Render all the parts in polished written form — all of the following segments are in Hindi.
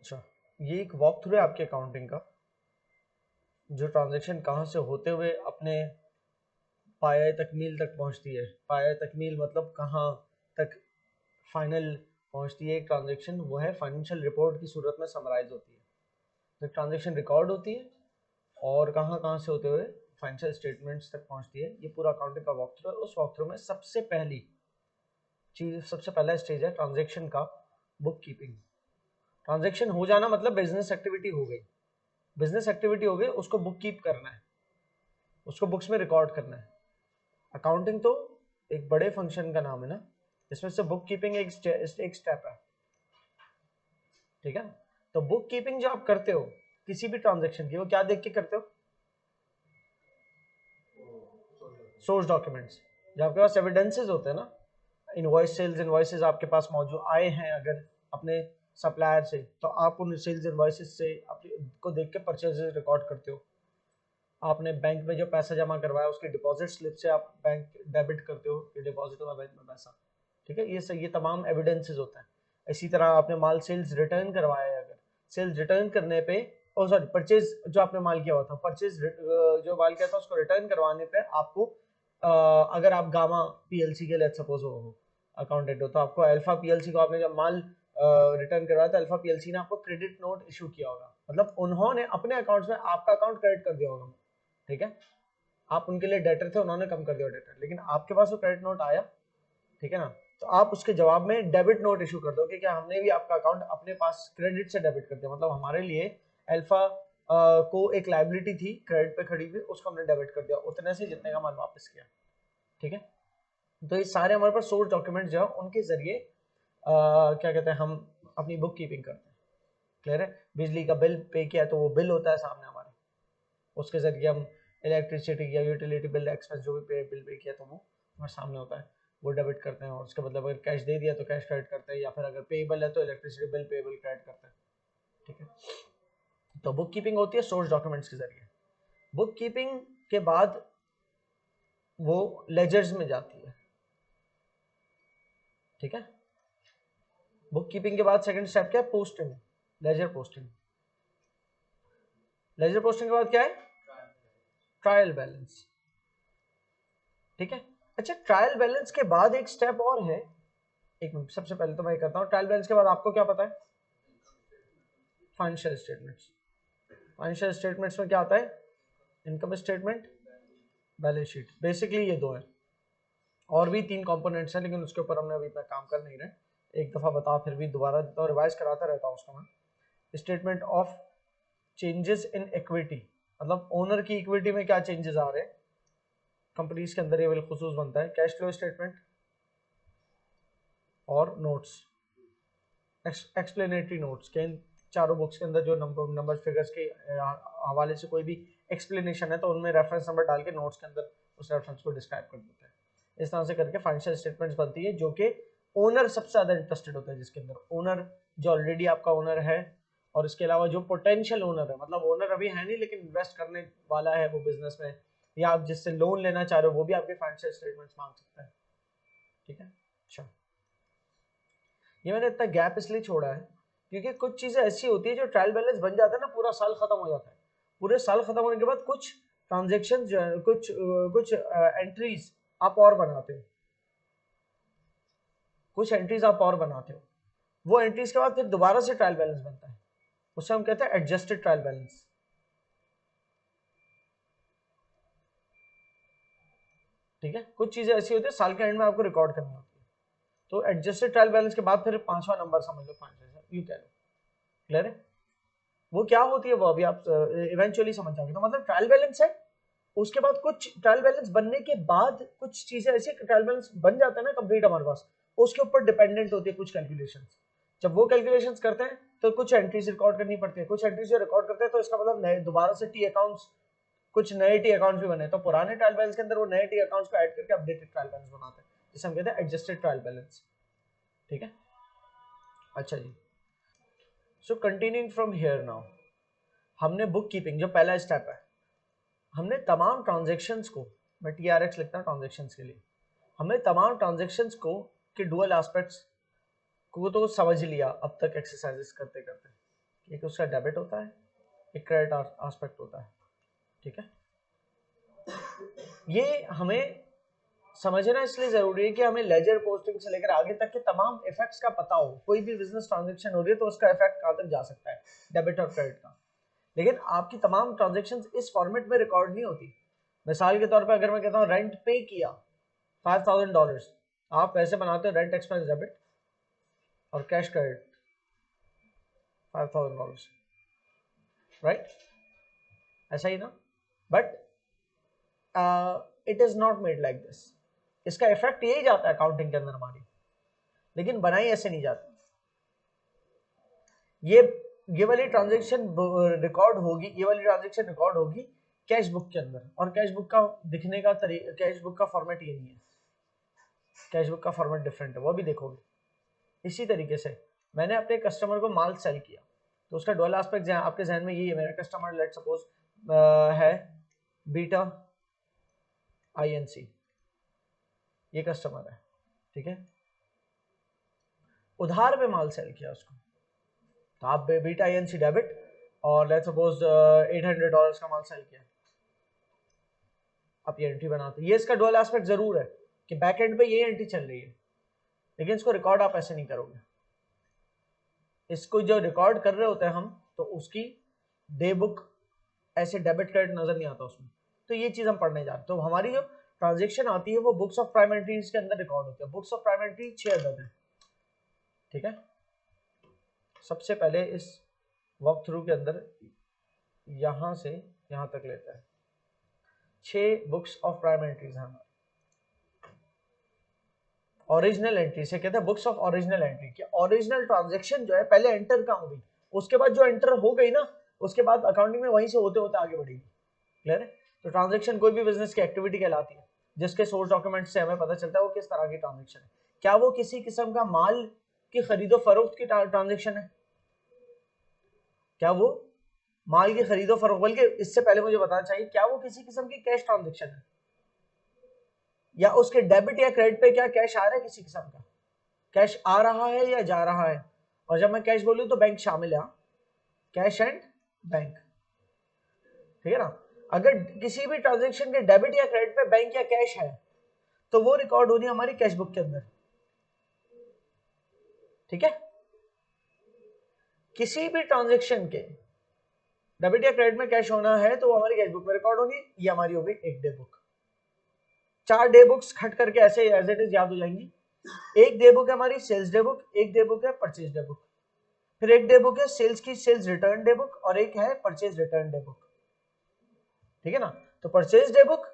अच्छा, ये एक वॉक थ्रू है आपके अकाउंटिंग का, जो ट्रांजैक्शन कहाँ से होते हुए अपने पाया तकमील तक पहुँचती है। पाया तकमील मतलब कहाँ तक फाइनल पहुँचती है एक ट्रांजैक्शन, वो है फाइनेंशियल रिपोर्ट की सूरत में समराइज होती है। तो ट्रांजैक्शन रिकॉर्ड होती है और कहाँ कहाँ से होते हुए फाइनेंशियल स्टेटमेंट्स तक पहुँचती है, ये पूरा अकाउंटिंग का वॉक थ्रू है। उस वॉक थ्रू में सबसे पहली चीज़, सबसे पहला स्टेज है ट्रांजैक्शन का बुक कीपिंग। ट्रांजैक्शन हो जाना मतलब बिजनेस एक्टिविटी हो गई। बिजनेस एक्टिविटी हो गई, उसको बुक कीप करना है, उसको बुक्स में रिकॉर्ड करना है। अकाउंटिंग तो एक बड़े फंक्शन का नाम है ना, इसमें से बुक कीपिंग एक स्टेप है, ठीक है। तो बुक कीपिंग जो आप करते हो किसी भी ट्रांजैक्शन की, वो क्या देख के करते हो? सोर्स डॉक्यूमेंट्स, जो आपके पास एविडेंसेस होते हैं ना, इनवॉइस, सेल्स इनवॉइसेस आपके पास मौजूद आए हैं अगर अपने सप्लायर से, तो आप उन सेल्स इनवॉइसेस से को देख के परचेजेस रिकॉर्ड करते हो। आपने बैंक में जो पैसा जमा करवाया उसकी डिपॉजिट स्लिप से आप बैंक डेबिट करते हो कि डिपॉजिट हुआ बैंक में पैसा, ठीक है। ये तमाम एविडेंसेस होता है। इसी तरह आपने माल सेल्स रिटर्न करवाया है, अगर सेल्स रिटर्न करने पे, ओ सॉरी, परचेज जो आपने माल किया हुआ था, परचेज जो माल किया था उसको रिटर्न करवाने पे आपको अगर आप गामा पीएलसी के लिए सपोज हो अकाउंटेंट हो, तो आपको अल्फा पीएलसी को आपने जब माल रिटर्न करवाया था, अल्फा पीएलसी ने आपको क्रेडिट नोट इशू किया होगा, मतलब उन्होंने अपने अकाउंट्स में आपका अकाउंट क्रेडिट कर दिया होगा, ठीक है। आप उनके लिए डेटर थे, उन्होंने कम कर दिया डेटर, लेकिन आपके पास वो क्रेडिट नोट आया, ठीक है ना। तो आप उसके जवाब में डेबिट नोट इशू कर दो कि क्या हमने भी आपका अकाउंट अपने पास क्रेडिट से डेबिट कर दिया, मतलब हमारे लिए अल्फा को एक लायबिलिटी थी क्रेडिट पे खड़ी हुई, उसको हमने डेबिट कर दिया उतने से जितने का माल वापस किया, ठीक है। तो ये सारे हमारे पास सोर्स डॉक्यूमेंट जो है उनके जरिए क्या कहते हैं, हम अपनी बुक कीपिंग करते हैं। क्लियर है? बिजली का बिल पे किया तो वो बिल होता है सामने हमारे, उसके जरिए हम इलेक्ट्रिसिटी या यूटिलिटी बिल एक्सपेंस जो भी बिल पे किया तो वो हमारे सामने होता है, वो डेबिट करते हैं। और उसके मतलब अगर कैश दे दिया तो कैश क्रेडिट करते हैं, या फिर अगर पेएबल है तो इलेक्ट्रिसिटी बिल पेएबल क्रेडिट करते हैं, ठीक है। तो बुक कीपिंग होती है सोर्स डॉक्यूमेंट्स के जरिए। बुक कीपिंग के बाद वो लेजर्स में जाती है, ठीक है। बुक कीपिंग के बाद सेकंड स्टेप क्या है? Posting, ledger posting. Ledger posting के बाद क्या है? ट्रायल बैलेंस, ठीक है। अच्छा, ट्रायल बैलेंस के बाद एक स्टेप और है, एक मिनट, सबसे पहले तो मैं करता हूँ ट्रायल बैलेंस के बाद आपको क्या पता है? Financial statements. फाइनेंशियल स्टेटमेंट्स में क्या आता है? Income statement, balance sheet, basically ये दो है। और भी तीन कंपोनेंट्स हैं लेकिन उसके ऊपर हमने अभी इतना काम कर नहीं रहे, एक दफा बता फिर भी दोबारा तो रिवाइज कराता रहता हूँ उसको मैं। Statement of changes in equity, मतलब ओनर की इक्विटी में क्या चेंजेस आ रहे हैं कंपनीज के अंदर, ये बिलखुसूस बनता है। कैश फ्लो स्टेटमेंट और नोट्स, एक्सप्लेनेटरी नोट्स के इन चारों बुक्स के अंदर जो नंबर फिगर्स के हवाले से कोई भी एक्सप्लेनेशन है तो उनमें रेफरेंस नंबर डाल के नोट्स के अंदर उस रेफरेंस को डिस्क्राइब कर देते हैं। इस तरह से करके फाइनेंशियल स्टेटमेंट्स बनती है, जो कि ओनर सबसे ज्यादा इंटरेस्टेड होता है, जिसके अंदर ओनर जो ऑलरेडी आपका ओनर है, और इसके अलावा जो पोटेंशियल ओनर है, मतलब ओनर अभी है नहीं लेकिन इन्वेस्ट करने वाला है वो बिजनेस में, या आप जिससे लोन लेना चाह रहे हो वो भी आपके फाइनेंशियल स्टेटमेंट्स मांग सकता है, ठीक है। अच्छा, ये मैंने इतना गैप इसलिए छोड़ा है क्योंकि कुछ चीजें ऐसी होती है जो ट्रायल बैलेंस बन जाता है ना, पूरा साल खत्म हो जाता है। पूरे साल खत्म होने के बाद कुछ ट्रांजेक्शन जो है, कुछ एंट्रीज आप और बनाते हो, कुछ एंट्रीज आप और बनाते हो, वो एंट्रीज के बाद फिर दोबारा से ट्रायल बैलेंस बनता है, उससे हम कहते हैं एडजस्टेड ट्रायल बैलेंस, ठीक है। कुछ चीजें ऐसी होती है साल के एंड में आपको रिकॉर्ड करनी होती है, तो एडजस्टेड ट्रायल बैलेंस के बाद फिर पांचवा नंबर समझ लो, पांच यू कह लो। क्लियर है? वो क्या होती है वो अभी आप इवेंचुअली समझ जाओगे। तो मतलब ट्रायल बैलेंस है, उसके बाद कुछ ट्रायल बैलेंस बनने के बाद कुछ चीजें ऐसी ट्रायल बैलेंस बन जाता है ना कंप्लीट हमारे पास, उसके ऊपर डिपेंडेंट होती है कुछ कैलकुलेशंस। जब वो कैलकुलेशंस करते हैं तो कुछ एंट्रीज रिकॉर्ड करनी पड़ती है, कुछ एंट्रीज जो रिकॉर्ड करते हैं तो इसका मतलब नए दोबारा से टी अकाउंट्स, कुछ नए टी अकाउंट्स भी बने, तो पुराने ट्रायल बैलेंस के अंदर वो नए टी अकाउंट्स को ऐड करके अपडेटेड ट्रायल बैलेंस बनाते हैं, जिसे हम कहते हैं एडजस्टेड ट्रायल बैलेंस, ठीक है। अच्छा जी, so continuing from here now, हमने बुक कीपिंग जो पहला स्टेप है, हमने तमाम ट्रांजेक्शन्स को, मैं TRX लिखता हूँ ट्रांजेक्शन्स के लिए, हमने तमाम ट्रांजेक्शन्स को के डुअल एस्पेक्ट्स को तो समझ लिया अब तक एक्सरसाइजेस करते करते, एक उसका डेबिट होता है, एक क्रेडिट एस्पेक्ट होता है, ठीक है। ये हमें समझना इसलिए जरूरी है कि हमें लेजर पोस्टिंग से लेकर आगे तक के तमाम इफेक्ट्स का पता हो। कोई भी बिजनेस ट्रांजैक्शन हो रही है तो उसका इफेक्ट कहां तक जा सकता है, डेबिट और क्रेडिट का। लेकिन आपकी तमाम ट्रांजैक्शंस इस फॉर्मेट में रिकॉर्ड नहीं होती। मिसाल के तौर पे अगर मैं कहता हूँ रेंट पे किया $5000, आप कैसे बनाते हो रेंट एक्सपेंस डेबिट और कैश क्रेडिट $5000, राइट, ऐसा ही ना। But it is not made like this. इसका इफेक्ट यही जाता है अकाउंटिंग के अंदर हमारी, लेकिन बनाई ऐसे नहीं जाती। ये वाली ट्रांजैक्शन रिकॉर्ड होगी, ये वाली ट्रांजैक्शन रिकॉर्ड होगी कैश बुक के अंदर, और कैश बुक का दिखने का तरीका, कैश बुक का फॉर्मेट ये नहीं है, कैश बुक का फॉर्मेट डिफरेंट है, वो भी देखोगे। इसी तरीके से मैंने अपने कस्टमर को माल सेल किया, तो उसका डुअल एस्पेक्ट आपके जहन में यही है। मेरा कस्टमर लेट सपोज है बीटा INC, ये कस्टमर है, ठीक है। उधार पे माल सेल किया उसको, तो आप बीटा INC डेबिट और लेट्स सपोज $800 का माल सेल किया, आप ये एंट्री बनाते हो। ये इसका डुअल एस्पेक्ट जरूर है कि बैक एंड पे ये एंट्री चल रही है, लेकिन इसको रिकॉर्ड आप ऐसे नहीं करोगे। इसको जो रिकॉर्ड कर रहे होते हैं हम, तो उसकी डे बुक ऐसे डेबिट क्रेडिट नजर नहीं आता उसमें। तो ये चीज हम पढ़ने जा रहे हैं। तो हमारी जो ट्रांजेक्शन आती है वो बुक्स ऑफ प्राइम एंट्रीज के अंदर रिकॉर्ड होती है। बुक्स ऑफ प्राइम एंट्री 6 अदद है, ठीक है। सबसे पहले इस वॉक थ्रू के अंदर यहां से यहां तक लेते हैं, 6 बुक्स ऑफ प्राइम एंट्रीज हैं। ओरिजिनल एंट्री से कहते हैं बुक्स ऑफ ओरिजिनल एंट्री, कि ओरिजिनल ट्रांजैक्शन जो है पहले एंटर कहाँ हो गई, उसके बाद जो एंटर हो गई ना, उसके बाद अकाउंटिंग में वहीं से होते होते आगे बढ़ेगी। क्लियर है। तो ट्रांजैक्शन कोई भी बिजनेस की एक्टिविटी कहलाती है जिसके सोर्स डॉक्यूमेंट से हमें पता चलता है वो किस तरह की ट्रांजैक्शन है। क्या वो किसी किस्म का माल की खरीदो फरोख्त की ट्रांजैक्शन है, क्या वो माल की खरीदो फरोख्त, बल्कि इससे पहले मुझे बताना चाहिए क्या वो किसी किस्म की कैश ट्रांजैक्शन है, या उसके डेबिट या क्रेडिट पे क्या कैश आ रहा है, किसी किस्म का कैश आ रहा है या जा रहा है। और जब मैं कैश बोलूं तो बैंक शामिल है, कैश एंड बैंक, ठीक है ना। अगर किसी भी ट्रांजैक्शन के डेबिट या क्रेडिट पे बैंक या कैश है तो वो रिकॉर्ड होनी हमारी कैश बुक के अंदर, ठीक है। किसी भी ट्रांजैक्शन के डेबिट या क्रेडिट में कैश होना है तो वो हमारी कैश बुक में रिकॉर्ड होगी। ये हमारी हो गई एक डे बुक। 4 डे बुक्स खट करके ऐसे एज इट इज याद हो जाएंगी। एक डे बुक है हमारी सेल्स डे बुक, एक डे बुक है परचेज डे बुक, फिर एक डे बुक है सेल्स की सेल्स रिटर्न डे बुक, और एक है परचेज रिटर्न डे बुक, ठीक है ना। तो purchase day book,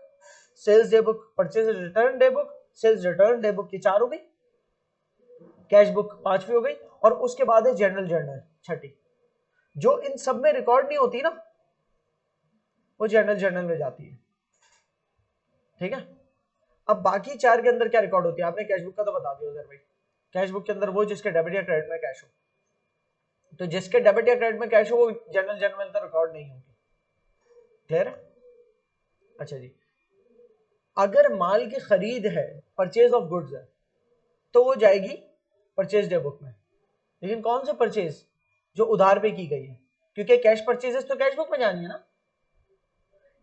sales day book, purchase return day book, sales return day book की 4 हो गई, कैश बुक 5वीं हो गई, और उसके बाद है जनरल जर्नल 6ठी, जो इन सब में रिकॉर्ड नहीं होती ना, वो जनरल जर्नल में जाती है, ठीक है। अब बाकी 4 के अंदर क्या रिकॉर्ड होती है, आपने कैश बुक का तो बता दिया उधर भाई। कैश बुक के अंदर वो जिसके डेबिट या क्रेडिट में कैश हो, तो जिसके डेबिट या क्रेडिट में कैश हो वो जनरल जर्नल में अंदर रिकॉर्ड नहीं होगी। क्लियर है। अच्छा जी, अगर माल की खरीद है, परचेज ऑफ गुड्स है, तो वो जाएगी परचेज डे बुक में। लेकिन कौन से परचेज, जो उधार पे की गई है, क्योंकि कैश परचेजेस तो कैश बुक में जानी है ना।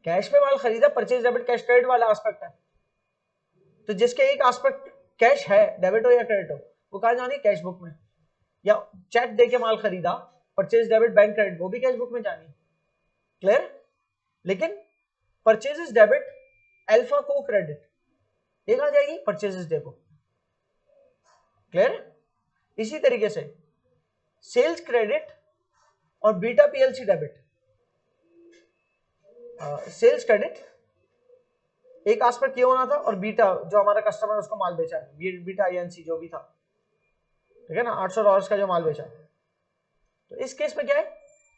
कैश पे माल खरीदा, परचेज डेबिट कैश क्रेडिट वाला एस्पेक्ट है, तो जिसके एक एस्पेक्ट कैश है, डेबिट हो या क्रेडिट हो, वो कहां जानी, कैश बुक में। या चेक दे के माल खरीदा, परचेज डेबिट बैंक क्रेडिट, वो भी कैश बुक में जानी। क्लियर। लेकिन परचेजेस डेबिट अल्फा को क्रेडिट, ये कहां जाएगी, परचेजेस डे बुक। क्लियर। इसी तरीके से सेल्स क्रेडिट और बीटा PLC डेबिट, सेल्स क्रेडिट एक एस्पेक्ट ये होना था, और बीटा जो हमारा कस्टमर उसको माल बेचा है, बीटा INC जो भी था, ठीक है ना, $800 का जो माल बेचा, तो इस केस में क्या है,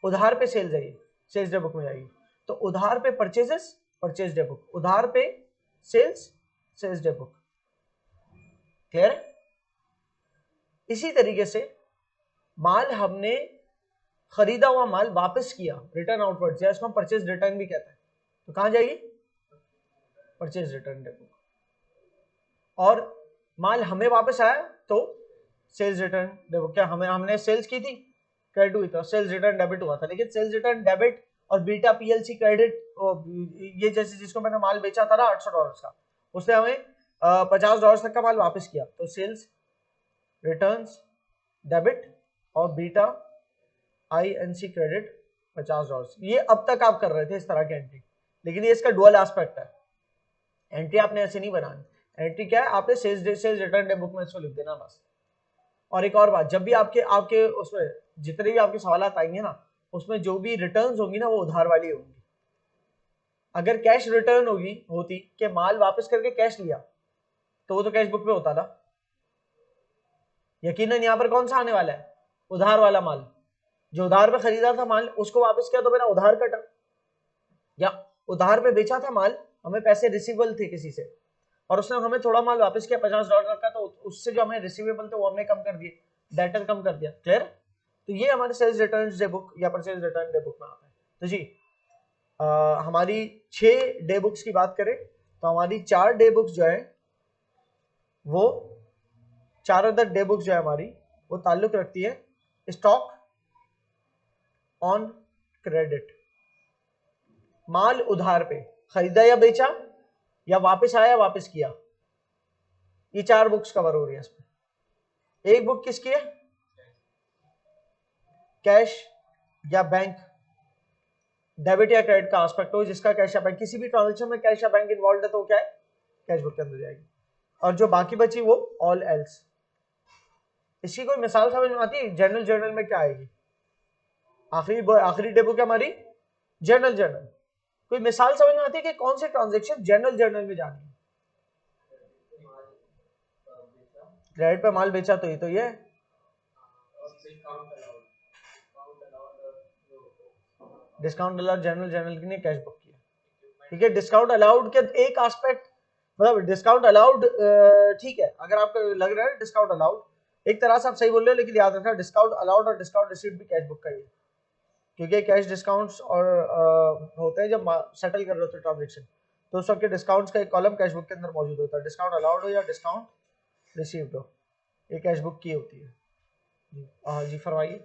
उधार पे सेल्स है, सेल्स डे बुक में जाएगी। तो उधार पे परचेजेस, परचेज डे बुक, उधार पे sales, sales day book. Clear है। इसी तरीके से माल हमने खरीदा हुआ माल वापस किया, रिटर्न आउटवर्ड, या इसको हम परचेज रिटर्न भी कहते हैं, तो कहां जाएगी, परचेज रिटर्न डे बुक। और माल हमें वापस आया तो सेल्स रिटर्न डे बुक। क्या हमने सेल्स की थी, क्रेडिट हुई था, सेल्स रिटर्न डेबिट हुआ था। लेकिन सेल्स रिटर्न डेबिट और बीटा पीएलसी क्रेडिट, ये जैसे जिसको मैंने माल बेचा था ना $800 का, उसने हमें $50 तक का माल वापस किया, तो सेल्स रिटर्न्स डेबिट और बीटा INC क्रेडिट $50। ये अब तक आप कर रहे थे इस तरह की एंट्री, लेकिन ये इसका डुअल एस्पेक्ट है। एंट्री आपने ऐसे नहीं बनानी, एंट्री क्या है, आपने सेल्स रिटर्न डे बुक में इसको लिख देना बस। और एक और बात, जब भी आपके आपके उसमें जितने भी आपके सवाल आएंगे ना, उसमें जो भी रिटर्न्स होंगी ना वो उधार वाली होंगी। अगर कैश रिटर्न होती कि माल वापस करके कैश लिया, तो वो तो कैश बुक पे होता था। यकीनन यहाँ पर कौन सा आने वाला है, उधार वाला माल। जो उधार पे खरीदा था माल, उसको वापस किया तो मेरा उधार कटा, या उधार पे बेचा था माल, हमें पैसे रिसीवेबल थे किसी से, और उसने हमें थोड़ा माल वापस किया $50 का, तो उससे जो हमें रिसीवेबल थे वो हमने कम कर दिए, डेटर कम कर दिया। क्लियर? तो ये हमारे सेल्स रिटर्न डे बुक या परचेज रिटर्न डे बुक में आता है। तो जी हमारी 6 डे बुक्स की बात करें तो हमारी 4 डे बुक्स जो है वो, 4 अदर डे बुक्स जो है हमारी, वो ताल्लुक रखती है स्टॉक ऑन क्रेडिट, माल उधार पे खरीदा या बेचा, या वापस आया वापस किया। ये 4 बुक्स कवर हो रही है इसमें। एक बुक किसकी है, कैश या बैंक, डेबिट या क्रेडिट का एस्पेक्ट हो, जिसका कैश या बैंक, किसी भी ट्रांजैक्शन में कैश या बैंक इन्वॉल्व है तो क्या है, कैश बुक के अंदर जाएगी। और जो बाकी बची वो ऑल एल्स। इसकी कोई मिसाल समझ में आती है, जनरल जर्नल में क्या आएगी, आखिरी डे बुक है हमारी जनरल जर्नल। कोई मिसाल समझ में आती है कि कौन सी ट्रांजैक्शन जनरल जर्नल में जानी है? क्रेडिट पे माल बेचा, तो ये डिस्काउंट अलाउड जनरल जर्नल की नहीं, कैश बुक की है। ठीक है, डिस्काउंट अलाउड के एक एस्पेक्ट, मतलब डिस्काउंट अलाउड ठीक है, अगर आपको लग रहा है डिस्काउंट अलाउड, एक तरह से आप सही बोल रहे हो, लेकिन याद रखना डिस्काउंट अलाउड और डिस्काउंट रिसीव्ड भी कैश बुक का ही है, क्योंकि कैश डिस्काउंट्स और होते हैं जब सेटल कर रहे होते हैं ट्रांजेक्शन, तो उस वक्त डिस्काउंट्स का एक कॉलम कैश बुक के अंदर मौजूद होता है। डिस्काउंट अलाउड हो या डिस्काउंट रिसीव्ड हो, ये कैश बुक की होती है। हाँ जी फरमाइए।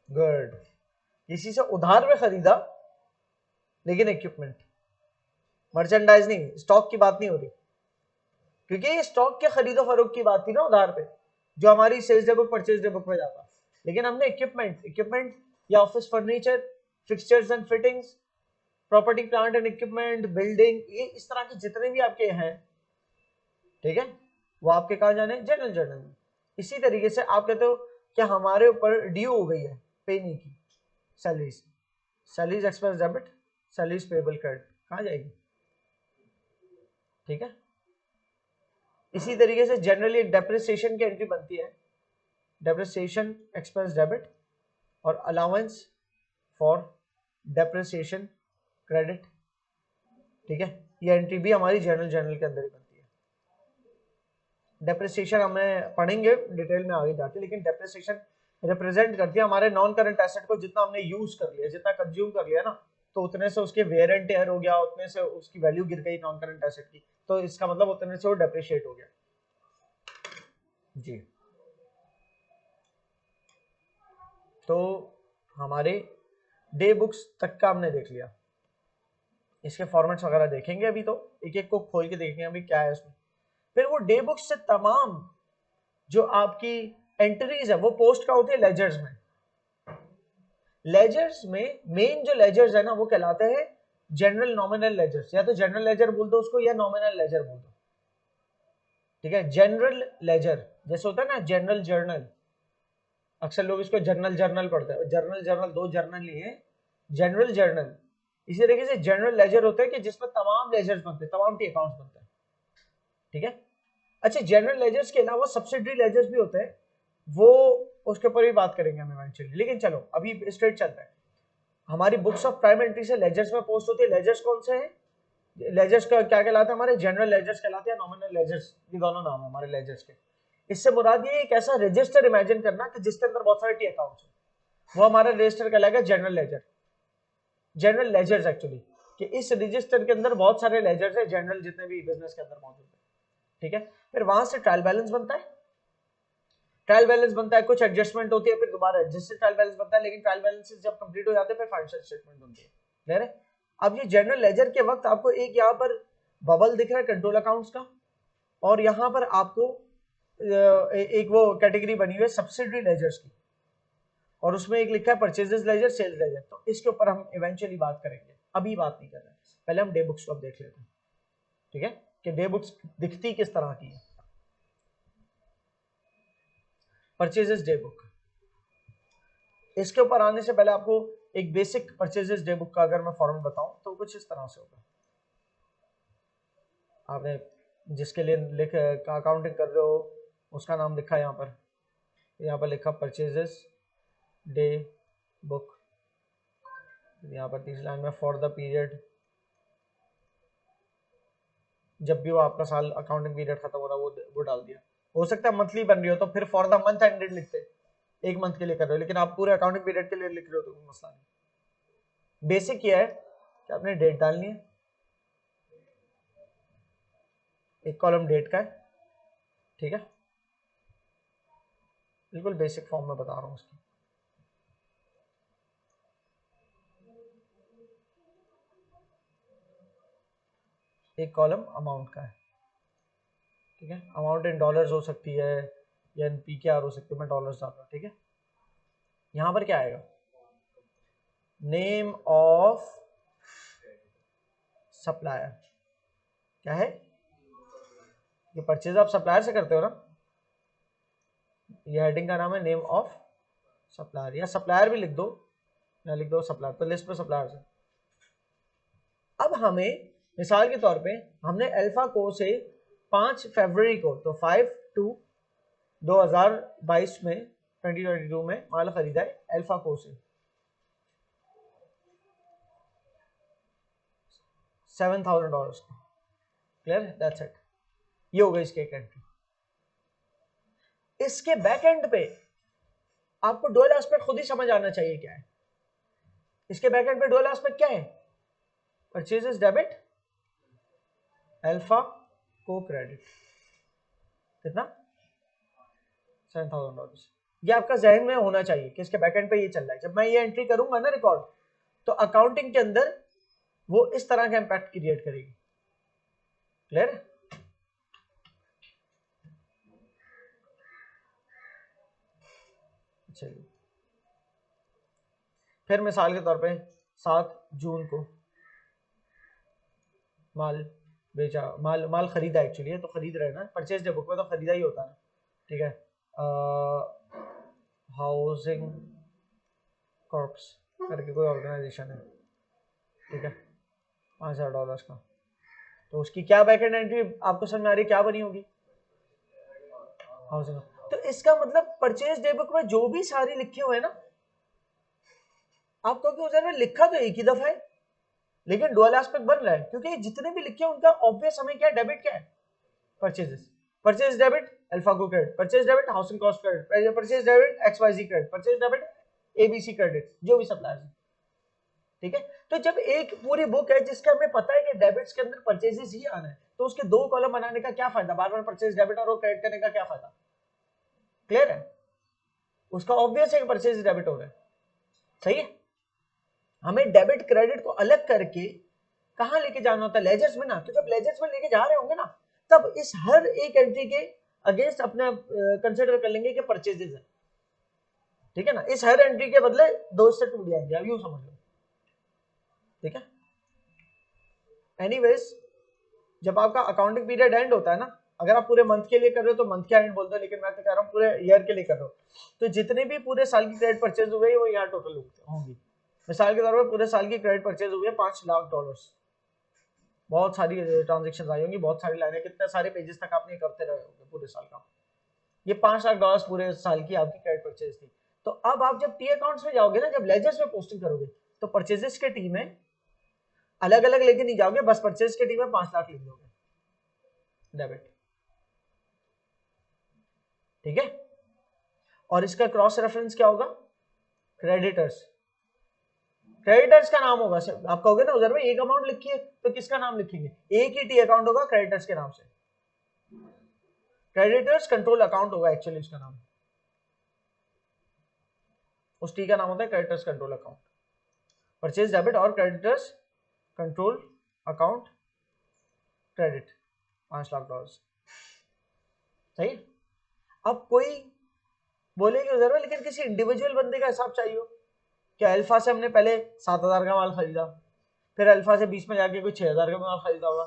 गुड, किसी से उधार में खरीदा, लेकिन इक्विपमेंट, मर्चेंडाइज नहीं, स्टॉक की बात नहीं हो रही, क्योंकि ये स्टॉक के खरीदो फरोख्त की बात थी ना उधार पे, जो हमारी sales day book purchase day book में जाता। लेकिन हमने इक्विपमेंट या office furniture, fixtures and fittings, property plant and equipment, building, ये इस तरह के जितने भी आपके हैं, ठीक है, वो आपके कहाँ जाने, जनरल जर्नल में। इसी तरीके से आप कहते हो कि हमारे ऊपर ड्यू हो गई है पेनी की, salaries expense debit, salaries payable credit, कहाँ जाएगी? ठीक है, इसी तरीके से जनरली एक डेप्रिसिएशन की एंट्री बनती है, डेप्रिसिएशन एक्सपेंस डेबिट और अलाउंस फॉर डेप्रिसिएशन क्रेडिट। ठीक है, ये एंट्री भी हमारी जर्नल के अंदर ही बनती है। डेप्रिसिएशन हमें पढ़ेंगे डिटेल में आगे जाके, लेकिन डेप्रिसिएशन रिप्रेजेंट करती है हमारे नॉन करंट एसेट को, जितना हमने यूज कर लिया, जितना कंज्यूम कर लिया ना, तो उतने से उसके वेयर एंड टेयर हो गया, उतने से उसकी वैल्यू गिर गई नॉन करंट एसेट की, तो इसका मतलब उतने से वो डेप्रिशिएट हो गया। जी, तो हमारे डे बुक्स तक का हमने देख लिया, इसके फॉर्मेट्स वगैरह देखेंगे अभी, तो एक एक को खोल के देखेंगे अभी क्या है इसमें। फिर वो डे बुक्स से तमाम जो आपकी एंट्रीज है वो पोस्ट का होती है लेजर्स में। लेजर्स में मेन जो लेजर्स है ना वो कहलाते हैं जनरल नॉमिनल लेजर्स, या तो जनरल लेजर बोल दो उसको या नॉमिनल लेजर बोल दो। ठीक है, जनरल लेजर जैसे होता है ना जनरल जर्नल, अक्सर लोग इसको जनरल जर्नल पढ़ते हैं, जनरल जर्नल दो जर्नल ही है, जनरल जर्नल। इसी तरीके से जनरल लेजर होते हैं कि जिसमें तमाम लेजर्स बनते हैं, तमाम टी अकाउंट्स बनते हैं। ठीक है, अच्छा जनरल लेजर्स के अलावा सब्सिडरी लेजर्स भी होते हैं, वो उसके ऊपर भी बात करेंगे हम इवेंचुअली, लेकिन चलो अभी स्ट्रेट चलते हैं। हमारी बुक्स ऑफ प्राइम एंट्री से लेजर्स में पोस्ट होती है। लेजर्स कौन से हैं? लेजर्स का क्या कहलाता है? हमारे जनरल लेजर्स कहलाते हैं, नॉमिनल लेजर्स, ये दोनों नाम है हमारे लेजर्स के। इससे मुराद ये एक ऐसा रजिस्टर इमेजिन करना कि जिसके अंदर बहुत सारे टी अकाउंट्स हो, वो हमारा रजिस्टर कहलाएगा general ledger. General ledgers actually कि इस रजिस्टर के अंदर बहुत सारे लेजर्स है, जनरल जितने भी बिजनेस के अंदर मौजूद है। ठीक है, फिर वहां से ट्रायल बैलेंस बनता है। ट्रायल बैलेंस बनता है, कुछ एडजस्टमेंट होती है, फिर दोबारा जिससे ट्रायल बैलेंस बनता है, लेकिन ट्रायल बैलेंस जब कंप्लीट हो जाते हैं फिर फाइनेंशियल स्टेटमेंट बनती है। क्लियर है? अब ये जनरल लेजर के वक्त आपको एक यहाँ पर बबल दिख रहा है कंट्रोल अकाउंट्स का, और यहाँ पर आपको एक वो कैटेगरी बनी हुई है सब्सिडरी लेजर्स की, और उसमें एक लिखा है परचेजेस लेजर, सेल्स लेजर। तो इसके ऊपर हम इवेंचुअली बात करेंगे, अभी बात नहीं कर रहे हैं। पहले हम डे बुक्स को अब देख लेते हैं, ठीक है, कि डे बुक्स दिखती किस तरह की है। परचेजेस डे बुक, इसके ऊपर आने से पहले आपको एक बेसिक परचेजेस डे बुक का अगर मैं फॉर्मेट बताऊं तो कुछ इस तरह से होगा। आपने जिसके लिए लिख अकाउंटिंग कर रहे हो उसका नाम लिखा है यहाँ पर लिखा परचेजेस डे बुक, यहाँ पर तीसरी लाइन में फॉर द पीरियड, जब भी वो आपका साल अकाउंटिंग पीरियड खत्म हो रहा वो डाल दिया। हो सकता है मंथली बन रही हो तो फिर फॉर द मंथ एंडेड लिखते, एक मंथ के लिए कर रहे हो, लेकिन आप पूरे अकाउंटिंग पीरियड के लिए लिख रहे हो तो कोई मसला नहीं। बेसिक ये है कि आपने डेट डालनी है, एक कॉलम डेट का है, ठीक है, बिल्कुल बेसिक फॉर्म में बता रहा हूँ उसकी। एक कॉलम अमाउंट का है, ठीक है, अमाउंट इन डॉलर्स हो सकती है या इन PKR हो सकती है, मैं डॉलर्स डाल रहा हूँ, ठीक है। यहाँ पर क्या आएगा, नेम ऑफ सप्लायर, क्या है, ये परचेज आप सप्लायर से करते हो ना, ये हेडिंग का नाम है नेम ऑफ सप्लायर, या सप्लायर भी लिख दो या लिख दो सप्लायर, तो लिस्ट में सप्लायर है। अब हमें मिसाल के तौर पे हमने अल्फा को से 5 फरवरी को, तो 5/2/2022 में 2022 में माल खरीदा है अल्फा को से $7,000 का। क्लियर, दैट्स इट, ये हो गई इसके एक एंट्री। इसके बैक एंड पे आपको डुअल एस्पेक्ट खुद ही समझ आना चाहिए क्या है। इसके बैक एंड पे डुअल एस्पेक्ट क्या है, परचेजेस डेबिट, अल्फा को क्रेडिट, कितना, $7,000। ये आपका जहन में होना चाहिए कि इसके बैकएंड पे ये चल रहा है। जब मैं ये एंट्री करूंगा ना रिकॉर्ड, तो अकाउंटिंग के अंदर वो इस तरह का इंपैक्ट क्रिएट करेगी। क्लियर, चलिए फिर मिसाल के तौर पे 7 जून को माल बेचा, माल खरीदा, एक्चुअली तो खरीद रहे ना, परचेज डे बुक में तो खरीदा ही होता है, ठीक है। हाउसिंग कॉर्प्स करके कोई ऑर्गेनाइजेशन है, ठीक है, $5,000 का, तो उसकी क्या बैकएंड एंट्री आपको समझ में आ रही है क्या बनी होगी, हाउसिंग। तो इसका मतलब परचेज डे बुक में जो भी सारी लिखे हुए हैं ना, आपको क्यों में लिखा तो एक ही दफा है, लेकिन डुअल एस्पेक्ट बन रहा है, क्योंकि जितने भी लिखे हैं उनका ऑब्वियस हमें क्या है, डेबिट क्या है, परचेजेस, परचेज डेबिट अल्फा को credit, purchase debit housing cost credit, purchase debit XYZ credit, purchase debit ABC credit, जो भी सप्लायर्स है, ठीक है। तो जब एक पूरी बुक है जिसका हमें पता है कि डेबिट्स के अंदर परचेजेस ही आना है, तो उसके 2 कॉलम बनाने का क्या फायदा, बार बार परचेज डेबिट और क्रेडिट करने का क्या फायदा। क्लियर है, उसका ऑब्वियस है कि परचेज डेबिट हो रहा है, सही है। हमें डेबिट क्रेडिट को अलग करके कहां लेके जाना होता है, लेजर्स में ना। तो जब लेजर्स में लेके जा रहे होंगे ना, तब इस हर एक एंट्री के अगेंस्ट अपने कंसिडर कर लेंगे कि परचेजेस है, ठीक है ना। इस हर एंट्री के बदले 2 से टूट जाएंगे, अब यूं समझ लो, ठीक है। एनीवेज, जब आपका अकाउंटिंग पीरियड एंड होता है ना, अगर आप पूरे मंथ के लिए कर रहे हो तो मंथ का एंड बोलते हो, लेकिन मैं तो कह रहा हूँ पूरे ईयर के लिए कर रहे हो, तो जितने भी पूरे साल की क्रेडिट परचेज हुए वो यहाँ टोटल होंगी। मिसाल के तौर पर पूरे साल की क्रेडिट परचेज हुई है $5 लाख, बहुत सारी ट्रांजेक्शन आई होंगी, बहुत सारी लाइनें, कितने सारे पेजेस तक आपने करते रहे होंगे पूरे साल का। ये $5 लाख पूरे साल की आपकी क्रेडिट परचेज थी। तो अब आप जब टी अकाउंट्स में जाओगे ना, जब लेजर्स में पोस्टिंग करोगे, तो परचेजेस के टीम में अलग अलग लेके नहीं जाओगे, बस परचेज के टीम में 5 लाख लिख दोगे डेबिट, ठीक है। और इसका क्रॉस रेफरेंस क्या होगा, क्रेडिटर्स, क्रेडिटर्स का नाम होगा, आप कहोगे ना उधर में एक अमाउंट लिखी है, तो किसका नाम लिखेंगे, एक ही टी अकाउंट होगा क्रेडिटर्स के नाम से, क्रेडिटर्स कंट्रोल अकाउंट होगा एक्चुअली उसका नाम, उस टी का नाम होता है creditors control account. Purchase debit और creditors control account credit $5 lakh. सही। अब कोई बोलेगी उधर में लेकिन किसी इंडिविजुअल बंदे का हिसाब चाहिए हो क्या? अल्फा से हमने पहले 7,000 का माल खरीदा, फिर अल्फा से बीच में जाके कोई 6,000 का माल खरीदा होगा,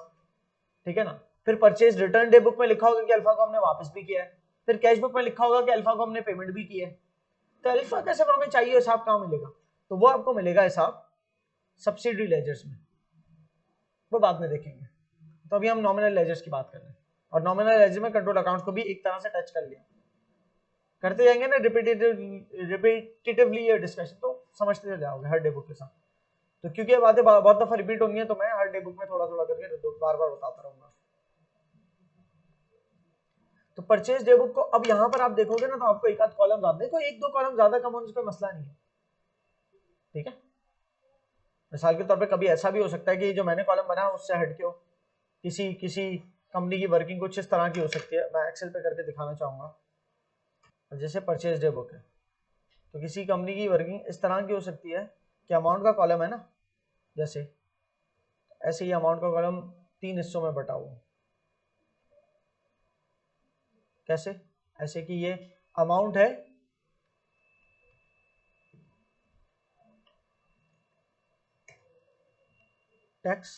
ठीक है ना। फिर परचेज रिटर्न डे बुक में लिखा होगा कि अल्फा को हमने वापस भी किया है, फिर कैश बुक में लिखा होगा कि अल्फा को हमने पेमेंट भी की है। तो अल्फा कैसे हमें चाहिए हिसाब कहाँ मिलेगा? तो वो आपको मिलेगा हिसाब सब्सिडी लेजर्स में, वो बाद में देखेंगे। तो अभी हम नॉमिनल लेजर्स की बात कर रहे हैं, और नॉमिनल लेजर में कंट्रोल अकाउंट को भी एक तरह से टच कर लिया। करते जाएंगे ना रिपीटेटिवली ये डिस्कशन, तो समझते चले जाओगे हर डे बुक के साथ। तो क्योंकि ये बातें बहुत दफा रिपीट होंगी है, तो मैं हर डे बुक में थोड़ा थोड़ा करके बार बार बताता रहूंगा। तो परचेज डे बुक को अब यहाँ पर आप देखोगे ना, तो आपको एक आध कॉलम ज्यादा, देखो एक दो कॉलम ज्यादा कम होने से कोई मसला नहीं है, ठीक है। मिसाल के तौर पे कभी ऐसा भी हो सकता है कि जो मैंने कॉलम बनाया उससे हटके हो, किसी कंपनी की वर्किंग कुछ इस तरह की हो सकती है, मैं एक्सेल पे करके दिखाना चाहूंगा। जैसे परचेज डे बुक है, तो किसी कंपनी की वर्किंग इस तरह की हो सकती है कि अमाउंट का कॉलम है ना, जैसे ऐसे ही अमाउंट का कॉलम 3 हिस्सों में बटा हुआ। कैसे? ऐसे कि ये अमाउंट है, टैक्स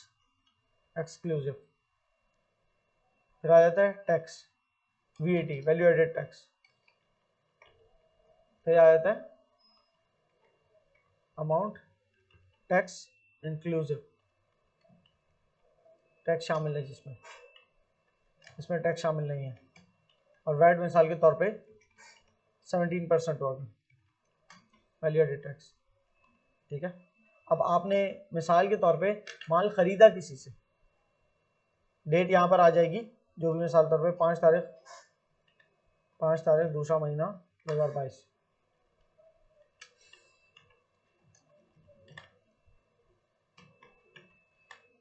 एक्सक्लूसिव, फिर आ जाता है tax VAT value added tax, फिर आ जाता है अमाउंट टैक्स इंक्लूसिव, टैक्स शामिल है जिसमें, इसमें टैक्स शामिल नहीं है, और वैट मिसाल के तौर पे 17% होगा वैल्यू एडेड टैक्स, ठीक है। अब आपने मिसाल के तौर पे माल खरीदा किसी से, डेट यहाँ पर आ जाएगी जो भी मिसाल तौर पे 5 तारीख दूसरा महीना 2022,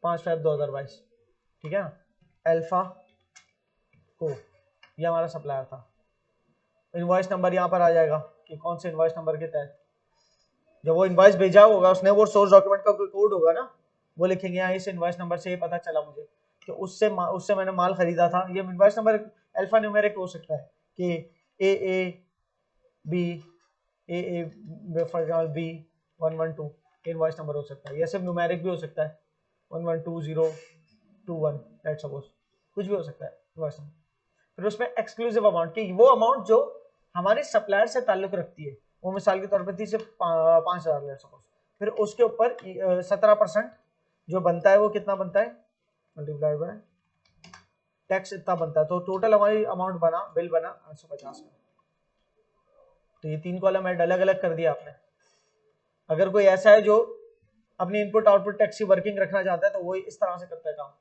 5 फरवरी 2022, ठीक है ना। अल्फा को ये हमारा सप्लायर था, इनवॉइस नंबर यहाँ पर आ जाएगा कि कौन से इनवॉइस नंबर के तहत जब वो इनवॉइस भेजा होगा उसने, वो सोर्स डॉक्यूमेंट का कोई कोड होगा ना, वो लिखेंगे यहाँ इस इनवॉइस नंबर से ये पता चला मुझे कि उससे मैंने माल खरीदा था। ये इनवॉइस नंबर अल्फा न्यूमेरिक हो सकता है कि a for example b 112 invoice number हो सकता है, या सिर्फ न्यूमेरिक भी हो सकता है 112021 लेट्स सपोज, कुछ भी हो सकता है इनवॉइस नंबर। फिर उसमें एक्सक्लूसिव अमाउंट की वो अमाउंट जो हमारे सप्लायर से ताल्लुक रखती है, वो मिसाल के तौर पर थी सिर्फ 5,000 लेट्स सपोज, फिर उसके ऊपर 17% जो बनता है वो कितना बनता है मल्टीप्लाइड बाय टैक्स इतना बनता है, तो टोटल हमारी अमाउंट बना बिल बना 850 का। तो ये 3 कॉलम ऐड अलग अलग कर दिया आपने। अगर कोई ऐसा है जो अपनी इनपुट आउटपुट टैक्स की वर्किंग रखना चाहता है तो वो इस तरह से करता है काम,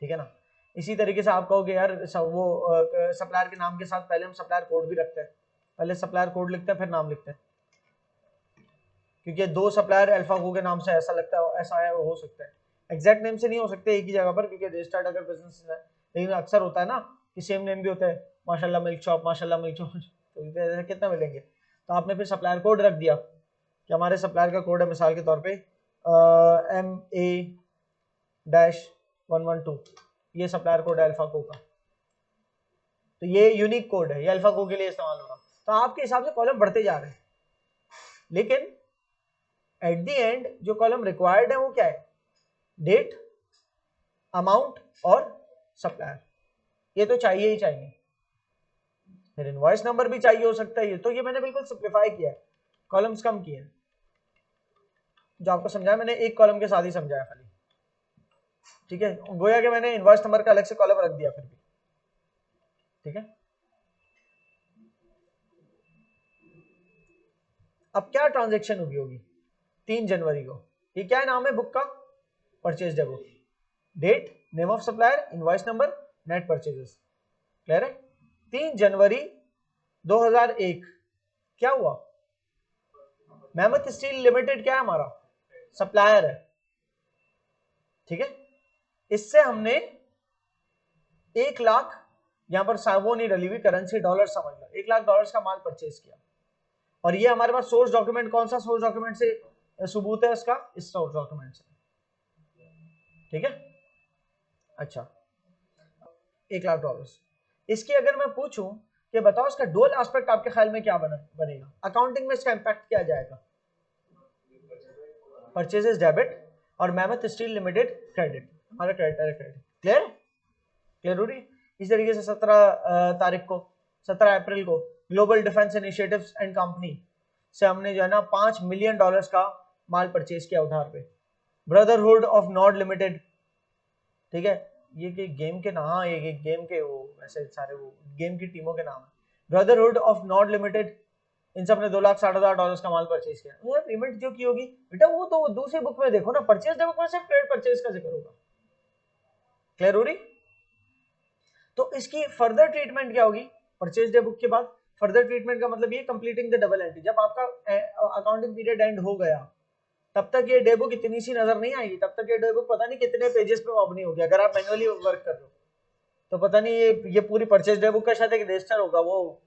ठीक है ना। इसी तरीके से आप कहोगे यार वो सप्लायर के नाम के साथ पहले हम सप्लायर कोड भी रखते हैं, पहले सप्लायर कोड लिखते हैं फिर नाम लिखते हैं, क्योंकि 2 सप्लायर अल्फा को के नाम से ऐसा लगता है, ऐसा है हो सकता है, एग्जैक्ट नेम से नहीं हो सकते एक ही जगह पर, क्योंकि रजिस्टर्ड अगर बिजनेस है, लेकिन अक्सर होता है ना कि सेम नेम भी होता है, माशाल्लाह मिल्क शॉप, माशाल्लाह मिल्क शॉप, तो कितना मिलेंगे। तो आपने फिर सप्लायर कोड रख दिया कि हमारे सप्लायर का कोड है मिसाल के तौर पे MA-112, ये सप्लायर कोड है अल्फा को का, तो ये यूनिक कोड है, ये अल्फा को के लिए इस्तेमाल होगा। तो आपके हिसाब से कॉलम बढ़ते जा रहे हैं, लेकिन एट द एंड जो कॉलम रिक्वायर्ड है वो क्या है, डेट, अमाउंट और सप्लायर, ये तो चाहिए ही चाहिए। फिर इनवॉइस नंबर भी चाहिए हो सकता है, तो ये मैंने बिल्कुल सिंप्लीफाई किया है, कॉलम्स कम किए हैं, जो आपको समझाया मैंने एक कॉलम के साथ ही समझाया खाली, ठीक है। गोया कि मैंने इनवॉइस नंबर का अलग से कॉलम रख दिया फिर भी, ठीक है। अब क्या ट्रांजैक्शन हुई होगी 3 जनवरी को, ये क्या नाम है बुक का, purchase day book, date, name of supplier, invoice number, net purchases, clear है। 3 जनवरी 2001 क्या हुआ, मेहमत स्टील लिमिटेड क्या है हमारा सप्लायर है, ठीक है। इससे हमने 1 लाख, यहां पर वो नहीं डली हुई करेंसी, डॉलर समझ लो, $1 लाख का माल परचेज किया। और ये हमारे पास सोर्स डॉक्यूमेंट, कौन सा सोर्स डॉक्यूमेंट से सबूत है उसका, इस सोर्स डॉक्यूमेंट से, ठीक है। अच्छा, $1,00,000। इसकी अगर मैं पूछूं कि बताओ इसका डुअल एस्पेक्ट आपके ख्याल में क्या बनेगा, अकाउंटिंग में इसका इंपैक्ट क्या जाएगा? परचेजेस डेबिट और मैमथ स्टील लिमिटेड क्रेडिट, हमारा क्रेडिट। क्लियर क्लियर हो रही। इस तरीके से 17 अप्रैल को global defence initiatives and company से हमने जो है ना $5 मिलियन का माल परचेज किया उधार पे। ब्रदरहुड ऑफ नॉर्ड लिमिटेड, ठीक है, ये कि गेम के नाम, ये गेम के वो ऐसे सारे वो गेम की टीमों के नाम है। ब्रदरहुड ऑफ नॉर्ड लिमिटेड, इन सब ने $2,60,000 का माल परचेज किया। तो पेमेंट जो की होगी बेटा वो तो दूसरी बुक में देखो ना, परचेज बुक में सिर्फ ट्रेड परचेज का जिक्र होगा। क्लियर हो रही। तो इसकी फर्दर ट्रीटमेंट क्या होगी परचेज डे बुक के बाद? फर्दर ट्रीटमेंट का मतलब ये कंप्लीटिंग द डबल एंट्री, जब आपका अकाउंटिंग पीरियड एंड हो गया तब तक ये डे बुक इतनी सी नजर नहीं आएगी, तब तक ये डे बुक पता नहीं कितने पेजेस पे ओपनिंग होगी। अगर आप मैनुअली वर्क कर रहे हो तो पता नहीं ये पूरी परचेज डे बुक का शायद एक रजिस्टर होगा, वो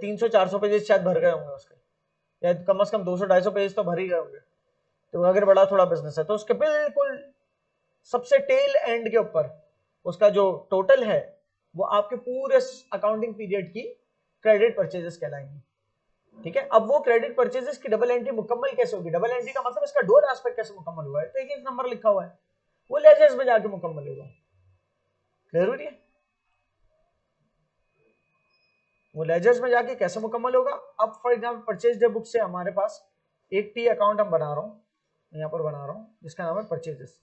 300-400 पेजेस शायद भर गए होंगे उसके, या कम से कम 200-250 पेज तो भर ही गए होंगे। तो अगर बड़ा थोड़ा बिजनेस है तो उसके बिल्कुल सबसे टेल एंड के ऊपर उसका जो टोटल है वो आपके पूरे अकाउंटिंग पीरियड की क्रेडिट परचेजेस कहलाएंगी, ठीक है। अब वो क्रेडिट परचेजेस की डबल एंट्री मुकम्मल कैसे होगी? डबल एंट्री का मतलब इसका डुअल एस्पेक्ट कैसे मुकम्मल हुआ है, तो एक नंबर लिखा हुआ है, वो लेजर्स में जाके मुकम्मल होगा। जरूरी है वो लेजर्स में जाके कैसे मुकम्मल होगा? अब for example purchase day book से हमारे पास एक टी अकाउंट हम बना रहा हूँ, यहाँ पर बना रहा हूँ, जिसका नाम है परचेजेस।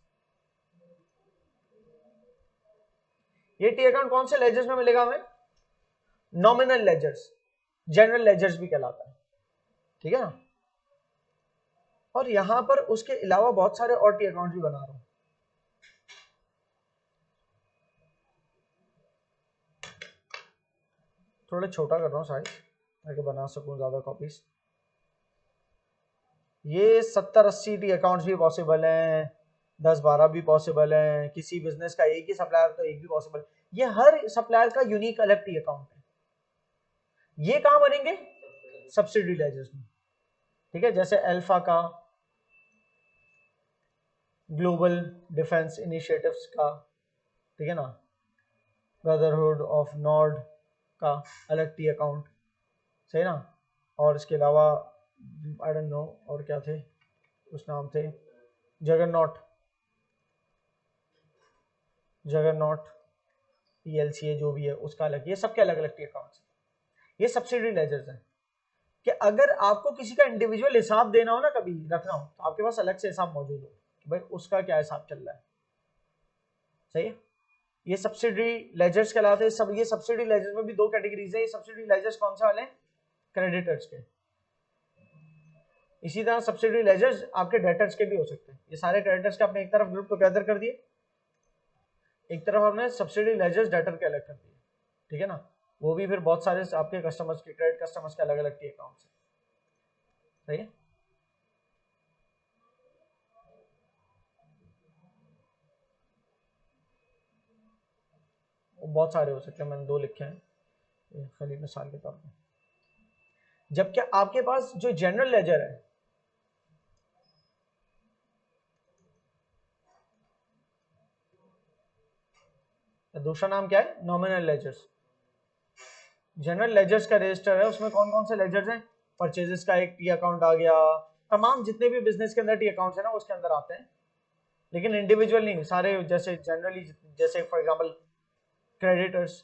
ये टी अकाउंट कौन से लेजर्स में मिलेगा हमें? नॉमिनल लेजर्स, जनरल लेजर्स भी कहलाता है, ठीक है ना। और यहां पर उसके अलावा बहुत सारे और टी अकाउंट भी बना रहा हूं। थोड़ा छोटा कर रहा हूं साइज ताकि बना सकूं ज्यादा कॉपीज। ये 70-80 टी अकाउंट्स भी पॉसिबल हैं, 10-12 भी पॉसिबल हैं। किसी बिजनेस का एक ही सप्लायर तो एक भी पॉसिबल। ये हर सप्लायर का यूनिक अलग टी अकाउंट है। ये कहां बनेंगे? सब्सिडी लेजर्स में, ठीक है। जैसे अल्फा का, ग्लोबल डिफेंस इनिशिएटिव्स का, ठीक है ना, ब्रदरहुड ऑफ नॉर्ड का अलग टी अकाउंट, सही ना। और इसके अलावा आई डोंट नो और क्या थे, उस नाम थे जगरनॉट, पीएलसी जो भी है उसका अलग। ये सबके अलग अलग टी अकाउंट्स, ये सब्सिडी लेजर्स हैं। कि अगर आपको किसी का इंडिविजुअल हिसाब देना हो ना, कभी रखना हो, तो आपके पास अलग से हिसाब मौजूद हो कि भाई उसका क्या हिसाब चल रहा है, सही है। ये सब्सिडी लेजर्स कहलाते हैं सब। ये सब्सिडी लेजर्स में भी दो कैटेगरीज है। ये सब्सिडी लेजर्स कौन से वाले हैं? क्रेडिटर्स के। इसी तरह सब्सिडी लेजर्स आपके डेटर्स के भी हो सकते हैं। ये सारे क्रेडिटर्स का आपने एक तरफ ग्रुप टुगेदर कर दिए, एक तरफ हमने सब्सिडी लेजर्स डेटर के अलग कर दिए, ठीक है ना। वो भी फिर बहुत सारे आपके कस्टमर्स के, क्रेडिट कस्टमर्स के अलग अलग टी अकाउंट्स हैं, सही है। वो बहुत सारे हो सकते हैं, मैंने दो लिखे हैं खाली मिसाल के तौर पर। जबकि आपके पास जो जनरल लेजर है, दूसरा नाम क्या है? Nominal ledgers. जनरल लेजर्स का रजिस्टर है, उसमें कौन कौन से लेजर्स हैं? परचेजेस का एक टी अकाउंट आ गया, तमाम जितने भी बिजनेस के अंदर टी अकाउंट्स है ना उसके अंदर आते हैं, लेकिन इंडिविजुअल नहीं सारे। जैसे जनरली, जैसे for example creditors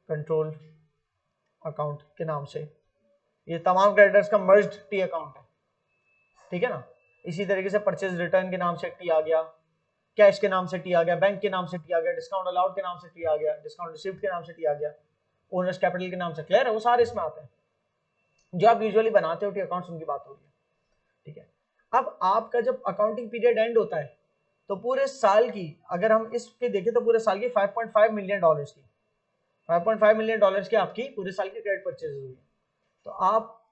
control account के नाम से, ये तमाम क्रेडिटर्स का मर्ज्ड टी अकाउंट है, ठीक है ना। इसी तरीके से परचेज रिटर्न के नाम से टी आ गया, कैश के नाम से टी आ गया, बैंक के नाम से टी आ गया, डिस्काउंट अलाउड के नाम से टी आ गया, डिस्काउंट रिसीव्ड के नाम से टी आ गया, ओनर्स कैपिटल के नाम से। क्लियर है? वो सारे इसमें आते हैं जो आप यूजुअली बनाते हो टी अकाउंट्स, उनकी बात हो रही है, ठीक है। अब आपका जब अकाउंटिंग पीरियड एंड होता है तो पूरे साल की, अगर हम इसके देखें तो पूरे साल की $5.5 मिलियन की, $5.5 मिलियन की आपकी पूरे साल की क्रेडिट परचेज हुई। तो आप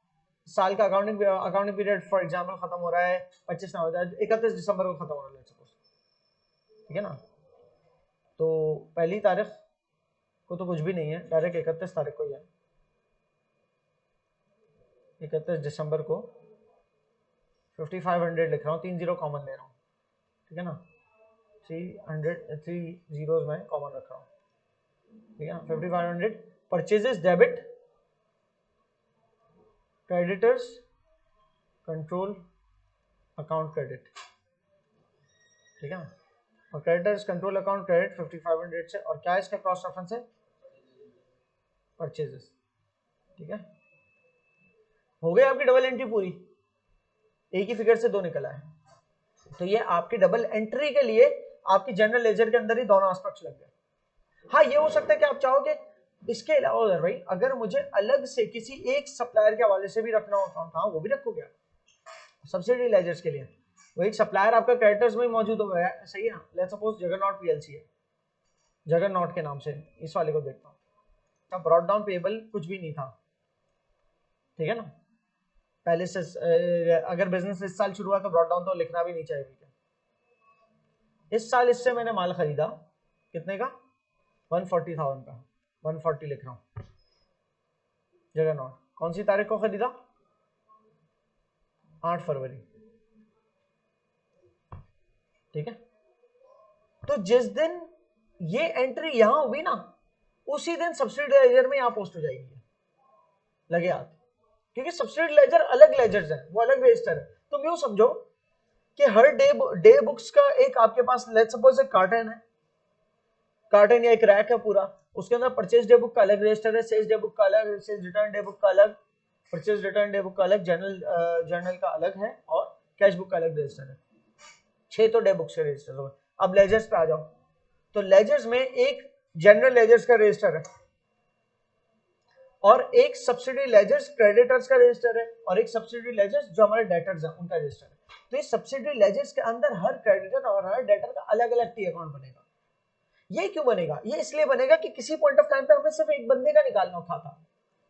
साल का अकाउंटिंग पीरियड फॉर एग्जांपल खत्म हो रहा है 25 नवंबर, 31 दिसंबर को खत्म हो रहा है सपोज, ठीक है ना। तो पहली तारीख को तो कुछ भी नहीं है, डायरेक्ट 31 तारीख को ही है। 31 दिसंबर को 5500 लिख रहा हूँ, 3 जीरो कॉमन ले रहा हूँ, ठीक है ना, 3 जीरोज में कॉमन रख रहा हूँ, ठीक है ना। 5500 purchases debit, creditors control account credit, ठीक है ना। और क्रेडिटर्स कंट्रोल अकाउंट क्रेडिट 5500 से, और क्या इसका क्रॉस रेफरेंस है, परचेजेस, ठीक है। हो गई आपकी डबल एंट्री पूरी, एक ही फिगर से दो निकला है। तो ये आपकी डबल एंट्री के लिए आपकी जनरल लेजर के अंदर ही दोनों एस्पेक्ट्स लग गए। हाँ, ये हो सकता है कि आप चाहोगे इसके अलावा भाई अगर मुझे अलग से किसी एक सप्लायर के हवाले से भी रखना हो अकाउंट, हाँ वो भी रखोगे आप सब्सिडी लेजर्स के लिए। वो एक सप्लायर आपका क्रेडिटर्स में मौजूद हो गया, सही है ना। लेट्स सपोज जगरनॉट पीएलसी है, जगरनॉट के नाम से, इस वाले को देखता हूँ, ब्रॉड डाउन पेबल कुछ भी नहीं था, ठीक है ना। पहले से अगर बिजनेस इस साल शुरू हुआ तो ब्रॉड डाउन तो लिखना भी नहीं चाहिए। इस साल इससे मैंने माल खरीदा, कितने का, 140,000 का, 140 लिख रहा हूं, जगरनॉट। कौन सी तारीख को खरीदा, 8 फरवरी, ठीक है। तो जिस दिन ये एंट्री यहां हुई ना, उसी दिन सब्सिडी लेजर में यहां पोस्ट हो जाएगी, लगे हाथ, क्योंकि सब्सिडी लेजर अलग लेजर्स है, वो अलग रजिस्टर है। तुम यूं समझो कि हर डे बुक्स का एक आपके पास, लेट्स सपोज एक कार्टन है, कार्टन या एक रैक है पूरा, उसके अंदर परचेज डे बुक का अलग रजिस्टर है, सेल्स डे बुक का अलग, सेल्स रिटर्न डे बुक का अलग, परचेज रिटर्न डे बुक का अलग, जर्नल का अलग है, और कैश बुक का अलग रजिस्टर है। 6 तो डे बुक्स के रजिस्टर हो गए। अब लेजर्स पे आ जाओ, तो लेजर्स में एक जनरल लेजर्स का रजिस्टर है, और एक सब्सिडी लेजर्स क्रेडिटर्स का रजिस्टर है, और एक सब्सिडी लेजर्स जो हमारे डेटर्स हैं उनका रजिस्टर है। तो इस सब्सिडी लेजर्स के अंदर हर क्रेडिटर और हर डेटर का अलग अलग टी अकाउंट बनेगा। ये क्यों बनेगा, ये इसलिए बनेगा कि किसी पॉइंट ऑफ टाइम पे हमें सिर्फ एक बंदे का निकालना था,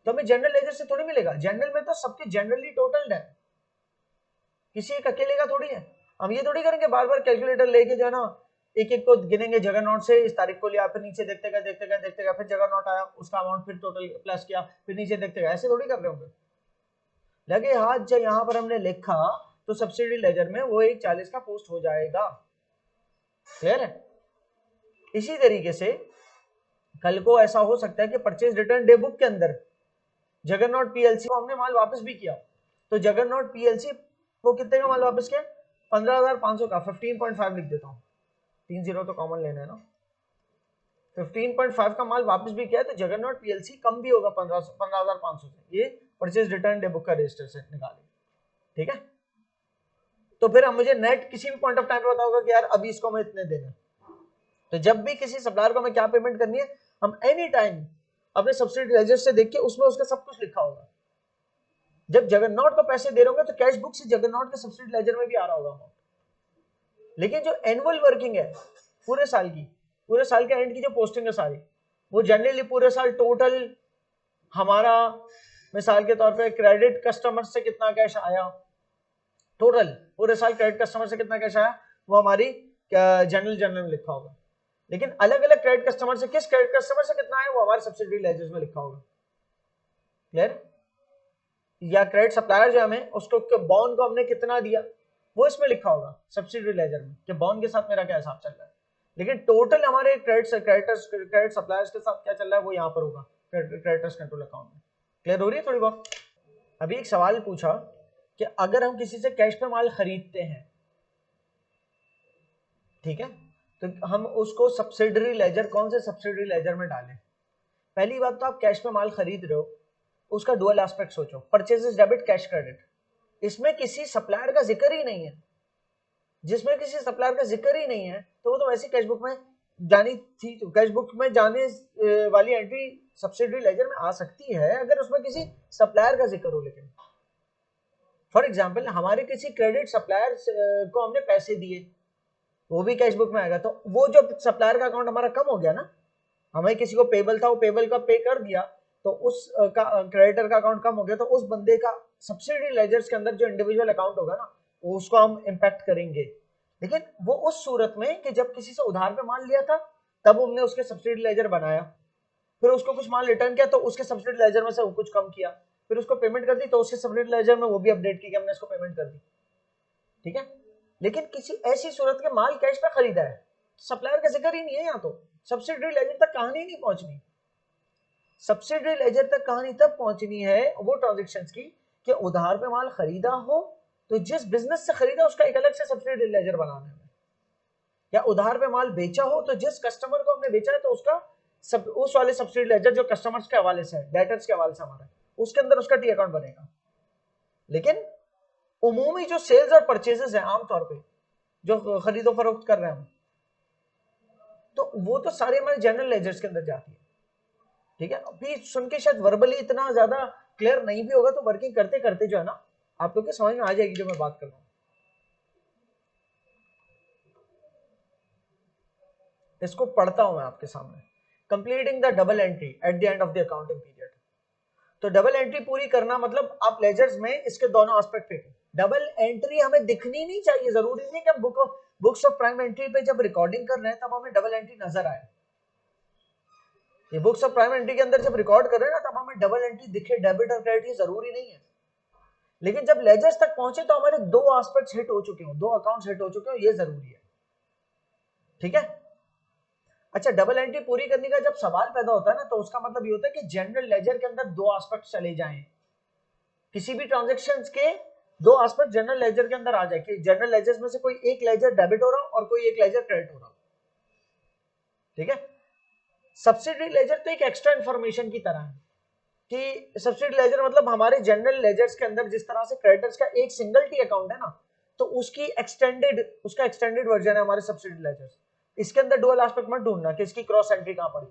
तो हमें जनरल लेजर से थोड़ी मिलेगा, जनरल में तो सबके जनरली टोटल्ड है, किसी एक अकेले का थोड़ी है। हम ये थोड़ी करेंगे बार बार कैलकुलेटर लेके जाना, एक एक को गिनेंगे, जगरनॉट से इस तारीख को लिया, फिर नीचे देखते गए, फिर जगरनॉट आया, उसका अमाउंट फिर टोटल प्लस किया, फिर नीचे देखते गए, ऐसे थोड़ी कर रहे होंगे। लगे हाथ जब यहां पर हमने लिखा तो सब्सिडी लेजर में वो एक 40 का पोस्ट हो जाएगा, क्लियर है। इसी तरीके से कल को ऐसा हो सकता है कि परचेज रिटर्न डे बुक के अंदर जगरनॉट पीएलसी को हमने माल वापस भी किया, तो जगरनॉट पीएलसी को कितने का माल वापस किया, 15,500 का, 15.5 लिख देता हूँ, 3 जीरो तो कॉमन लेना है ना, 15.5 का माल वापस भी किया, तो जगरनॉट पीएलसी कम भी होगा 15,500 से, ये परचेज रिटर्न डे बुक का रजिस्टर से निकाले, ठीक है। तो फिर हम मुझे नेट किसी भी पॉइंट ऑफ टाइम पे बताओगे कि यार अभी इसको हमें इतने देना, तो जब भी किसी सप्लायर को हमें क्या पेमेंट करनी है, हम एनी टाइम अपने सब्सिडी लेजर से देख के उसमें उसका सब कुछ लिखा होगा। जब जगरनॉट को पैसे दे रहे होंगे तो कैश बुक से जगरनॉट के सब्सिडी लेजर में भी आ रहा होगा अमाउंट, लेकिन जो एनुअल वर्किंग है पूरे साल की, पूरे साल के एंड की जो पोस्टिंग है सारी, वो जनरली पूरे साल टोटल हमारा, मिसाल के तौर पे क्रेडिट कस्टमर से कितना कैश आया, टोटल पूरे साल क्रेडिट कस्टमर से कितना कैश आया, वो हमारी जनरल में लिखा होगा। लेकिन अलग अलग क्रेडिट कस्टमर से किस क्रेडिट कस्टमर से कितना है वो हमारे सब्सिडी लेजर्स में लिखा होगा, क्लियर। या क्रेडिट सप्लायर जो हमें उसको बॉन्ड को हमने कितना दिया वो इसमें लिखा होगा सब्सिडी लेजर में, कि बॉन्ड के साथ मेरा क्या हिसाब चल रहा है। लेकिन टोटल हमारे क्रेडिट सप्लायर्स के साथ क्या चल रहा है वो यहाँ पर होगा क्रेडिटर्स कंट्रोल अकाउंट में। क्लियर हो रही है थोड़ी बहुत। अभी एक सवाल पूछा कि अगर हम किसी से कैश पे माल खरीदते हैं, ठीक है, तो हम उसको सब्सिडरी लेजर, कौन से सब्सिडरी लेजर में डालें। पहली बात तो आप कैश पे माल खरीद रहे हो, उसका डुअल एस्पेक्ट सोचो, परचेजेस डेबिट कैश क्रेडिट, इसमें किसी सप्लायर का जिक्र ही नहीं है। जिसमें किसी सप्लायर का जिक्र ही नहीं है तो वो तो वैसे कैश बुक में जानी थी, तो कैश बुक में जाने वाली एंट्री सब्सिडरी लेजर में आ सकती है अगर उसमें किसी सप्लायर का जिक्र हो। लेकिन फॉर एग्जांपल हमारे किसी क्रेडिट सप्लायर को हमने पैसे दिए, वो भी कैश बुक में आएगा, तो वो जो सप्लायर का अकाउंट हमारा कम हो गया ना, हमें किसी को पेबल था, वो पेबल का पे कर दिया, तो उस क्रेडिटर का अकाउंट कम हो गया, तो उस बंदे का सब्सिडी लेजर्स के अंदर जो इंडिविजुअल अकाउंट होगा ना, वो उसको हम इंपैक्ट करेंगे। लेकिन वो उस सूरत में कि जब किसी से उधार पे माल लिया था तब हमने उसके सब्सिडी लेजर बनाया, फिर उसको कुछ माल रिटर्न किया तो उसके सब्सिडी लेजर में से वो कुछ कम किया, फिर उसको पेमेंट कर दी तो उसके सेपरेट लेजर में वो भी अपडेट की कि हमने इसको पेमेंट कर दी, ठीक है। लेकिन किसी ऐसी सूरत के माल कैश पे खरीदा है, सप्लायर का जिक्र ही नहीं है यहाँ, तो सब्सिडरी लेजर तक कहानी नहीं पहुंचनी। सब्सिडरी लेजर तक कहानी तब पहुंचनी है वो ट्रांजेक्शन्स की कि उधार पे माल खरीदा हो तो जिस बिजनेस से खरीदा उसका एक अलग से सब्सिडरी लेजर बनाना है, या उधार पे माल बेचा हो तो जिस कस्टमर को हमने बेचा है तो उसका उस वाले सब्सिडी लेजर जो कस्टमर्स के हवाले से है, डेटर्स के हवाले से हमारा, उसके अंदर उसका टी अकाउंट बनेगा। लेकिन उमूमी जो सेल्स और परचेजेस है आमतौर पे जो खरीदो फरोख्त कर रहे हैं हम, तो वो तो सारे हमारे जनरल लेजर्स के अंदर जाती है, ठीक है। अभी सुन के शायद वर्बली इतना ज्यादा क्लियर नहीं भी होगा, तो वर्किंग करते करते जो है ना आप लोग के समझ में आ जाएगी जो मैं बात कर रहा हूं। इसको पढ़ता हूं मैं आपके सामने। Completing the double entry at the end of the accounting period. तो डबल एंट्री पूरी करना मतलब आप लेजर्स में इसके दोनों एस्पेक्ट देखें। डबल एंट्री हमें दिखनी नहीं चाहिए, जरूरी नहीं कि हम बुक्स ऑफ प्राइम एंट्री पे जब रिकॉर्डिंग कर रहे हैं तब हमें डबल एंट्री नजर आए। ये बुक्स ऑफ प्राइम एंट्री के अंदर जब रिकॉर्ड कर रहे हैं ना तब हमें डबल एंट्री दिखे, डेबिट और क्रेडिट, जरूरी नहीं है। लेकिन जब लेजर्स तक पहुंचे तो हमारे दो एस्पेक्ट्स हिट हो चुके हो, दो अकाउंट्स हिट हो चुके हो, ये जरूरी है, ठीक है। अच्छा, डबल एंट्री पूरी करने का जब सवाल पैदा होता है ना तो उसका मतलब ये होता है कि जनरल लेजर के अंदर दो एस्पेक्ट चले जाएं, किसी भी ट्रांजैक्शंस के दो एस्पेक्ट जनरल लेजर के अंदर आ जाए कि जनरल लेजर्स में से कोई एक लेजर डेबिट हो रहा हो और कोई एक लेजर क्रेडिट हो रहा हो, ठीक है। सब्सिडरी लेजर तो एक एक्स्ट्रा इंफॉर्मेशन की तरह है कि सब्सिडरी लेजर मतलब हमारे जनरल लेजर्स के अंदर जिस तरह से क्रेडिटर्स का एक सिंगल टी अकाउंट है ना, तो उसका एक्सटेंडेड वर्जन है हमारे सब्सिडरी लेजर्स। इसके अंदर डुअल एस्पेक्ट मत ढूंढना कि इसकी क्रॉस एंट्री कहां पड़ी,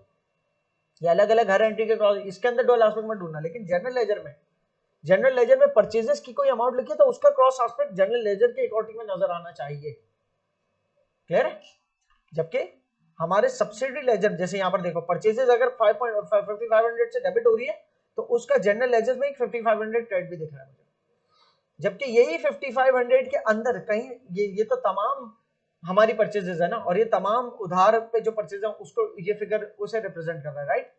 ये अलग अलग हर एंट्री के क्रॉस, इसके अंदर डुअल एस्पेक्ट मत ढूंढना। लेकिन जनरल लेजर में परचेजेस की कोई अमाउंट लिखी तो उसका क्रॉस एस्पेक्ट जनरल लेजर के अकाउंटिंग में नजर आना चाहिए, क्लियर है। जबकि हमारे सब्सिडरी लेजर जैसे यहाँ पर देखो, परचेजेस अगर 5500 से डेबिट हो रही है तो उसका जनरल लेजर में एक 5500 क्रेडिट भी दिख रहा है मुझे, जबकि यही 5500 के अंदर कहीं ये तो तमाम हमारी परचेजेस है ना, और ये तमाम उधार पे जो परचेज है उसको ये फिगर उसे रिप्रेजेंट कर रहा है, राइट।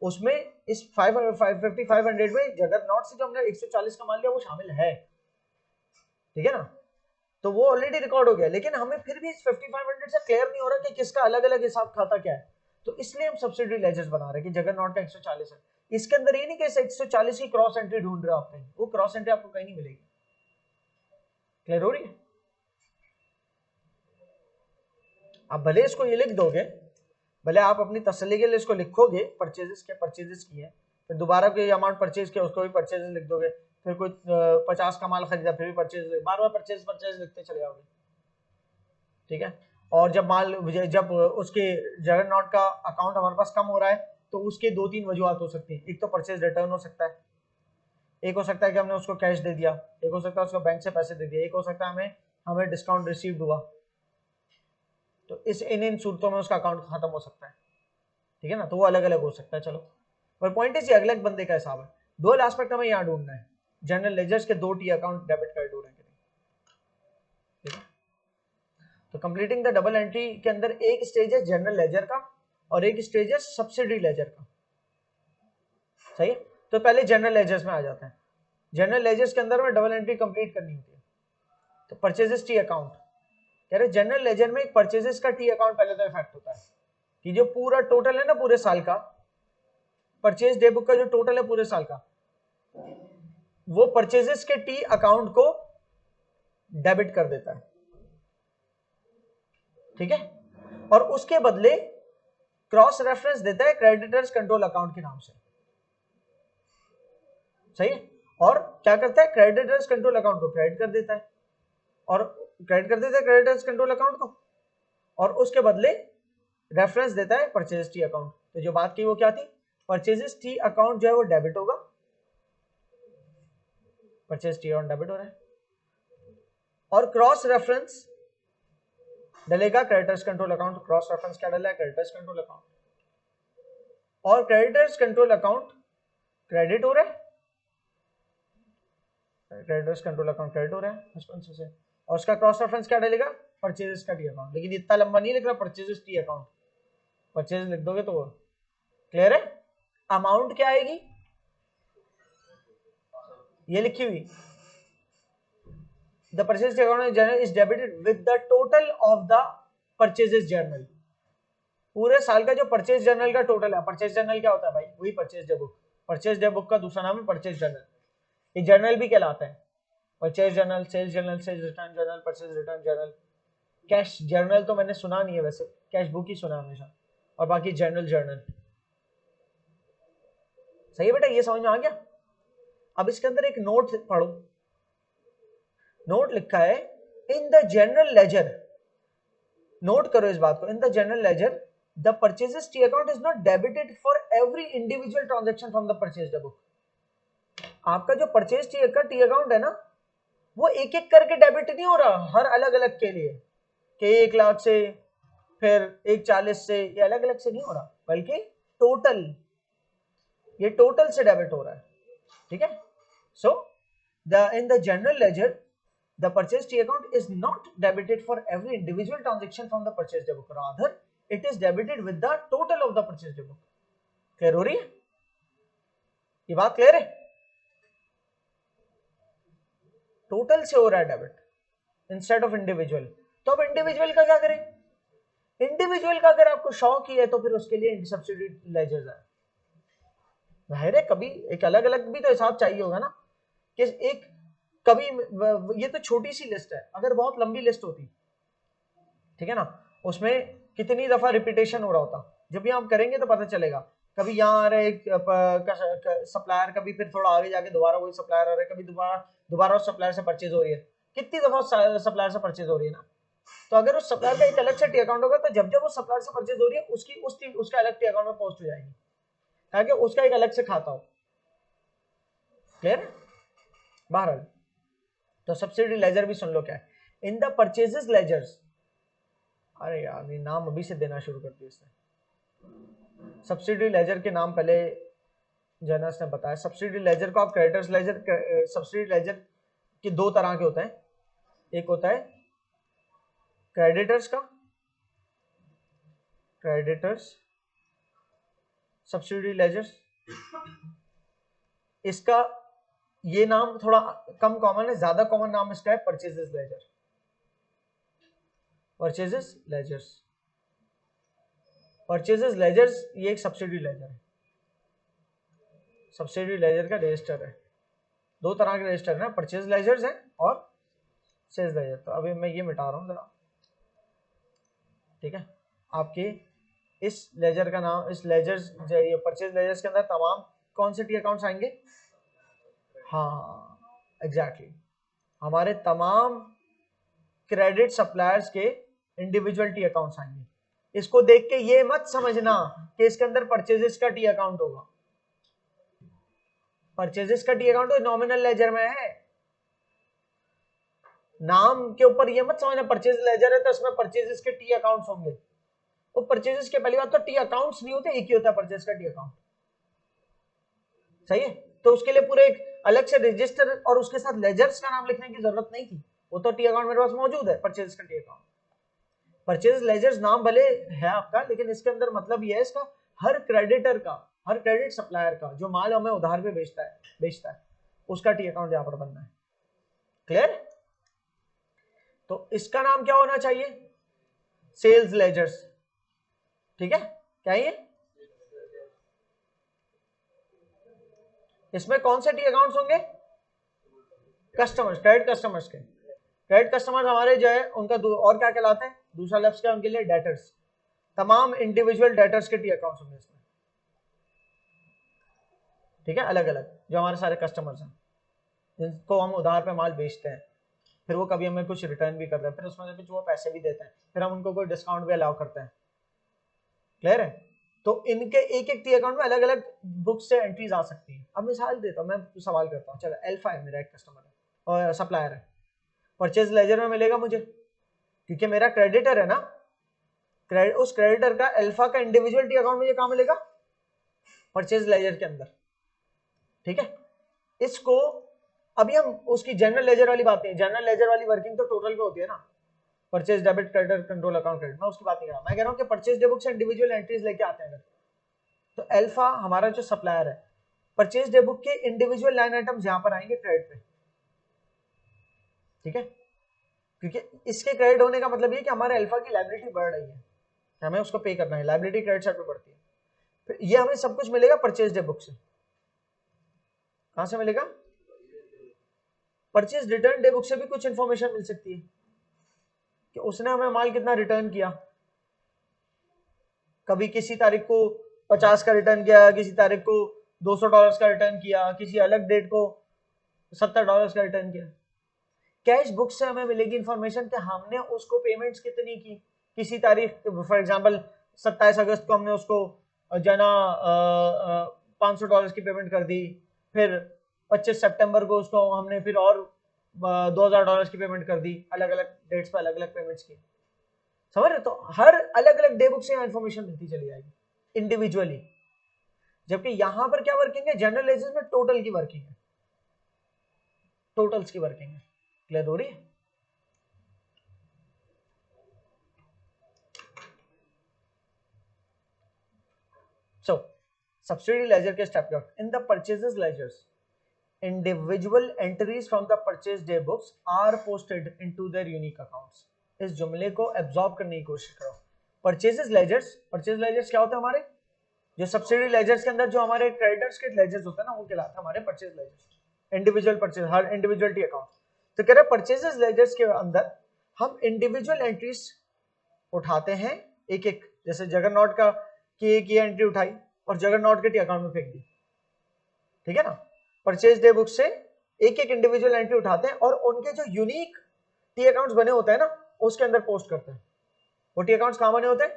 उसमें इस 5500 में जगत नॉट से जो हमने 140 का मान लिया वो शामिल है, ठीक है ना। तो वो ऑलरेडी रिकॉर्ड हो गया, लेकिन हमें फिर भी इस 5500 से क्लियर नहीं हो रहा कि किसका अलग अलग हिसाब खाता क्या है, तो इसलिए हम सब्सिडरी लेजर्स बना रहे हैं कि जगत नॉट का 140 है। इसके अंदर ये नहीं कि 140 की क्रॉस एंट्री ढूंढ रहे हो आप, वो क्रॉस एंट्री आपको कहीं नहीं मिलेगी, क्लियर हो रही है। आप भले इसको ये लिख दोगे, भले आप अपनी तसल्ली के लिए इसको लिखोगे परचेजेस की है, फिर दोबारा कोई अमाउंट परचेज किया उसको भी परचेजेस लिख दोगे, फिर कोई 50 का माल खरीदा फिर भी परचेज, बार बार परचेज लिखते चले जाओगे, ठीक है। और जब उसके जगन नॉट का अकाउंट हमारे पास कम हो रहा है तो उसके दो तीन वजूहत हो सकती है। एक तो परचेज रिटर्न हो सकता है, एक हो सकता है कि हमने उसको कैश दे दिया, एक हो सकता है उसको बैंक से पैसे दे दिए, एक हो सकता है हमें डिस्काउंट रिसीव्ड हुआ, तो इन सूरतों में उसका अकाउंट खत्म हो सकता है, ठीक है ना। तो वो अलग अलग हो सकता है, चलो, पर पॉइंट इज अगले बंदे का हिसाब है। डुअल एस्पेक्ट हमें यहाँ ढूंढना है, जनरल लेजर्स के दो टी अकाउंट डेबिट क्रेडिट हो रहे हैं, ठीक है। तो कंप्लीटिंग द डबल एंट्री के अंदर एक स्टेज है जनरल लेजर का और एक स्टेज है सब्सिडरी लेजर का, सही है। तो पहले जनरल लेजर्स में आ जाते हैं। जनरल लेजर्स के अंदर में डबल एंट्री कंप्लीट करनी होती है। तो परचेजेस टी अकाउंट कह रहे जनरल लेजर में एक परचेजेस का टी अकाउंट पहले तो इफेक्ट होता है कि जो पूरा टोटल है ना पूरे साल का, परचेज डे बुक का जो टोटल है पूरे साल का, वो परचेजेस के टी अकाउंट को डेबिट कर देता है, ठीक है। और उसके बदले क्रॉस रेफरेंस देता है क्रेडिटर्स कंट्रोल अकाउंट के नाम से, सही है। और क्या करता है, क्रेडिटर्स कंट्रोल अकाउंट को क्रेडिट कर देता है, और क्रेडिट कर देता है क्रेडिटर्स कंट्रोल अकाउंट को, और उसके बदले रेफरेंस देता है परचेज टी अकाउंट। तो जो बात की वो क्या थी, परचेजेस टी अकाउंट जो है वो डेबिट होगा, परचेज टी अकाउंट डेबिट हो रहा है, और क्रॉस रेफरेंस डलेगा creditors control account. Cross reference क्या डला है, क्रेडिटर्स कंट्रोल अकाउंट, और क्रेडिटर्स कंट्रोल अकाउंट क्रेडिट हो रहा है, क्रेडिटर्स कंट्रोल अकाउंट क्रेडिट हो रहा है एक्सपेंसेस से, और उसका क्रॉस रेफरेंस क्या डलेगा, परचेजेस का टी अकाउंट। लेकिन इतना लंबा नहीं लिख रहा परचेजेस टी अकाउंट, परचेज लिख दोगे तो क्लियर है। अमाउंट क्या आएगी, ये लिखी हुई, the purchase account journal is debited with the total of the purchases journal. पूरे साल का जो परचेज जर्नल का टोटल है, परचेज जर्नल क्या होता है भाई, वही purchase day book. Purchase day book का दूसरा नाम है परचेज जर्नल। ये जर्नल भी कहलाता है, purchase journal, sales journal, sales return journal, purchase return journal. Cash journal तो मैंने सुना नहीं है वैसे, कैश बुक ही सुना हमेशा, और बाकी जर्नल जर्नल। सही है बेटा, ये समझ में आ गया। अब इसके अंदर एक नोट पढ़ो, नोट लिखा है in the general ledger, note करो इस बात को, in the general ledger the purchases T account is not debited for every individual transaction from the purchase day book. आपका जो परचेज टी अकाउंट है ना, वो एक एक करके डेबिट नहीं हो रहा हर अलग अलग के लिए, कि 1 लाख से फिर 140 से, ये अलग अलग से नहीं हो रहा, बल्कि टोटल, ये टोटल से डेबिट हो रहा है। ठीक है, so the in the general ledger the purchase T account is not debited for every individual transaction from the purchase day book, rather it is debited with the total of the purchase day book। Clear हो रही है ये बात, क्लियर है? टोटल से हो रहा है डेबिट इंस्टेड ऑफ इंडिविजुअल। तो अब इंडिविजुअल का क्या करें? इंडिविजुअल का अगर आपको शौक ही है तो फिर उसके लिए सब्सिडी लेजर्स है। जाहिर है कभी एक अलग अलग भी तो हिसाब चाहिए होगा ना, कि एक कभी, ये तो छोटी सी लिस्ट है, अगर बहुत लंबी लिस्ट होती, ठीक है ना, उसमें कितनी दफा रिपीटेशन हो रहा होता, जब भी आप करेंगे तो पता चलेगा। कभी यहाँ आ रहा है सप्लायर, कभी फिर थोड़ा आगे जाके दोबारा वही सप्लायर आ रहा है, कभी दोबारा उस सप्लायर से परचेज हो रही है, कितनी दफा सप्लायर से परचेज हो रही है ना। तो अगर उस सप्लायर का एक अलग से टी अकाउंट होगा, तो जब जब उस सप्लायर से परचेज हो रही है उसका अलग टी अकाउंट में पोस्ट हो जाएगी, ताकि उसका एक अलग से खाता हो। क्लियर है? बहरहाल तो सब्सिडी लेजर भी सुन लो क्या है। इन द परचेजेस लेजर्स, अरे यार ये नाम अभी से देना शुरू कर दिया इसने। सब्सिडी लेजर के नाम पहले जर्नल्स ने बताया। सब्सिडी लेजर को आप क्रेडिटर्स लेजर, सब्सिडी लेजर के दो तरह के होते हैं, एक होता है क्रेडिटर्स का, क्रेडिटर्स सब्सिडी लेजर्स, इसका ये नाम थोड़ा कम कॉमन है, ज्यादा कॉमन नाम इसका है purchases ledger. Purchases ledgers, purchases ledgers ये एक सब्सिडी लेजर है, सब्सिडी लेजर का रजिस्टर है। दो तरह के रजिस्टर है ना, परचेज लेजर्स है और सेल्स लेजर। तो अभी मैं ये मिटा रहा हूं जरा, ठीक है। आपके इस लेजर का नाम, इस लेजर्स, ये परचेज लेजर्स के अंदर तमाम कौन से टी अकाउंट्स आएंगे? हाँ एग्जैक्टली, हमारे तमाम क्रेडिट सप्लायर्स के इंडिविजुअल टी अकाउंट्स आएंगे। इसको देख के ये मत समझना कि इसके अंदर परचेजेस का टी अकाउंट होगा। परचेजेस का टी अकाउंट तो नॉमिनल लेजर में है, नाम के ऊपर ये मत समझना परचेज लेजर है तो इसमें परचेजेस के टी अकाउंट्स होंगे। वो परचेजेस के पहली बात तो टी अकाउंट्स नहीं होते, एक ही होता है परचेज का टी अकाउंट। सही है, तो उसके लिए पूरे एक अलग से रजिस्टर और उसके साथ लेजर्स का नाम लिखने की जरूरत नहीं थी, वो तो टी अकाउंट मेरे पास मौजूद है, परचेज का टी अकाउंट। परचेज लेजर्स नाम भले है आपका, लेकिन इसके अंदर मतलब ये है इसका हर क्रेडिटर का, हर क्रेडिट सप्लायर का जो माल हमें उधार पे बेचता है उसका टी अकाउंट यहां पर बनना है। क्लियर? तो इसका नाम क्या होना चाहिए? Sales ledgers. ठीक है, क्या ये? इसमें कौन से टी अकाउंट्स होंगे? कस्टमर्स, क्रेडिट कस्टमर्स के। क्रेडिट कस्टमर्स हमारे जो है उनका और क्या कहलाते हैं? दूसरा लफ्ज क्या उनके लिए? डेटर्स। तमाम इंडिविजुअल डेटर्स के टी अकाउंट्स होंगे इसमें, ठीक है, अलग अलग जो हमारे सारे कस्टमर्स हैं जिनको हम उधार पे माल बेचते हैं, फिर वो कभी हमें कुछ रिटर्न भी करते हैं, फिर उसमें से कुछ वो पैसे भी देते हैं, फिर हम उनको कोई डिस्काउंट भी अलाउ करते हैं। क्लियर है? तो इनके एक एक टी अकाउंट में अलग अलग बुक से एंट्रीज आ सकती हैं। अब मिसाल देता हूँ, मैं सवाल करता हूँ, चलो अल्फा है मेरा एक कस्टमर है और सप्लायर है, परचेज लेजर में मिलेगा मुझे क्योंकि मेरा क्रेडिटर है ना, उस क्रेडिटर का अल्फा का इंडिविजुअल टी अकाउंट मुझे कहाँ मिलेगा? परचेज लेजर के अंदर। ठीक है, इसको अभी हम उसकी जनरल लेजर वाली बात नहीं, जनरल लेजर वाली वर्किंग तो टोटल पे होती है ना, purchase debit credit control account credit, मैं उसकी बात नहीं कर रहा। मैं कह रहा हूं कि परचेज डे बुक से इंडिविजुअल एंट्रीज लेके आते हैं अगर, तो अल्फा हमारा जो सप्लायर है परचेज डे बुक के इंडिविजुअल लाइन आइटम्स यहां पर आएंगे क्रेडिट पे, ठीक है, क्योंकि इसके क्रेडिट होने का मतलब ये कि हमारे अल्फा की लायबिलिटी बढ़ रही है, हमें उसको पे करना है, लायबिलिटी क्रेडिट साइड पे बढ़ती है। फिर ये हमें सब कुछ मिलेगा परचेज डे बुक से। कहां से मिलेगा? परचेज रिटर्न डे बुक से भी कुछ इंफॉर्मेशन मिल सकती है कि उसने हमें माल कितना रिटर्न किया, कभी किसी तारीख को 50 का रिटर्न किया, किसी तारीख को $200 का रिटर्न किया, किसी अलग डेट को $70 का रिटर्न किया। कैश बुक से हमें मिलेगी इंफॉर्मेशन कि हमने उसको पेमेंट्स कितनी की, किसी तारीख, फॉर एग्जांपल 27 अगस्त को हमने उसको जाना $500 की पेमेंट कर दी, फिर 25 सितंबर को उसको हमने फिर और $2000 की पेमेंट कर दी, अलग अलग डेट्स पे अलग अलग पेमेंट्स की, समझ रहे? तो हर अलग अलग डे बुक से इंफॉर्मेशन मिलती चली जाएगी इंडिविजुअली। जबकि यहां पर क्या वर्किंग है, जनरल लेजर में टोटल की वर्किंग है, टोटल्स की वर्किंग है। क्लियर हो रही है? So, subsidiary ledger के step क्या? In the purchases ledgers, individual entries from the purchase day books are posted into their unique accounts. इस जुमले को एब्जॉर्ब करने की कोशिश करो। परचेजेस लेजर्स क्या होते हैं हमारे? जो सब्सिडी लेजर्स के अंदर जो हमारे क्रेडिटर्स के लेजर्स होते हैं ना, वो कहलाते हैं हमारे परचेज लेजर्स, इंडिविजुअल परचेज, हर इंडिविजुअल टी अकाउंट। तो कह रहे परचेजेस लेजर्स के अंदर हम इंडिविजुअल एंट्रीज उठाते हैं एक एक, जैसे जगरनॉट का की एक ये एंट्री उठाई और जगरनॉट के टी अकाउंट में फेंक दी, ठीक है ना। परचेज डे बुक से एक एक इंडिविजुअल एंट्री उठाते हैं और उनके जो यूनिक टी अकाउंट्स बने होते हैं ना, उसके अंदर पोस्ट करते हैं। वो टी अकाउंट्स कहां बने होते हैं?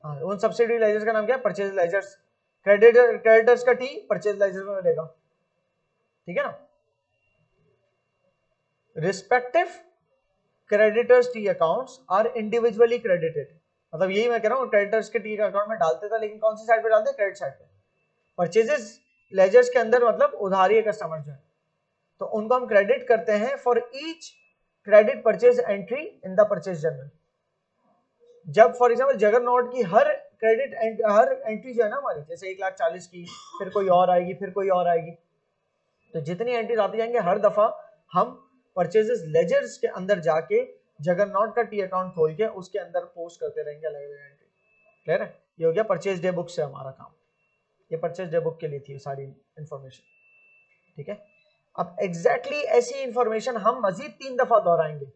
हाँ, उन सब्सिडी लेजर्स का नाम क्या है? Purchase ledgers. क्रेडिटर्स का टी परचेज लेजर में मिलेगा, ठीक है ना। Respective creditors T accounts are individually credited, मतलब यही मैं कह रहा हूँ, क्रेडिटर्स के टी अकाउंट में डालते था, लेकिन कौन सी साइड पे डालते? क्रेडिट साइड पे। परचेजेस लेजर्स के अंदर मतलब उधारी है कस्टमर जो है, तो उनको हम क्रेडिट करते हैं for each credit purchase entry in the purchase journal. जब फॉर एग्जांपल जगरनॉट की हर क्रेडिट हर एंट्री जो है ना हमारी, जैसे 1,40,000 की, फिर कोई और आएगी, फिर कोई और आएगी, तो जितनी एंट्रीज आती जाएंगे हर दफा हम परचेजेस लेजर्स के अंदर जाके जगरनॉट का टी अकाउंट खोल के उसके अंदर पोस्ट करते रहेंगे अलग अलग एंट्री। क्लियर है? ये हो गया परचेज डे बुक से हमारा काम, ये परचेज डे बुक के लिए थी सारी इंफॉर्मेशन, ठीक है। अब एग्जैक्टली ऐसी इंफॉर्मेशन हम मजीद 3 दफा दोहराएंगे,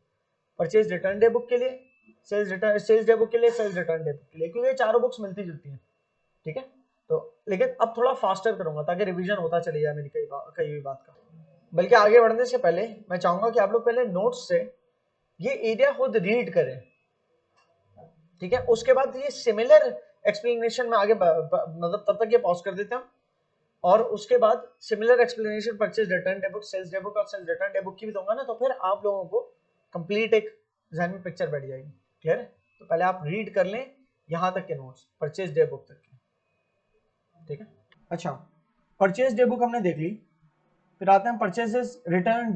परचेज रिटर्न डे बुक के लिए, सेल्स डे बुक के लिए, सेल्स रिटर्न डे बुक के लिए, क्योंकि ये चारों बुक्स मिलती जुलती हैं, ठीक है। तो लेकिन अब थोड़ा फास्टर करूंगा ताकि रिवीजन होता चली जाए मेरी कई हुई बात का। बल्कि आगे बढ़ने से पहले मैं चाहूंगा कि आप लोग पहले नोट्स से ये एरिया खुद रीड करें, ठीक है। उसके बाद ये सिमिलर एक्सप्लेनेशन में आगे मतलब तब तक ये पॉज कर देते हैं और उसके बाद similar explanation purchase return day book, sales day book और सेल्स रिटर्न डे बुक की भी दूंगा ना, तो फिर आप लोगों को कंप्लीट एक जहन में पिक्चर बैठ जाएगी। क्लियर है? तो पहले आप रीड कर लें यहां तक के नोट्स, परचेज डे बुक तक के, ठीक है। अच्छा, परचेज डे बुक हमने देख ली, फिर आते हैं परचेज रिटर्न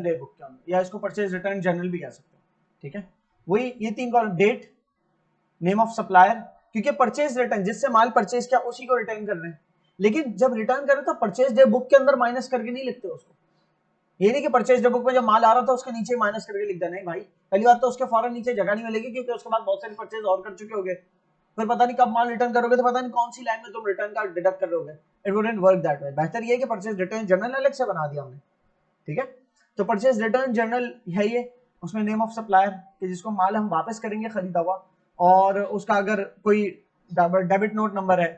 डे बुक के अंदर, या इसको परचेज रिटर्न जर्नल भी कह सकते हैं, ठीक है। वही ये 3 column, date, name of supplier, क्योंकि परचेज रिटर्न जिससे माल परचेज किया उसी को रिटर्न कर रहे हैं, लेकिन जब रिटर्न करें तो परचेज डे बुक के अंदर माइनस करके नहीं लिखते उसको। ये नहीं कि परचेज डे बुक में जब माल आ रहा था उसके नीचे माइनस करके लिख देना, नहीं भाई, पहली बात तो उसके फौरन नीचे जगह नहीं मिलेगी, क्योंकि उसके बाद बहुत सारी परचेज और कर चुके होंगे, फिर पता नहीं कब माल रिटर्न करोगे तो पता नहीं कौन सी लाइन में तुम रिटर्न का डिडक्ट करोगे, it wouldn't work that way. बेहतर ये है कि परचेज रिटर्न जर्नल अलग से बना दिया हमने, ठीक है। तो परचेज रिटर्न जर्नल है ये, उसमें नेम ऑफ सप्लायर कि जिसको माल हम वापस करेंगे खरीदा हुआ, और उसका अगर कोई डेबिट नोट नंबर है,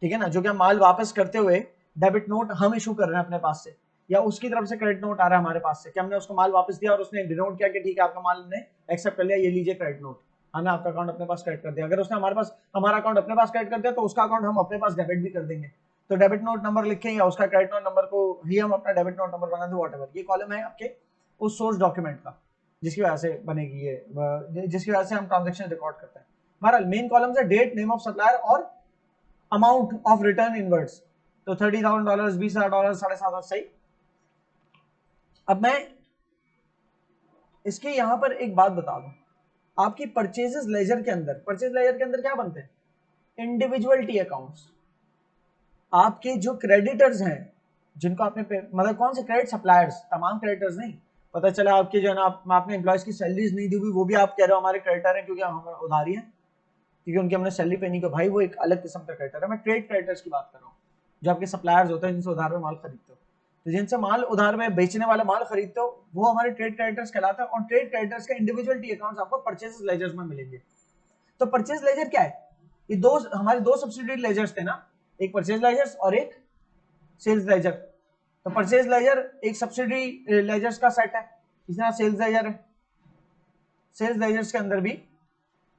ठीक है ना, जो कि हम माल वापस करते हुए डेबिट नोट हम इशू कर रहे हैं अपने पास से, या उसकी तरफ से क्रेडिट नोट आ रहा है हमारे पास से कि हमने उसको माल वापस दिया और उसने डिनोट किया कि ठीक है आपका माल हमने एक्सेप्ट कर लिया, ये लीजिए क्रेडिट नोट, हमने आपका अकाउंट अपने पास क्रेडिट कर दिया। अगर उसने हमारा अकाउंट अपने पास क्रेडिट कर दिया तो उसका अकाउंट हम अपने पास डेबिट भी कर देंगे, तो डेबिट नोट नंबर लिखें या उसका क्रेडिट नोट नंबर को ही हम अपना डेबिट नोट नंबर बना दें, व्हाटएवर। ये कॉलम है आपके उस सोर्स डॉक्यूमेंट का जिसकी वजह से बनेगी ये, जिसकी वजह से हम ट्रांजेक्शन रिकॉर्ड करते हैं। बहरहाल मेन कॉलम है डेट, नेम ऑफ सप्लायर और अमाउंट ऑफ रिटर्न इनवर्ड्स, तो $30,000, $20,000, 7,500 सही। अब मैं इसके यहां पर एक बात बता दूं, आपकी परचेजेस लेजर के अंदर क्या बनते हैं? इंडिविजुअल टी अकाउंट्स, आपके जो क्रेडिटर्स हैं जिनको आपने मतलब कौन से क्रेडिट, सप्लायर्स, तमाम क्रेडिटर्स नहीं। पता चला आपके जो है ना आपने एम्प्लॉयज की सैलरीज नहीं दी हुई, वो भी आप कह रहे हो हमारे क्रेडिटर है क्योंकि हम उधारी है, क्योंकि उनकी हमने सैलरी पे नहीं की। भाई वो एक अलग किस्म का क्रेडिटर है। मैं ट्रेड क्रेडिटर्स की बात कर रहा हूँ, जो आपके सप्लायर्स होते हैं जिनसे उधार में माल खरीदते हो। तो जिनसे माल उधार में बेचने वाला माल खरीदते हो वो हमारे ट्रेड क्रेडिटर्स कहलाते हैं। और ट्रेड क्रेडिटर्स के इंडिविजुअल टी अकाउंट्स आपको परचेज लेजर्स में मिलेंगे। तो परचेज लेजर क्या है? ये दो हमारे दो सब्सिडियरी लेजर्स थे ना, एक परचेज लेजर्स और एक सेल्स लेजर। तो परचेज लेजर एक सब्सिडियरी लेजर्स का सेट है, इसी तरह सेल्स लेजर है। सेल्स लेजर्स के अंदर भी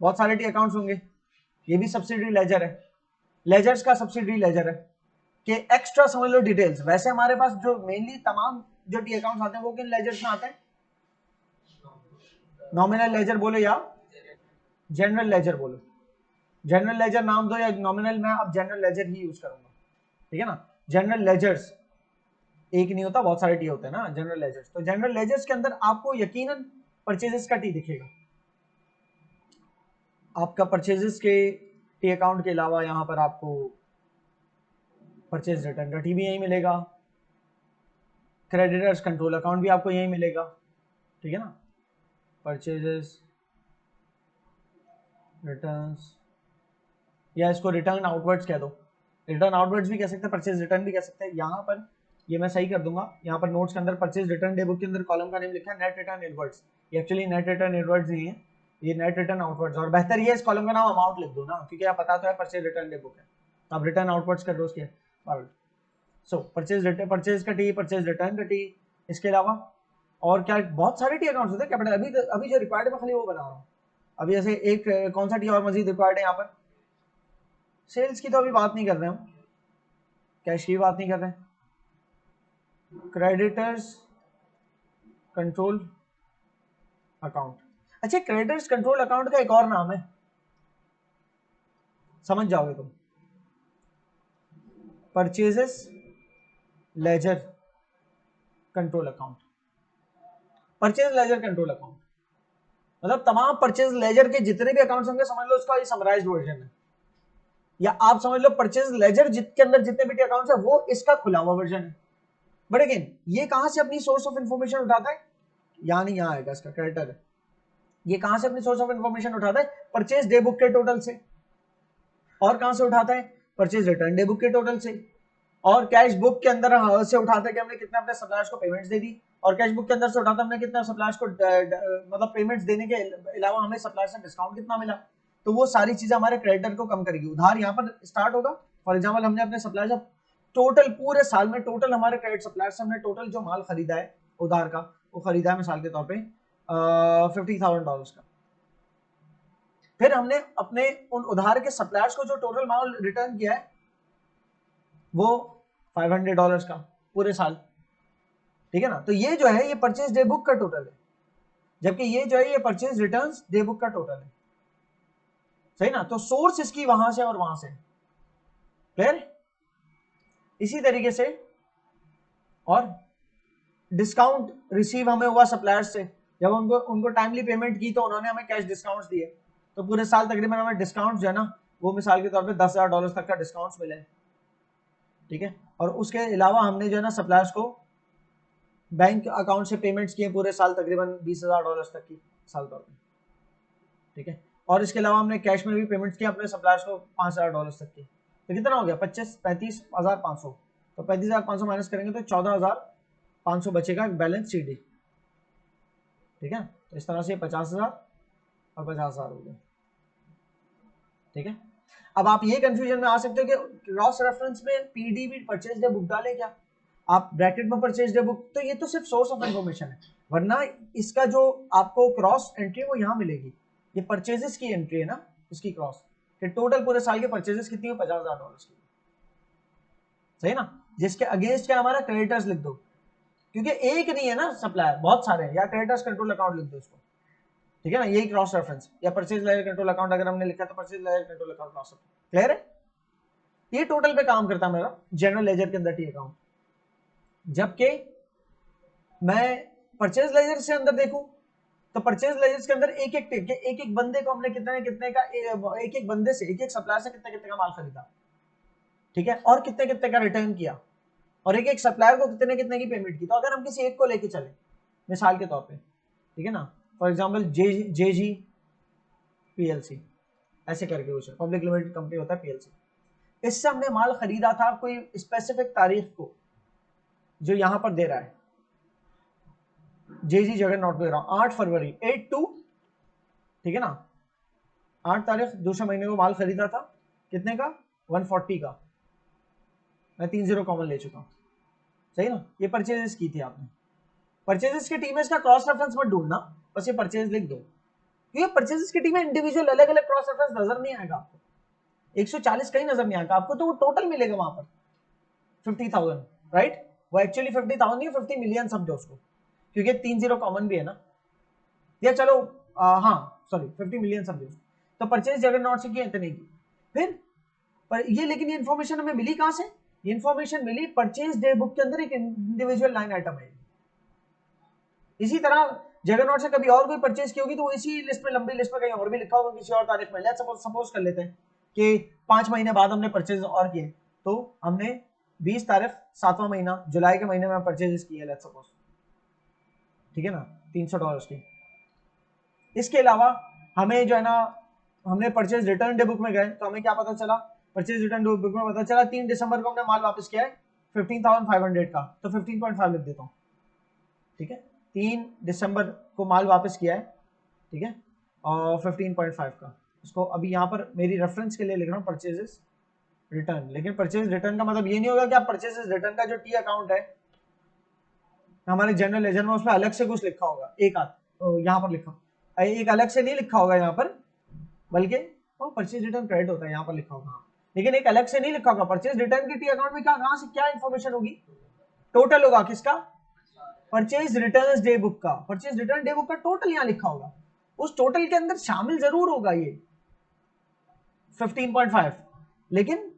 बहुत सारे टी अकाउंट्स होंगे, ये भी सब्सिडियरी लेजर है। लेजर्स का सब्सिडियरी लेजर है कि एक्स्ट्रा समझ लो डिटेल्स। वैसे हमारे पास जो मेनली तमाम जो टी अकाउंट्स आते हैं वो किन लेजर्स में आते हैं? नॉमिनल लेजर बोलो या जनरल लेजर बोलो। जनरल लेजर नाम दो या नॉमिनल, में अब जनरल लेजर ही यूज करूंगा, ठीक है ना। जनरल लेजर्स एक नहीं होता, बहुत सारे टी होते हैं ना जनरल लेजर्स। तो जनरल लेजर्स के अंदर आपको यकीनन परचेजेस का टी दिखेगा। आपका परचेजेस के टी अकाउंट के अलावा यहाँ पर आपको परचेज रिटर्न का टी भी यही मिलेगा, क्रेडिटर्स कंट्रोल अकाउंट भी आपको यही मिलेगा, ठीक है ना। परचेजेस, रिटर्न्स, या इसको रिटर्न आउटवर्ड्स कह दो। रिटर्न आउटवर्ड्स भी कह सकते हैं, परचेज रिटर्न भी कह सकते हैं। यहाँ पर ये मैं सही कर दूंगा, यहाँ पर नोट्स के अंदर परचेज रिटर्न डे बुक के अंदर कॉलम का नेम लिखा है नेट रिटर्न इनवर्ड्स। ये एक्चुअली नेट रिटर्न इनवर्ड्स नहीं है, ये नेट रिटर्न आउटवर्ड्स। और बेहतर ये इस कॉलम का नाम अमाउंट लिख दो ना, क्योंकि आप पता तो है परचेज रिटर्न डे बुक है, तो आप रिटर्न आउटवर्ड्स कर दो उसके। सो परचेज रिटर्न, परचेज का टी, परचेज रिटर्न का टी। इसके अलावा और क्या बहुत सारे टी अकाउंट्स होते हैं कैपिटल। अभी जो रिक्वायर्ड है मैं खाली वो बना रहा हूँ। अभी जैसे एक कौन सा टी और मजीद रिक्वायर्ड है यहाँ पर? सेल्स की तो अभी बात नहीं कर रहे हम, कैश की बात नहीं कर रहे हैं। Creditors control account. अच्छा, क्रेडिटर्स कंट्रोल अकाउंट का एक और नाम है, समझ जाओगे तुम, purchases laser control account. Purchase laser control account मतलब तमाम परचेज लेजर के जितने भी अकाउंट्स होंगे समझ लो इसका ये समराइज्ड वर्जन है, या आप समझ लो परचेज लेजर के अंदर जितने भी अकाउंट्स है वो इसका खुला हुआ वर्जन है। बट अगेन ये कहां से अपनी सोर्स ऑफ इंफॉर्मेशन उठाता है? यहाँ नहीं, यहाँ आएगा इसका क्रेडिटर है। ये कहां से अपनी सोर्स ऑफ इंफॉर्मेशन उठाता है? परचेज डे बुक के टोटल से। और कहां से उठाता है? परचेज रिटर्न डे बुक के टोटल से। और कैश बुक के अंदर से उठाता है कि हमने कितना अपने सप्लायर्स को पेमेंट्स दे दी, और कैश बुक के अंदर से उठाता है हमने कितना सप्लायर्स को मतलब पेमेंट्स देने के अलावा हमें सप्लायर से डिस्काउंट कितना मिला। तो वो सारी चीजें हमारे क्रेडिटर को कम करेगी। उधार यहाँ पर स्टार्ट होगा। फॉर एग्जाम्पल हमने अपने सप्लायर से टोटल पूरे साल में टोटल हमारे क्रेडिट सप्लायर से हमने टोटल जो माल खरीदा है उधार का, वो खरीदा है मिसाल के तौर पे $50,000 का। फिर हमने अपने उन उधार के सप्लायर्स को जो टोटल माल रिटर्न किया है वो $500 का पूरे साल, ठीक है ना। तो ये जो है ये परचेज डे बुक का टोटल है, जबकि ये जो है ये परचेज रिटर्न्स डे बुक का टोटल है, सही ना। तो सोर्स इसकी वहां से और वहां से, क्लियर। इसी तरीके से और डिस्काउंट रिसीव हमें हुआ सप्लायर्स से, जब उनको टाइमली पेमेंट की तो उन्होंने हमें कैश डिस्काउंट्स दिए। तो पूरे साल तकरीबन हमें डिस्काउंट जो है ना वो मिसाल के तौर पे $10,000 तक का डिस्काउंट्स मिले, ठीक है। और उसके अलावा हमने जो है ना सप्लायर्स को बैंक अकाउंट से पेमेंट्स किए पूरे साल तकरीबन $20,000 तक की साल तौर पे, ठीक है। और इसके अलावा हमने कैश में भी पेमेंट्स किया अपने सप्लायर्स को $5,000 तक की। तो कितना हो गया? 35,500। तो 35,500 माइनस करेंगे तो 14,500 बचेगा बैलेंस सीडी, ठीक है। तो इस तरह से 50,000 और 50,000 हो गया, ठीक है। अब आप ये कंफ्यूजन में आ सकते हो कि क्रॉस रेफरेंस में पीडीबी परचेज डे बुक डालें क्या? आप ब्रैकेट में परचेज डे बुक, तो ये तो सिर्फ सोर्स ऑफ इंफॉर्मेशन है, वरना इसका जो आपको क्रॉस एंट्री वो यहाँ मिलेगी। ये परचेजेस की एंट्री है ना इसकी क्रॉस, कि टोटल पूरे साल के परचेजेस कितनी हो? $50,000 की, सही ना। जिसके अगेंस्ट क्या हमारा क्रेडिटर्स लिख दो, क्योंकि एक नहीं है ना सप्लायर, बहुत सारे हैं, या क्रेडिटर्स कंट्रोल अकाउंट लिख दो इसको, ठीक है ना। यही क्रॉस रेफरेंस, या परचेज लेजर कंट्रोल अकाउंट अगर हमने लिखा तो purchase laser control account cross. Clear है? ये टोटल पे काम करता है मेरा जनरल लेजर के अंदर टी अकाउंट। जबकि मैं परचेज लेजर से अंदर देखूं तो परचेज लेजर के अंदर एक एक बंदे को हमने कितने का एक एक बंदे से एक एक सप्लायर से कितने कितने का माल खरीदा, ठीक है, और कितने कितने का रिटर्न किया, और एक एक सप्लायर को कितने कितने की पेमेंट की। तो अगर हम किसी एक को लेके चले मिसाल के तौर पे, ठीक है ना, for example J G PLC ऐसे करके कुछ पब्लिक लिमिटेड कंपनी होता है पीएलसी, इससे हमने माल खरीदा था कोई स्पेसिफिक तारीख को जो यहां पर दे रहा है, जे जी जगह नोट दे रहा हूं 8 फरवरी 82, ठीक है ना, 8 तारीख दूसरे महीने को माल खरीदा था, कितने का 140 का, मैं 30 कॉमन ले चुका हूं, सही ना। ये परचेजेस की थी आपने, परचेजेस की टीम में इसका क्रॉस रेफरेंस मत ढूंढना, बस ये परचेज लिख दो, क्योंकि परचेजेस की टीम में इंडिविजुअल अलग अलग क्रॉस रेफरेंस नजर नहीं आएगा आपको, 140 कहीं नजर नहीं आएगा आपको, तो वो टोटल मिलेगा वहां पर 50,000, राइट। वो एक्चुअली 50,000 नहीं, 50 मिलियन समझो उसको, क्योंकि 30 कॉमन भी है ना, या चलो हाँ सॉरी 50 मिलियन समझो। तो परचेज जगह नॉट से किया इतने की, फिर पर ये लेकिन ये इन्फॉर्मेशन हमें मिली कहां से, ये इन्फॉर्मेशन मिली परचेज डे बुक के अंदर एक इंडिविजुअल लाइन आइटम है। इसी तरह जगह नोट से कभी और कोई परचेज की होगी तो इसी लिस्ट में, लंबी लिस्ट में कहीं और भी लिखा होगा किसी और तारीख में। लेट्स सपोज कर लेते हैं कि 5 महीने बाद हमने परचेज और किए, तो हमने 20 तारीख 7वां महीना जुलाई के महीने में परचेज किए लेट्स सपोज, ठीक है ना, $300 की। इसके अलावा हमें जो है ना, हमने परचेज रिटर्न डे बुक में गए तो हमें क्या पता चला, परचेज रिटर्न डे बुक में पता चला 3 दिसंबर को हमने माल वापस किया है 15,500 का, तो 15.5 लिख देता हूँ, ठीक है, 3 दिसंबर को माल वापस किया है, ठीक है, और 15.5 का, इसको अभी यहाँ पर मेरी रेफरेंस के लिए लिख रहा हूँ परचेजेस रिटर्न। लेकिन परचेज रिटर्न का मतलब ये नहीं होगा कि आप परचेजेस रिटर्न का जो टी अकाउंट है हमारे जनरल लेजर में, उसमें अलग से कुछ लिखा होगा, एक यहाँ पर लिखा, एक अलग से नहीं लिखा होगा यहाँ पर, बल्कि परचेज रिटर्न क्रेडिट होता है यहाँ पर लिखा होगा, लेकिन एक अलग से नहीं लिखा होगा। परचेज रिटर्न की टी अकाउंट में क्या, कहां से क्या इंफॉर्मेशन होगी, टोटल होगा किसका, परचेज रिटर्न डे बुक का, परचेज रिटर्न डे बुक का टोटल यहां लिखा होगा, उस टोटल के अंदर शामिल जरूर होगा ये 15.5, लेकिन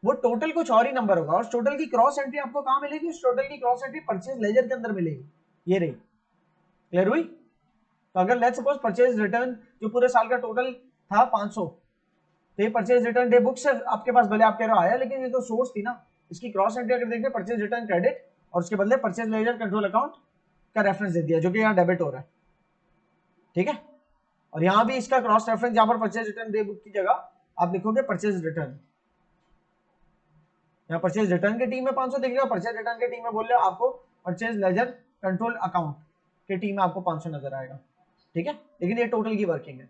वो टोटल कुछ और ही नंबर होगा, और टोटल की क्रॉस एंट्री आपको कहां मिलेगी, उस टोटल की क्रॉस एंट्री परचेज लेजर के अंदर मिलेगी, ये रही, क्लियर हुई। तो अगर लेट्स सपोज परचेज रिटर्न जो पूरे साल का टोटल था 500, तो ये परचेज रिटर्न डे बुक से आपके पास भले आप कह रहे हो आया, लेकिन ये तो सोर्स थी ना, इसकी क्रॉस एंट्री अगर देखें परचेज रिटर्न क्रेडिट, और उसके बदले परचेज लेजर कंट्रोल अकाउंट का रेफरेंस दे दिया जो कि यहाँ डेबिट हो रहा है, ठीक है। और यहाँ भी इसका क्रॉस रेफरेंस, यहाँ पर परचेज रिटर्न डे बुक की जगह आप लिखोगे परचेज रिटर्न, यहाँ परचेज रिटर्न की टीम में 500 दिखेगा, परचेज रिटर्न की टीम में बोल रहे हो आपको परचेज लेजर कंट्रोल अकाउंट की टीम में आपको 500 नजर आएगा, ठीक है। लेकिन ये टोटल की वर्किंग है,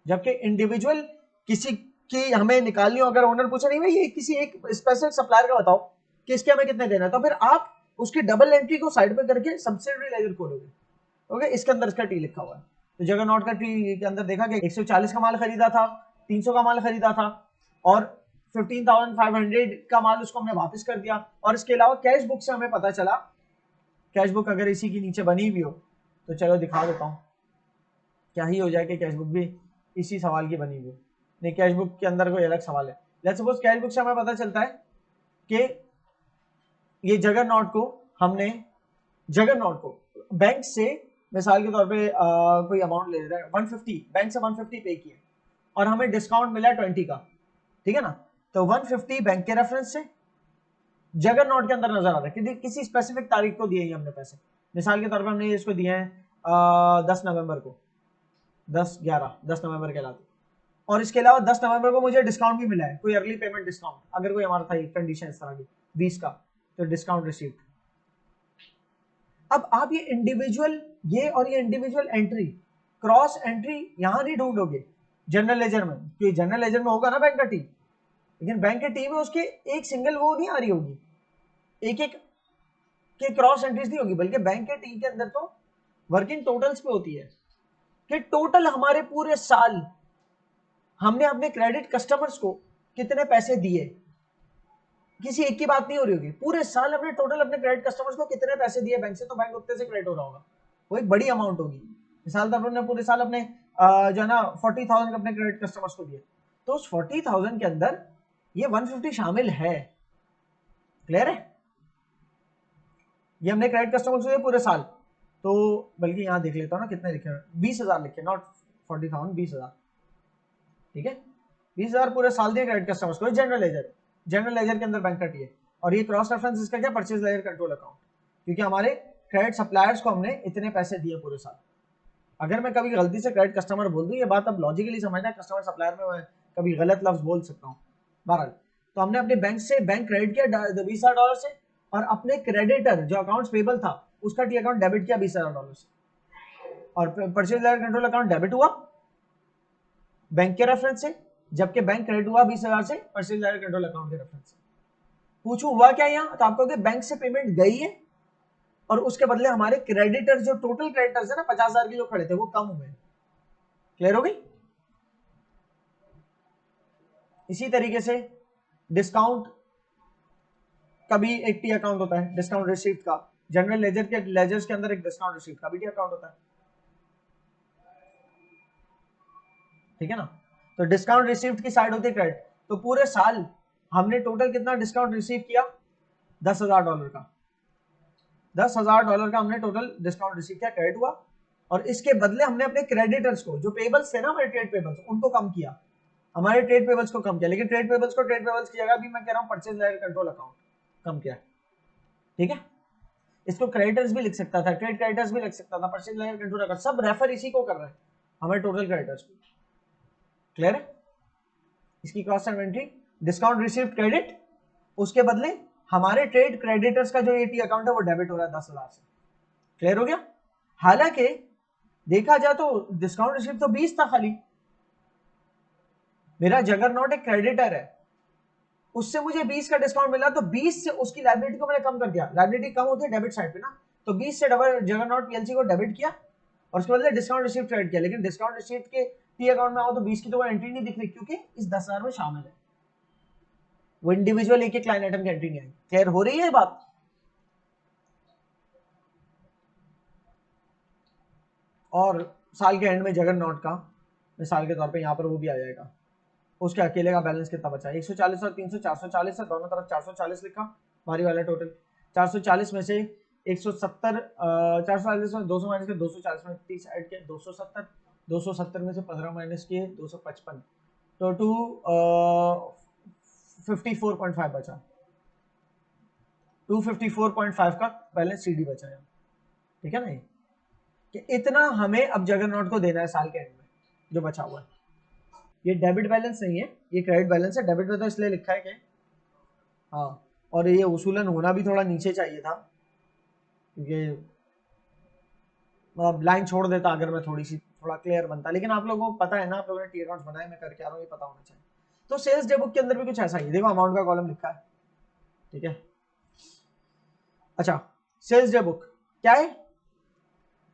जबकि इंडिविजुअल किसी की हमें निकालनी हो, अगर ओनर पूछे नहीं भाई ये किसी एक स्पेसिफिक सप्लायर का बताओ कि इसके हमें कितने देना है, तो फिर आप उसकी डबल एंट्री को साइड पे करके सब्सिडरी लेजर खोलोगे, ओके, इसके अंदर इसका टी लिखा हुआ है। तो जगह नोट का टी के अंदर देखा कि 140 का माल खरीदा था, 300 का माल खरीदा था, और 15,500 का माल उसको हमने वापस कर दिया। और इसके अलावा कैश बुक से हमें पता चला, कैश बुक अगर इसी की नीचे बनी हुई हो तो चलो दिखा देता हूँ, क्या ही हो जाए कि कैश बुक भी इसी सवाल की बनी हुई हो, नहीं कैश बुक के अंदर कोई अलग सवाल है। लेट्स सपोज कैश बुक से हमें पता चलता है कि ये जगह नोट को हमने, जगह नोट को बैंक से मिसाल के तौर पे कोई अमाउंट ले रहा है 150, बैंक से 150 पे किए और हमें डिस्काउंट मिला 20 का, ठीक है ना, तो 150 बैंक के रेफरेंस से जगह नोट के अंदर नजर आ रहा है कि किसी स्पेसिफिक तारीख को दिए हमने पैसे, मिसाल के तौर पर हमने इसको दिए हैं 10 नवंबर को, 10 नवंबर के अलावा, और इसके अलावा 10 नवंबर को मुझे डिस्काउंट भी मिला है, कोई अर्ली पेमेंट डिस्काउंट, अगर कोई हमारा था कंडीशन इस तरह की 20 का, तो डिस्काउंट रिसीव्ड। अब आप ये इंडिविजुअल, ये और ये इंडिविजुअल एंट्री, क्रॉस एंट्री यहां नहीं ढूंढोगे जनरल लेजर में, क्योंकि जनरल लेजर में होगा ना बैंक का टी, लेकिन बैंक के टी में उसके एक सिंगल वो नहीं आ रही होगी, एक एक के क्रॉस एंट्रीज नहीं होगी, बल्कि बैंक के टी के अंदर तो वर्किंग टोटल्स पे होती है कि टोटल हमारे पूरे साल हमने अपने क्रेडिट कस्टमर्स को कितने पैसे दिए, किसी एक की बात नहीं हो रही होगी, पूरे साल हमने टोटल अपने क्रेडिट कस्टमर्स को कितने पैसे दिए बैंक से, तो बैंक उतने से क्रेडिट हो रहा होगा, वो एक बड़ी अमाउंट होगी। मिसाल तौर पर हमने पूरे साल अपने जो है ना 40,000 अपने क्रेडिट कस्टमर्स को दिए, तो उस 40,000 के अंदर ये 150 शामिल है, क्लियर है, ये हमने क्रेडिट कस्टमर्स को दिए पूरे साल, तो बल्कि यहाँ देख लेता हूँ ना कितने लिखे, 20,000 लिखे, नॉट 40,000, 20,000, ठीक है, 20,000 पूरे साल दिए क्रेडिट कस्टमर्स को, जनरल लेजर, जनरल लेजर के अंदर बैंक का टीए, और ये क्रॉस रेफरेंस इसका क्या, परचेज लेजर कंट्रोल अकाउंट, क्योंकि हमारे क्रेडिट सप्लायर्स को हमने इतने पैसे दिए पूरे साल। अगर मैं कभी गलती से क्रेडिट कस्टमर बोल दूं, ये बात अब लॉजिकली समझना, कस्टमर सप्लायर में मैं कभी गलत लफ्ज बोल सकता हूँ। बहरहाल तो हमने अपने बैंक से बैंक क्रेडिट किया $20,000 से, और अपने क्रेडिटर जो अकाउंट्स पेबल था उसका टी अकाउंट डेबिट किया $20,000 से, और purchase laser control account debit हुआ बैंक के रेफरेंस से, जबकि बैंक क्रेडिट हुआ 20,000 से परचेज लेजर कंट्रोल अकाउंट के रेफरेंस से। पूछूं हुआ क्या यहाँ, तो आपको बैंक से पेमेंट गई है और उसके बदले हमारे क्रेडिटर, जो टोटल क्रेडिटर्स है ना 50,000 के जो खड़े थे, वो कम हुए। क्लियर हो गई? इसी तरीके से डिस्काउंट का भी एक टी अकाउंट होता है, डिस्काउंट रिसीव्ड का। जनरल लेजर के लेजर्स के अंदर एक डिस्काउंट रिसीव्ड का भी टी अकाउंट होता है, ठीक है ना। तो डिस्काउंट रिसीव्ड की साइड होती है क्रेडिट। तो पूरे साल हमने टोटल कितना डिस्काउंट रिसीव किया, $10,000 का। $10,000 का हमने टोटल डिस्काउंट रिसीव किया, क्रेडिट हुआ, और इसके बदले हमने अपने क्रेडिटर्स को, जो पेबल्स थे ना हमारे ट्रेड पेबल्स, उनको कम किया, हमारे ट्रेड पेबल्स को कम किया। लेकिन ट्रेड पेबल्स को ट्रेड पेबल्स की जगह भी मैं कह रहा हूं परचेज लेजर कंट्रोल अकाउंट कम किया, ठीक है। इसको क्रेडिटर्स भी लिख सकता था, ट्रेड क्रेडिटर्स भी लिख सकता था, परचेज लेजर कंट्रोल अकाउंट, सब रेफर इसी को कर रहे हैं, हमारे टोटल क्रेडिटर्स को। क्लियर है? इसकी cross inventory discount received credit, उसके बदले हमारे ट्रेड क्रेडिटर्स का जो एटी अकाउंट है वो डेबिट हो रहा है 10,000 से। क्लियर हो गया? हालांकि देखा जाए तो डिस्काउंट रिसीव तो 20 था खाली, मेरा जगरनॉट एक क्रेडिटर है, उससे मुझे 20 का डिस्काउंट मिला, तो 20 से उसकी लायबिलिटी को मैंने कम कर दिया। लायबिलिटी कम होती है डेबिट साइड पे ना, तो 20 से जगरनॉट पीएलसी को डेबिट किया और उसके बदले डिस्काउंट रिसीव क्रेडिट किया। लेकिन डिस्काउंट रिसीव के टी अकाउंट में आओ तो 20 की तो कोई एंट्री नहीं दिख रही, क्योंकि इस 10,000 में शामिल है, वो इंडिविजुअल एक एक लाइन आइटम की एंट्री नहीं आई। क्लियर हो रही है बात? और साल के एंड में जगरनॉट का मिसाल के तौर पे यहाँ पर वो भी आ जाएगा, उसके अकेले का बैलेंस कितना बचा है, 140 और 300, 440 है, दोनों तरफ 440 लिखा, भारी वाला टोटल 440 में से 170, 440 में 200 माइनस के 240 में 30 ऐड किया, 270, 270 में से 15 माइनस किए 255, तो 54.5 बचा, 254.5 का बैलेंस सीडी बचा है, ठीक है ना। कि इतना हमें अब जगरनॉट को देना है साल के एंड में जो बचा हुआ है। ये डेबिट बैलेंस नहीं है, ये क्रेडिट बैलेंस है। डेबिट में तो इसलिए लिखा है कि हाँ, और ये उसूलन होना भी थोड़ा नीचे चाहिए था, क्योंकि मतलब लाइन छोड़ देता अगर मैं थोड़ा क्लियर बनता, लेकिन आप लोगों को पता है ना, आप लोगों ने टी अकाउंट्स बनाए, मैं करके आ रहा हूँ, ये पता होना चाहिए। तो सेल्स डे बुक के अंदर भी कुछ ऐसा ही, देखो अमाउंट का कॉलम लिखा है, ठीक है। अच्छा, सेल्स डे बुक क्या है?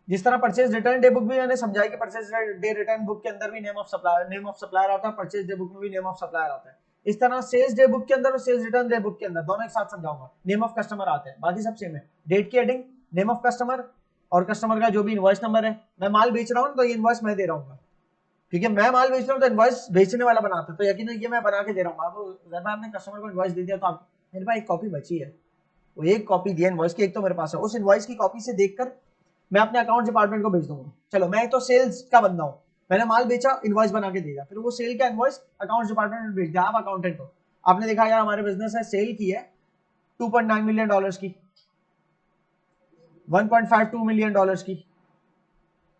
जिस तरह परचेज रिटर्न डे बुक भी मैंने समझाया कि परचेज डे रिटर्न बुक के अंदर भी नेम ऑफ सप्लायर आता है, परचेज डे बुक में भी नेम ऑफ सप्लायर आता है। इस तरह सेल्स डे बुक के अंदर और सेल्स रिटर्न डे बुक के अंदर दोनों एक साथ समझाऊंगा, नेम ऑफ कस्टमर आते हैं, बाकी सब सेम है। डेट की हेडिंग, नेम ऑफ कस्टमर, और कस्टमर का जो भी इनवॉइस नंबर है। मैं माल बेच रहा हूँ तो ये इनवॉइस मैं दे रहा हूँ, ठीक है। मैं माल बेच रहा हूँ तो इनवॉइस बेचने वाला बनाता है, तो यकीन ये मैं बना के दे रहा हूँ। अब आपने कस्टमर को इनवॉइस दे दिया, तो आप, मेरे पास एक कॉपी बची है, वो एक कॉपी दिया इनवॉइस की, एक तो मेरे पास है, उस इनवॉइस की कॉपी से देखकर मैं अपने अकाउंट डिपार्टमेंट को भेज दूंगा। चलो, मैं तो सेल्स का बंदा हूँ, मैंने माल बेचा, इनवॉइस बना के दिया, फिर वो सेल का इनवॉइस अकाउंट डिपार्टमेंट में भेज दिया। आप अकाउंटेंट हो, आपने देखा यार हमारे बिजनेस है, सेल की है $2.9 मिलियन की, $1.52 मिलियन की,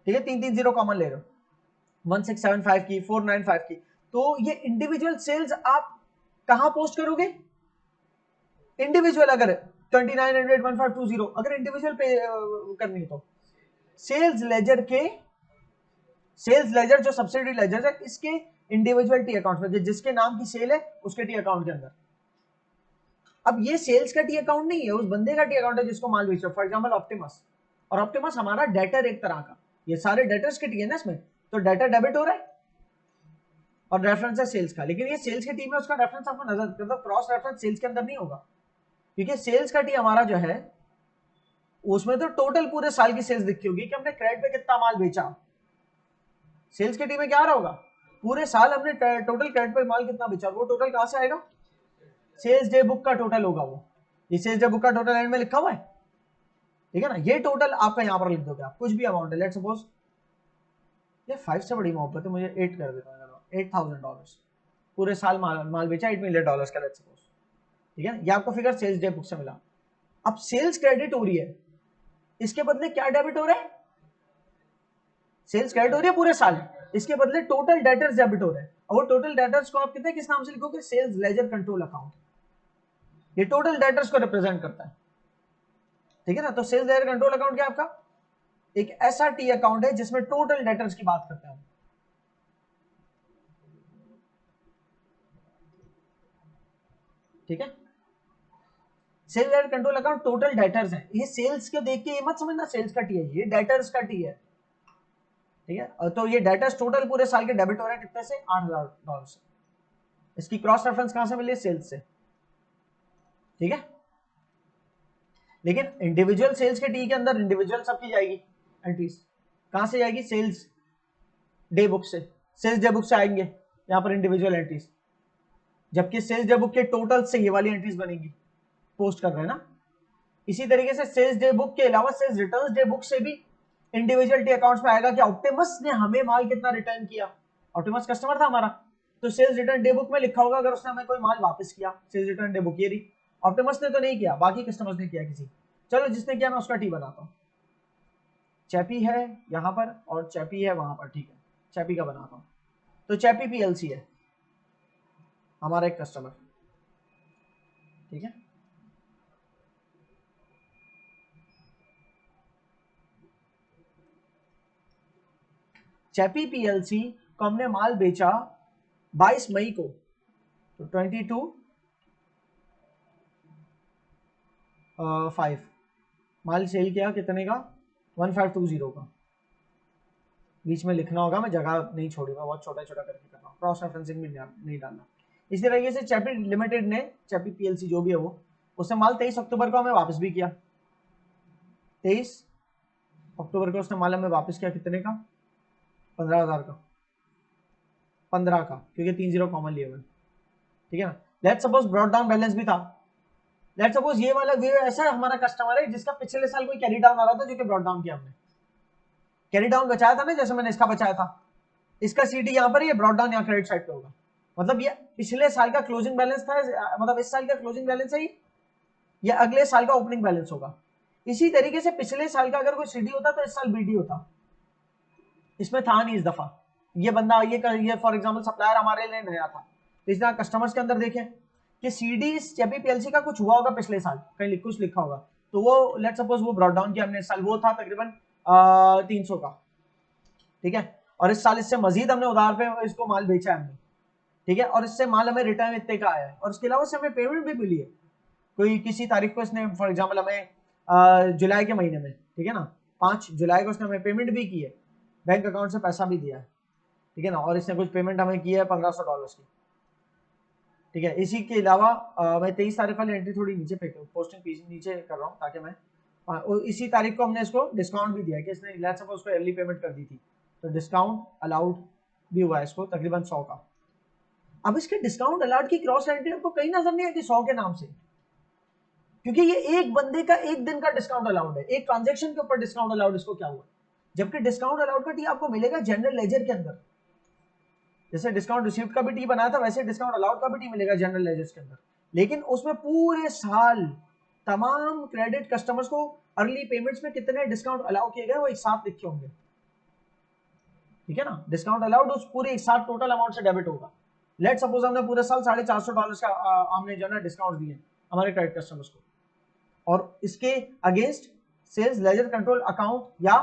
ठीक है, 3 0 कॉमन ले रहे हो, 1675 की, 495 की। तो ये इंडिविजुअल सेल्स आप कहां पोस्ट करोगे? इंडिविजुअल अगर 2900 अगर इंडिविजुअल पे करनी तो सेल्स लेजर जो सब्सिडी लेजर है, इसके इंडिविजुअल टी अकाउंट में, जिसके नाम की सेल है उसके टी अकाउंट के अंदर। अब ये सेल्स का टी अकाउंट नहीं है, उस बंदे का टी अकाउंट है जिसको माल बेच रहा है, फॉर एग्जांपल ऑप्टिमस, और ऑप्टिमस हमारा डेटर एक तरह का, ये सारे डेटर्स के टी है ना इसमें, तो डेटर डेबिट हो रहा है और रेफरेंस है सेल्स का। लेकिन ये सेल्स की टीम है, उसका रेफरेंस आपको नजर, मतलब क्रॉस रेफरेंस सेल्स के अंदर नहीं होगा, क्योंकि सेल्स का टी हमारा जो है उसमें तो टोटल पूरे साल की सेल्स दिखती होगी कि हमने क्रेडिट पे कितना माल बेचा। सेल्स की टीम में क्या आ रहा होगा, पूरे साल हमने टोटल क्रेडिट पे माल कितना बेचा, वो टोटल कहां से आएगा? सेल्स डे बुक का टोटल होगा वो, ये सेल्स डे बुक का टोटल एंड में लिखा हुआ है, ठीक है ना। ये टोटल आपका यहां पर लिख दोगे आप, कुछ भी अमाउंट है, लेट्स सपोज ये 5 से बड़ी मोहब्बत है, मुझे 8 कर देता हूं, $8,000 पूरे साल माल बेचा $8 मिलियन का, लेट्स सपोज ठीक है, ये आपको फिगर सेल्स डे बुक से मिला। अब सेल्स क्रेडिट हो रही है, इसके बदले क्या डेबिट हो रहा है? सेल्स क्रेडिट हो रही है पूरे साल, इसके बदले टोटल डेटर्स डेबिट हो रहे हैं। और टोटल डेटर्स को आप कितने किस नाम से लिखोगे? Sales ledger control account. ये टोटल डेटर्स को रिप्रेजेंट करता है, ठीक है ना। तो सेल्स लेजर कंट्रोल अकाउंट क्या आपका? एक ऐसा टी अकाउंट है जिसमें टोटल डेटर्स की बात करते हैं, ठीक है। Sales ledger control account total debtors है। ये सेल्स को देख के ये मत समझना सेल्स का टी है, ये डेटर्स का टी है, ठीक है। तो ये डेटर्स टोटल पूरे साल के डेबिट हो रहे हैं कितने से? $8,000 से। इसकी क्रॉस रेफरेंस कहां से मिली? सेल्स से, ठीक है। लेकिन इंडिविजुअल सेल्स के टी के अंदर इंडिविजुअल सबकी जाएगी एंट्रीज, कहां से जाएगी? सेल्स डे बुक से। सेल्स डे बुक से आएंगे यहां पर इंडिविजुअल एंट्रीज, जबकि सेल्स डे बुक के टोटल से ये वाली एंट्रीज बनेगी, पोस्ट कर रहे हैं ना। इसी तरीके से सेल्स डे बुक के अलावा सेल्स रिटर्न्स डे बुक से भी इंडिविजुअल टी अकाउंट्स में आएगा कि ऑप्टिमस ने हमें माल कितना रिटर्न किया। ऑप्टिमस कस्टमर था हमारा, तो सेल्स रिटर्न डे बुक में लिखा होगा अगर उसने हमें कोई माल वापस किया, सेल्स रिटर्न डे बुक ये रही। ऑप्टिमस ने तो नहीं किया, बाकी कस्टमर्स ने किया किसी। चलो जिसने किया मैं उसका टी बनाता हूं। चैपी है यहां पर और चैपी है वहां पर, ठीक है। चैपी का बनाता हूं। तो चैपी पीएलसी है हमारा एक कस्टमर, ठीक है। चैपी पीएलसी को हमने माल बेचा 22 मई को, तो 22/5 माल सेल किया कितने का? 1520 का। बीच में लिखना होगा, मैं जगह नहीं छोड़ूंगा, बहुत छोटा छोटा करके कर रहा हूँ, क्रॉस रेफरेंसिंग भी नहीं डालना। इसी तरीके से चैपी लिमिटेड ने, चैपी पीएलसी जो भी है वो, उसने माल 23 अक्टूबर को हमें वापस भी किया। 23 अक्टूबर को उसने माल हमें वापस किया कितने का? 15,000 का, 15 का, क्योंकि 30 कॉमन लिए हुए, ठीक है ना। Let's suppose brought down balance भी था। लेट्स सपोज ये वाला ऐसा हमारा कस्टमर है जिसका पिछले साल कोई कैरी डाउन आ रहा था, जो कि ब्रॉड डाउन किया हमने। कैरी डाउन बचाया था ना, जैसे मैंने इसका बचाया था, इसका सीडी यहाँ पर, ये ब्रॉड डाउन यहाँ क्रेडिट साइड पे होगा। मतलब ये पिछले साल का क्लोजिंग बैलेंस था, मतलब इस साल का क्लोजिंग बैलेंस है या अगले साल का ओपनिंग बैलेंस होगा। इसी तरीके से पिछले साल का अगर कोई सीडी होता तो इस साल बीडी होता, इसमें था नहीं इस दफा। ये बंदा ये फॉर एग्जांपल सप्लायर हमारे लिए नया था, तो इस कस्टमर्स के अंदर देखें कि सीडी चैपी पीएलसी का कुछ हुआ होगा पिछले साल, कहीं कुछ लिखा होगा, तो वो लेट सपोज वो ब्रॉड डाउन किया हमने इस साल, वो था तकरीबन 300 का, ठीक है। और इस साल इससे मजीद हमने उधार पे इसको माल बेचा है हमने, ठीक है। और इससे माल हमें रिटर्न इतने का आया है, और उसके अलावा से हमें पेमेंट भी मिली है। कोई किसी तारीख को इसने फॉर एग्जाम्पल हमें जुलाई के महीने में, ठीक है ना, 5 जुलाई को उसने हमें पेमेंट भी की है, बैंक अकाउंट से पैसा भी दिया है, ठीक है ना। और इसने कुछ पेमेंट हमें की है $1,500 की, ठीक है। इसी के अलावा मैं 23 तारीख वाली एंट्री थोड़ी नीचे पोस्टिंग पीछे नीचे कर रहा हूँ ताकि मैं इसी तारीख को हमने इसको डिस्काउंट भी दिया है कि इसने लेट्स सपोज उसको अर्ली पेमेंट कर दी थी, तो डिस्काउंट अलाउड भी हुआ है इसको तकरीबन 100 का। अब इसके डिस्काउंट अलाउड की क्रॉस एंट्री आपको कहीं नजर नहीं आती 100 के नाम से, क्योंकि ये एक बंदे का एक दिन का डिस्काउंट अलाउड है, एक ट्रांजेक्शन के ऊपर डिस्काउंट अलाउड इसको क्या हुआ। जबकि डिस्काउंट अलाउड का टी आपको मिलेगा जनरल लेजर के अंदर, जैसे डिस्काउंट रिसीव्ड का भी टी बनाया था वैसे डिस्काउंट अलाउड का भी टी मिलेगा जनरल लेजर्स के अंदर। लेकिन उसमें पूरे साल तमाम क्रेडिट कस्टमर्स को अर्ली पेमेंट्स में कितने डिस्काउंट अलाउ किए गए वो एक साथ लिखे होंगे, ठीक है ना। डिस्काउंट अलाउड उस पूरे एक साथ टोटल अमाउंट से डेबिट होगा। लेट सपोज हमने पूरे साल $450 का हमने जो है डिस्काउंट दिए हमारे क्रेडिट कस्टमर्स को, और इसके against sales ledger control account, या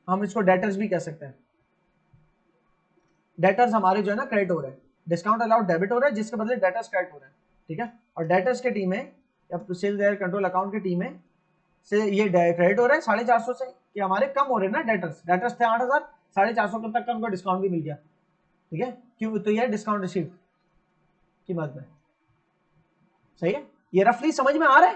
हम इसको डेटर्स भी कह सकते हैं, डेटर्स हमारे जो है ना क्रेडिट हो रहे हैं, डिस्काउंट अलाउड डेबिट हो रहा है जिसके बदले डेटर्स क्रेडिट हो रहे हैं, ठीक है। और डेटर्स के टीम में या सेल्स लेजर कंट्रोल अकाउंट की टीम में से ये क्रेडिट हो रहा है 450 से, कि हमारे कम हो रहे हैं ना डेटर्स थे 8,000, 450 तक का उनको डिस्काउंट भी मिल गया, ठीक है। क्यों? तो ये डिस्काउंट रिसीव की मद में, सही है। ये रफली समझ में आ रहा है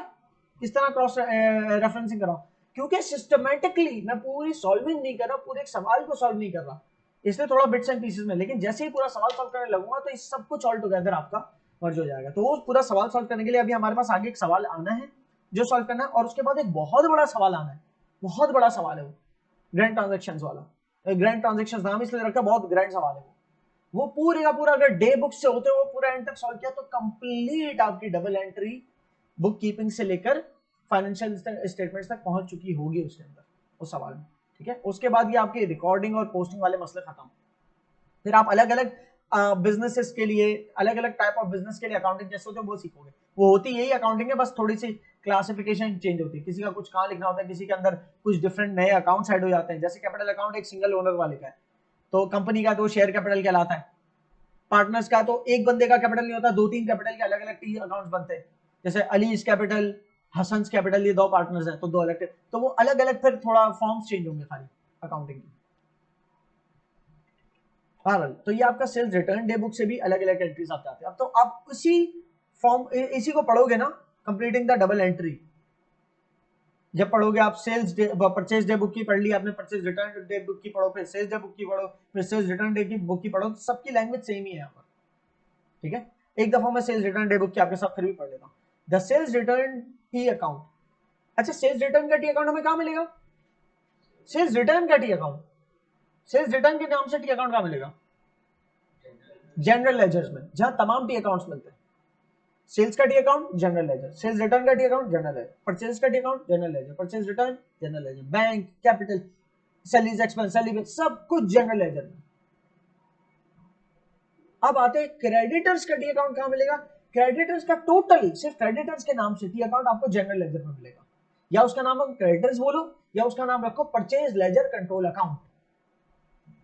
किस तरह क्रॉस रेफरेंसिंग कर रहा हूं, क्योंकि सिस्टमेटिकली मैं पूरी सॉल्विंग नहीं कर रहा, पूरे एक सवाल को सॉल्व नहीं कर रहा, इसलिए थोड़ा बिट्स एंड पीसेस में। लेकिन जैसे ही पूरा सवाल सॉल्व करने लगूंगा तो इस सब कुछ ऑल टुगेदर आपका मर्ज हो जाएगा। तो वो पूरा सवाल सॉल्व करने के लिए अभी हमारे पास आगे एक सवाल आना है जो सॉल्व करना है, और उसके बाद एक बहुत बड़ा सवाल आना है, बहुत बड़ा सवाल है वो, ग्रैंड ट्रांजेक्शन वाला। ग्रैंड ट्रांजेक्शन नाम इसलिए रखा, बहुत ग्रैंड सवाल है वो, वो पूरे का पूरा अगर डे बुक से होते वो पूरा एंड तक सॉल्व किया तो कंप्लीट आपकी डबल एंट्री बुक कीपिंग से लेकर फाइनेंशियल स्टेटमेंट्स तक पहुंच चुकी होगी उसके अंदर उस सवाल में। ठीक है, उसके बाद ये आपकी रिकॉर्डिंग और पोस्टिंग वाले मसले खत्म। फिर आप अलग अलग बिजनेसेस के लिए, अलग अलग टाइप ऑफ बिजनेस के लिए अकाउंटिंग कैसे होते हैं वो सीखोगे। वो होती यही अकाउंटिंग है, बस थोड़ी सी क्लासिफिकेशन चेंज होती है। किसी का कुछ कहाँ लिखना होता है, किसी के अंदर कुछ डिफरेंट नए अकाउंट्स ऐड हो जाते हैं। जैसे कैपिटल अकाउंट एक सिंगल ओनर वाले का है तो कंपनी का तो शेयर कैपिटल कहलाता है। पार्टनर्स का तो एक बंदे का कैपिटल नहीं होता, 2-3 कैपिटल के अलग अलग अकाउंट्स बनते हैं। जैसे अलीज कैपिटल, हसन कैपिटल, ये 2 पार्टनर्स हैं तो 2 अलग, तो वो अलग अलग फिर थोड़ा फॉर्म्स चेंज होंगे खाली अकाउंटिंग की। तो ये आपका सेल्स रिटर्न डे बुक से भी अलग अलग एंट्रीज आप जाते हैं। अब तो आप इसी फॉर्म इसी को पढ़ोगे ना, कंप्लीटिंग द डबल एंट्री। जब पढ़ोगे आप sales day purchase day book की पढ़ ली आपने, परचेज रिटर्न डे बुक की पढ़ो, फिर सेल्स डे बुक की पढ़ो, फिर सेल्स रिटर्न डे की बुक की पढ़ो, सबकी लैंग्वेज सेम ही है यहाँ पर। ठीक है, एक दफा मैं सेल्स रिटर्न डे बुक की आपके साथ फिर भी पढ़ लेता हूँ। The sales return T account. अच्छा, सेल्स रिटर्न का टी अकाउंट हमें कहाँ मिलेगा? सेल्स रिटर्न का टी अकाउंट, सेल्स रिटर्न के नाम से टी अकाउंट कहाँ मिलेगा? जनरल लेजर्स में, जहां तमाम टी अकाउंट्स मिलते हैं। सेल्स का T account general ledger, sales return का T account general ledger, purchase का T account general ledger, purchase return general ledger, bank, capital, salaries expense, salary, सब कुछ जनरल लेजर में। अब आते हैं क्रेडिटर्स का टी अकाउंट कहां मिलेगा? क्रेडिटर्स का टोटल सिर्फ क्रेडिटर्स के नाम से टी अकाउंट आपको जनरल लेजर में मिलेगा। या उसका नाम आप क्रेडिटर्स बोलो या उसका नाम रखो परचेज लेजर कंट्रोल अकाउंट।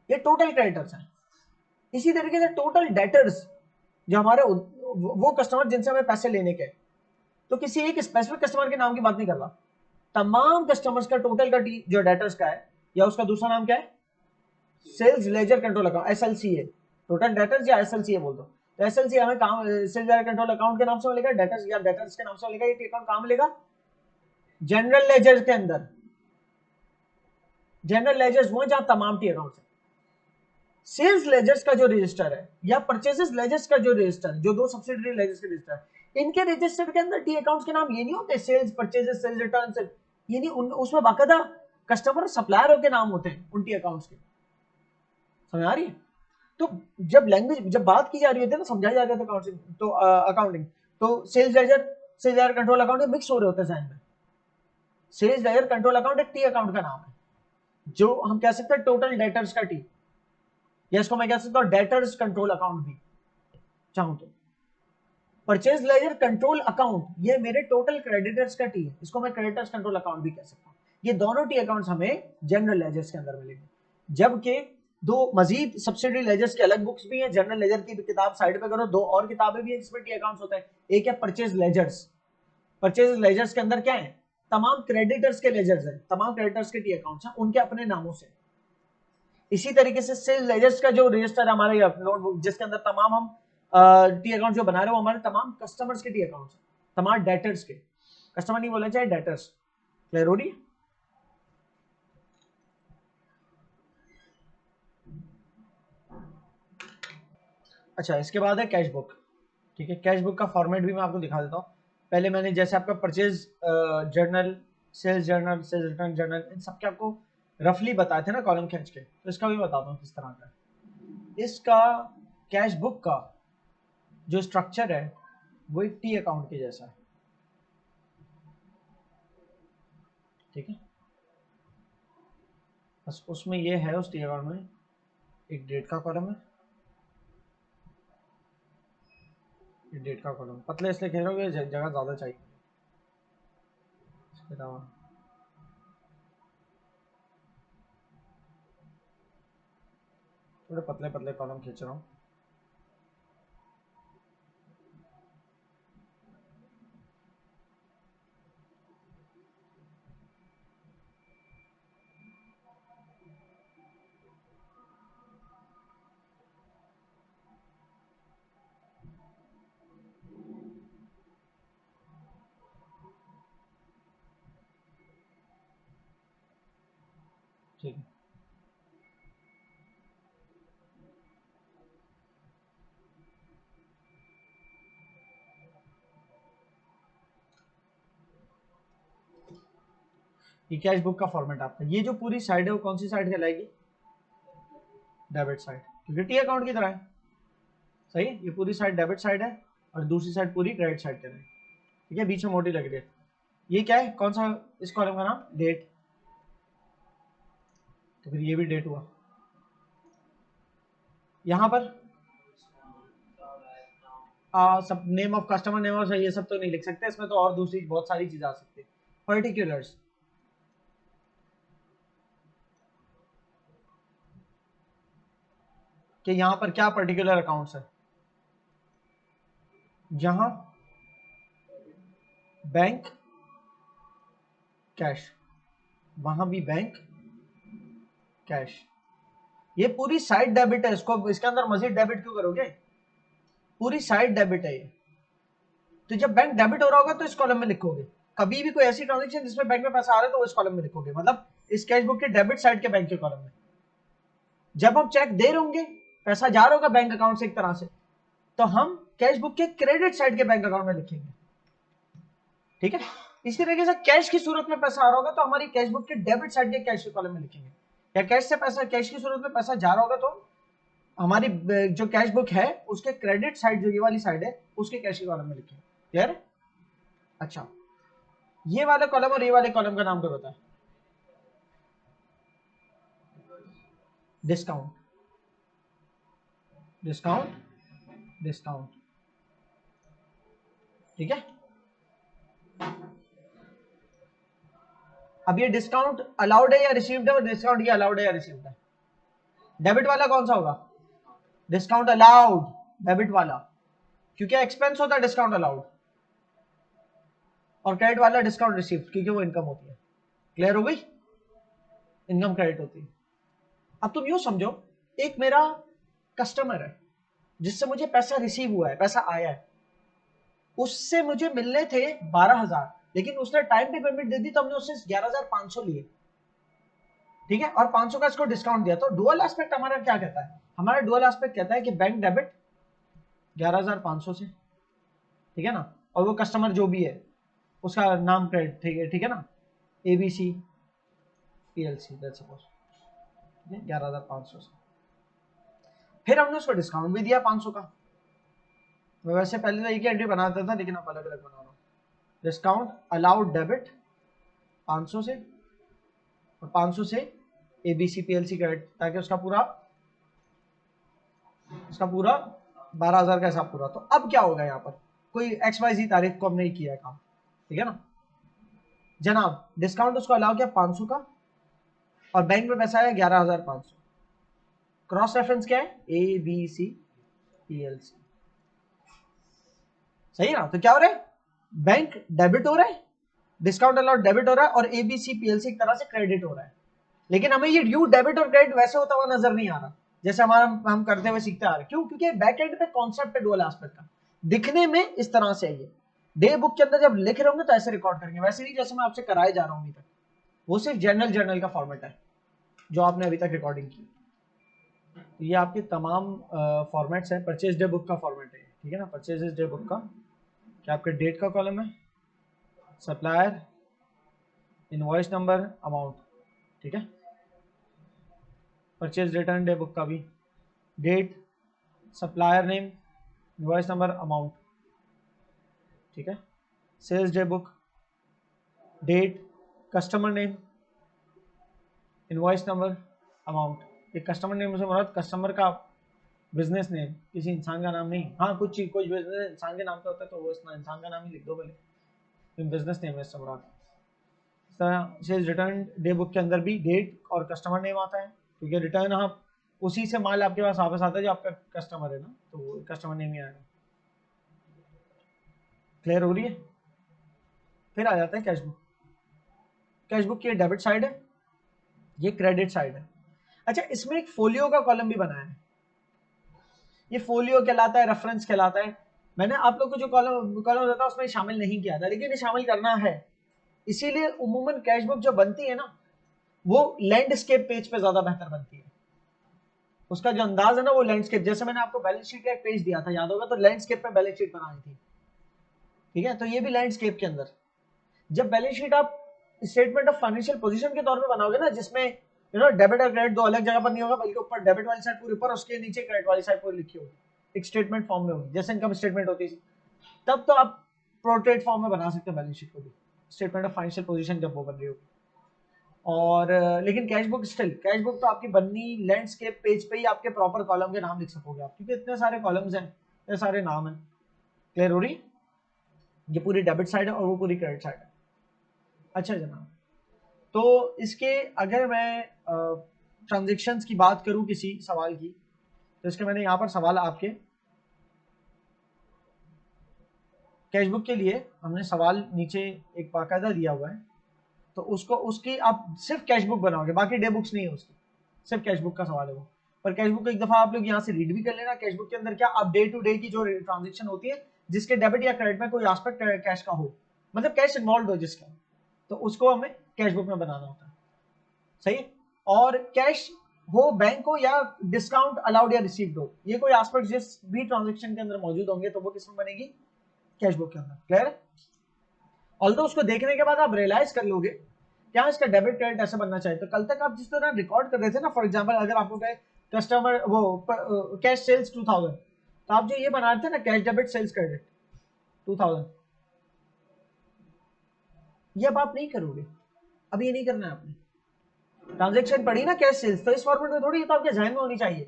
ये टोटल क्रेडिटर्स हैं। इसी तरीके से टोटल डेटर्स, जो हमारे वो कस्टमर जिनसे हमें पैसे लेने के, तो किसी एक स्पेसिफिक कस्टमर के नाम की बात नहीं कर रहा, तमाम कस्टमर्स का टोटल का जो डेटर्स का है, या उसका दूसरा नाम क्या है? Sales ledger control account, SLCA. Total debtors या एसएलसीए बोल दो। तो एसएलसीए हमें काम सेल्स लेजर कंट्रोल अकाउंट के नाम से मिलेगा, डेटर्स या डेटर्स के नाम से मिलेगा। ये अकाउंट कहां मिलेगा? जनरल लेजर के अंदर। जनरल लेजर्स वो जहां तमाम टी अकाउंट्स है। सेल्स लेजर्स का जो रजिस्टर है या परचेजेस लेजर्स का जो रजिस्टर है, जो 2 सब्सिडियरी लेजर्स के रजिस्टर है, इनके रजिस्टर के अंदर टी अकाउंट्स के नाम ये नहीं होते सेल्स, परचेजेस, सेल्स रिटर्न, ये नहीं, उसमें बाकायदा कस्टमर सप्लायरों के नाम होते हैं उन टी अकाउंट्स के। समझ आ रही है? तो जब लैंग्वेज, जब बात की जा रही होती है ना, समझाई जा रही है तो अकाउंटिंग, तो sales ledger, sales ledger control account mix हो रहे होते हैं जहन में। सेल्स लेजर कंट्रोल अकाउंट एक टी अकाउंट का नाम है, जो हम कह सकते हैं टोटल डेटर्स का टी, या इसको मैं कह सकता हूं डेटर्स कंट्रोल अकाउंट भी चाहूं तो। परचेज लेजर कंट्रोल अकाउंट ये मेरे टोटल क्रेडिटर्स का टी है, इसको मैं क्रेडिटर्स कंट्रोल अकाउंट भी कह सकता हूं। ये दोनों टी अकाउंट्स हमें जनरल लेजर्स के अंदर मिलेंगे, जबकि 2 मजीद सब्सिडरी लेजर्स के अलग बुक्स भी हैं। जनरल लेजर की किताब साइड पे करो, 2 और किताबें भी हैं जिसमें टी अकाउंट्स होते हैं। एक है परचेज लेजर्स। परचेज लेजर्स के अंदर क्या है? तमाम क्रेडिटर्स के लेजर्स हैं, तमाम क्रेडिटर्स के टी अकाउंट्स हैं उनके अपने नामों से। इसी तरीके से सेल्स लेजर्स का जो रजिस्टर हमारे नोटबुक, जिसके अंदर तमाम हम टी अकाउंट जो बना रहे हो, हमारे तमाम कस्टमर्स के टी अकाउंट्स, तमाम डेटर्स के, कस्टमर नहीं बोलना चाहिए, डेटर्स। क्लियर हो रही है? अच्छा, इसके बाद है कैश बुक। ठीक है, कैश बुक का फॉर्मेट भी मैं आपको दिखा देता हूँ। पहले मैंने जैसे आपका purchase journal, sales journal, sales return journal, इन सब के आपको रफली बताए थे ना कॉलम खींच के, तो इसका भी बताता हूँ किस तरह का। इसका कैश बुक का जो स्ट्रक्चर है वो एक टी अकाउंट के जैसा है। ठीक है, बस उसमें ये है, उस टी अकाउंट में एक डेट का कॉलम है, ये डेट का कॉलम पतले इसलिए कह रहा हूँ कि जगह ज़्यादा चाहिए। इसके अलावा थोड़े पतले पतले कॉलम खींच रहा हूँ। ठीक है, ये कैश बुक का फॉर्मेट आपका, ये जो पूरी साइड है वो कौन सी साइड कहलाएगी? डेबिट साइड, क्योंकि टी अकाउंट की तरह है। सही है, ये पूरी साइड डेबिट साइड है और दूसरी साइड पूरी क्रेडिट साइड कर रहे हैं, ठीक है, बीच में मोटी लग रही है। ये क्या है, कौन सा इस कॉलम का नाम, डेट, तो फिर ये भी डेट हुआ। यहां पर सब name of customer, name of, ये सब तो नहीं लिख सकते इसमें, तो और दूसरी बहुत सारी चीज आ सकती है। पर्टिकुलर्स, कि यहां पर क्या पर्टिकुलर अकाउंट्स है, जहां बैंक कैश, वहां भी बैंक कैश। ये पूरी साइड डेबिट है, इसको इसके अंदर मजीद डेबिट क्यों करोगे, पूरी साइड डेबिट है ये। तो जब बैंक डेबिट हो रहा होगा तो इस कॉलम में लिखोगे, कभी भी कोई ऐसी ट्रांजेक्शन जिसमें बैंक में पैसा आ रहा है तो इस कॉलम में लिखोगे, मतलब इस कैश बुक के डेबिट साइड के बैंक के कॉलम में। जब हम चेक दे रहे होंगे, पैसा जा रहा होगा बैंक अकाउंट से एक तरह से, तो हम कैश बुक के क्रेडिट साइड के बैंक अकाउंट में लिखेंगे, ठीक है। इसी तरीके से कैश की सूरत में पैसा आ रहा होगा तो हमारी कैश बुक के डेबिट साइड के कैश के कॉलम में लिखेंगे, या कैश से पैसा, कैश की सूरत में पैसा जा रहा होगा तो हमारी जो कैश बुक है उसके क्रेडिट साइड, जो ये वाली साइड है, उसके कैश के कॉलम में लिखेंगे। क्लियर है? अच्छा, ये वाले कॉलम और ये वाले कॉलम का नाम क्या बताया, डिस्काउंट, डिस्काउंट, डिस्काउंट, ठीक है। अब ये डिस्काउंट अलाउड है या रिसीव्ड है, और डिस्काउंट ये अलाउड है या रिसीव्ड है। डेबिट वाला कौन सा होगा, डिस्काउंट अलाउड, डेबिट वाला, क्योंकि एक्सपेंस होता है डिस्काउंट अलाउड, और क्रेडिट वाला डिस्काउंट रिसीव्ड, क्योंकि वो इनकम होती है। क्लियर हो गई, इनकम क्रेडिट होती है। अब तुम यूं समझो, एक मेरा कस्टमर है जिससे मुझे पैसा रिसीव हुआ है, पैसा आया है, उससे मुझे मिलने थे 12,000, लेकिन उसने टाइम पे पेमेंट दे दी तो हमने उससे 11,500 लिए, ठीक है, और 500 का इसको डिस्काउंट दिया। तो डुअल एस्पेक्ट हमारा क्या कहता है, हमारा डुअल एस्पेक्ट कहता है कि बैंक डेबिट 11,500 से, ठीक है ना, और वो कस्टमर जो भी है उसका नाम क्रेडिट, ठीक है ना, ABC PLC, लेट्स सपोज, 11,500 से, फिर हमने उसको डिस्काउंट भी दिया 500 का। मैं वैसे पहले तो एक ही एंट्री बनाता था, लेकिन अब अलग अलग बना रहा हूँ। डिस्काउंट अलाउड डेबिट 500 से, और 500 से ABC PLC क्रेडिट, ताकि उसका पूरा 12,000 का हिसाब पूरा। तो अब क्या होगा, यहाँ पर कोई XYZ तारीख को हमने ही किया है काम, ठीक है ना जनाब, डिस्काउंट उसको अलाउ किया 500 का, और बैंक में पैसा आया 11,500, क्रॉस रेफरेंस क्या है, ABC PLC, सही है ना। तो क्या हो रहा है, बैंक डेबिट हो रहा है, डिस्काउंट अलाउड डेबिट हो रहा है, और ABC PLC एक तरह से क्रेडिट हो रहा है, लेकिन हमें ये ड्यू डेबिट और क्रेडिट वैसे होता हुआ नजर नहीं आ रहा जैसे हमारा हम करते हुए सीखते आ रहे। क्यों, क्योंकि बैक एंड पे कॉन्सेप्ट है डुअल एस्पेक्ट का, दिखने में इस तरह से है। ये डे बुक के अंदर जब लिख रहे होंगे तो ऐसे रिकॉर्ड करेंगे, वैसे नहीं जैसे मैं आपसे कराए जा रहा हूं अभी तक, वो सिर्फ जर्नल का फॉर्मेट है जो आपने अभी तक रिकॉर्डिंग की। तो ये आपके तमाम फॉर्मेट्स हैं। परचेज डे बुक का फॉर्मेट है, ठीक है ना, परचेज डे बुक का क्या आपके डेट का कॉलम है, सप्लायर, इनवॉइस नंबर, अमाउंट, ठीक है। परचेज रिटर्न डे बुक का भी date, supplier name, invoice number, amount, ठीक है। Sales day book date, customer name, invoice number, amount. एक कस्टमर नेम से मुराद कस्टमर का बिजनेस नेम, किसी इंसान का नाम नहीं। हाँ, कुछ बिजनेस इंसान के नाम पे होता है तो वो इंसान का नाम ही लिख दो पहले, बिजनेस नेम है इससे मुराद। इस तरह सेल्स रिटर्न डे बुक के अंदर भी डेट और कस्टमर नेम आता है, क्योंकि रिटर्न आप उसी से माल आपके पास वापस आता है जो आपका कस्टमर है ना, तो कस्टमर नेम ही आएगा। क्लियर हो रही है। फिर आ जाता है कैश बुक। कैश बुक की डेबिट साइड है, ये क्रेडिट साइड है। अच्छा, इसमें एक फोलियो का कॉलम भी बनाया है, ये फोलियो कहलाता है, रेफरेंस कहलाता है। मैंने आप लोग को जो कॉलम होता है उसमें शामिल नहीं किया था, लेकिन ये शामिल करना है। इसीलिए उमूमन कैश बुक जो बनती है ना, वो लैंडस्केप पेज पे ज्यादा बेहतर बनती है। उसका जो अंदाज है ना वो लैंडस्केप, जैसे मैंने आपको बैलेंस शीट का एक पेज दिया था, याद होगा, तो लैंडस्केप पे बैलेंस शीट बनाई थी, ठीक है। तो ये भी लैंडस्केप के अंदर, जब बैलेंस शीट आप स्टेटमेंट ऑफ फाइनेंशियल पोजीशन के तौर पे बनाओगे ना, जिसमें डेबिट और क्रेडिट दो अलग जगह पर नहीं होगा, बल्कि ऊपर डेबिट वाली साइड पूरी ऊपर, उसके नीचे क्रेडिट वाली साइड पूरी लिखी होगी, एक स्टेटमेंट फॉर्म में होगी, जैसे इनकम स्टेटमेंट होती है, तब तो आप पोर्ट्रेट फॉर्म में बना सकते हैं बैलेंस शीट को भी, स्टेटमेंट ऑफ फाइनेंशियल पोजीशन जब वो बन रही होगी। और लेकिन cash book still, cash book तो आपकी बननी लैंडस्केप पेज पे ही आपके प्रॉपर कॉलम के नाम लिख सकोगे आप, क्योंकि इतने सारे कॉलम्स हैं, इतने सारे नाम हैं। क्लियर हो रही? ये पूरी डेबिट साइड है और वो पूरी क्रेडिट साइड है। अच्छा जनाब, तो इसके अगर मैं ट्रांजेक्शन्स की बात करूं किसी सवाल की, तो इसके मैंने यहाँ पर सवाल आपके कैश बुक के लिए हमने सवाल नीचे एक बाकायदा दिया हुआ है, तो उसको उसकी आप सिर्फ कैश बुक बनाओगे, बाकी डे बुक्स नहीं है उसकी, सिर्फ कैश बुक का सवाल है वो। पर कैश बुक एक दफा आप लोग यहाँ से रीड भी कर लेना। कैश बुक के अंदर क्या आप डे टू डे की जो ट्रांजेक्शन होती है, जिसके डेबिट या क्रेडिट में कोई एस्पेक्ट कैश का हो, मतलब कैश इन्वॉल्व हो जिसका, तो उसको हमें कैश बुक में बनाना होता है। सही? और कैश हो बैंक हो या डिस्काउंट अलाउड या रिसीव्ड हो, ये कोई एस्पेक्ट जिस भी ट्रांजेक्शन के अंदर मौजूद होंगे तो वो किसमें बनेगी? कैश बुक के अंदर। क्लियर? ऑल्दो उसको देखने के बाद आप रियलाइज कर लोगे क्या इसका डेबिट क्रेडिट ऐसे बनना चाहिए। तो कल तक आप जिस तरह रिकॉर्ड कर रहे थे ना, फॉर एग्जांपल अगर आपको कहे कस्टमर वो कैश सेल्स 2000, तो आप जो ये बना रहे थे ना कैश डेबिट सेल्स क्रेडिट 2000, ये अब आप नहीं करोगे, अब ये नहीं करना है आपने। ट्रांजेक्शन पड़ी ना कैश सेल्स, तो इस फॉर्मेट में थोड़ी, तो आपके जहन में होनी चाहिए।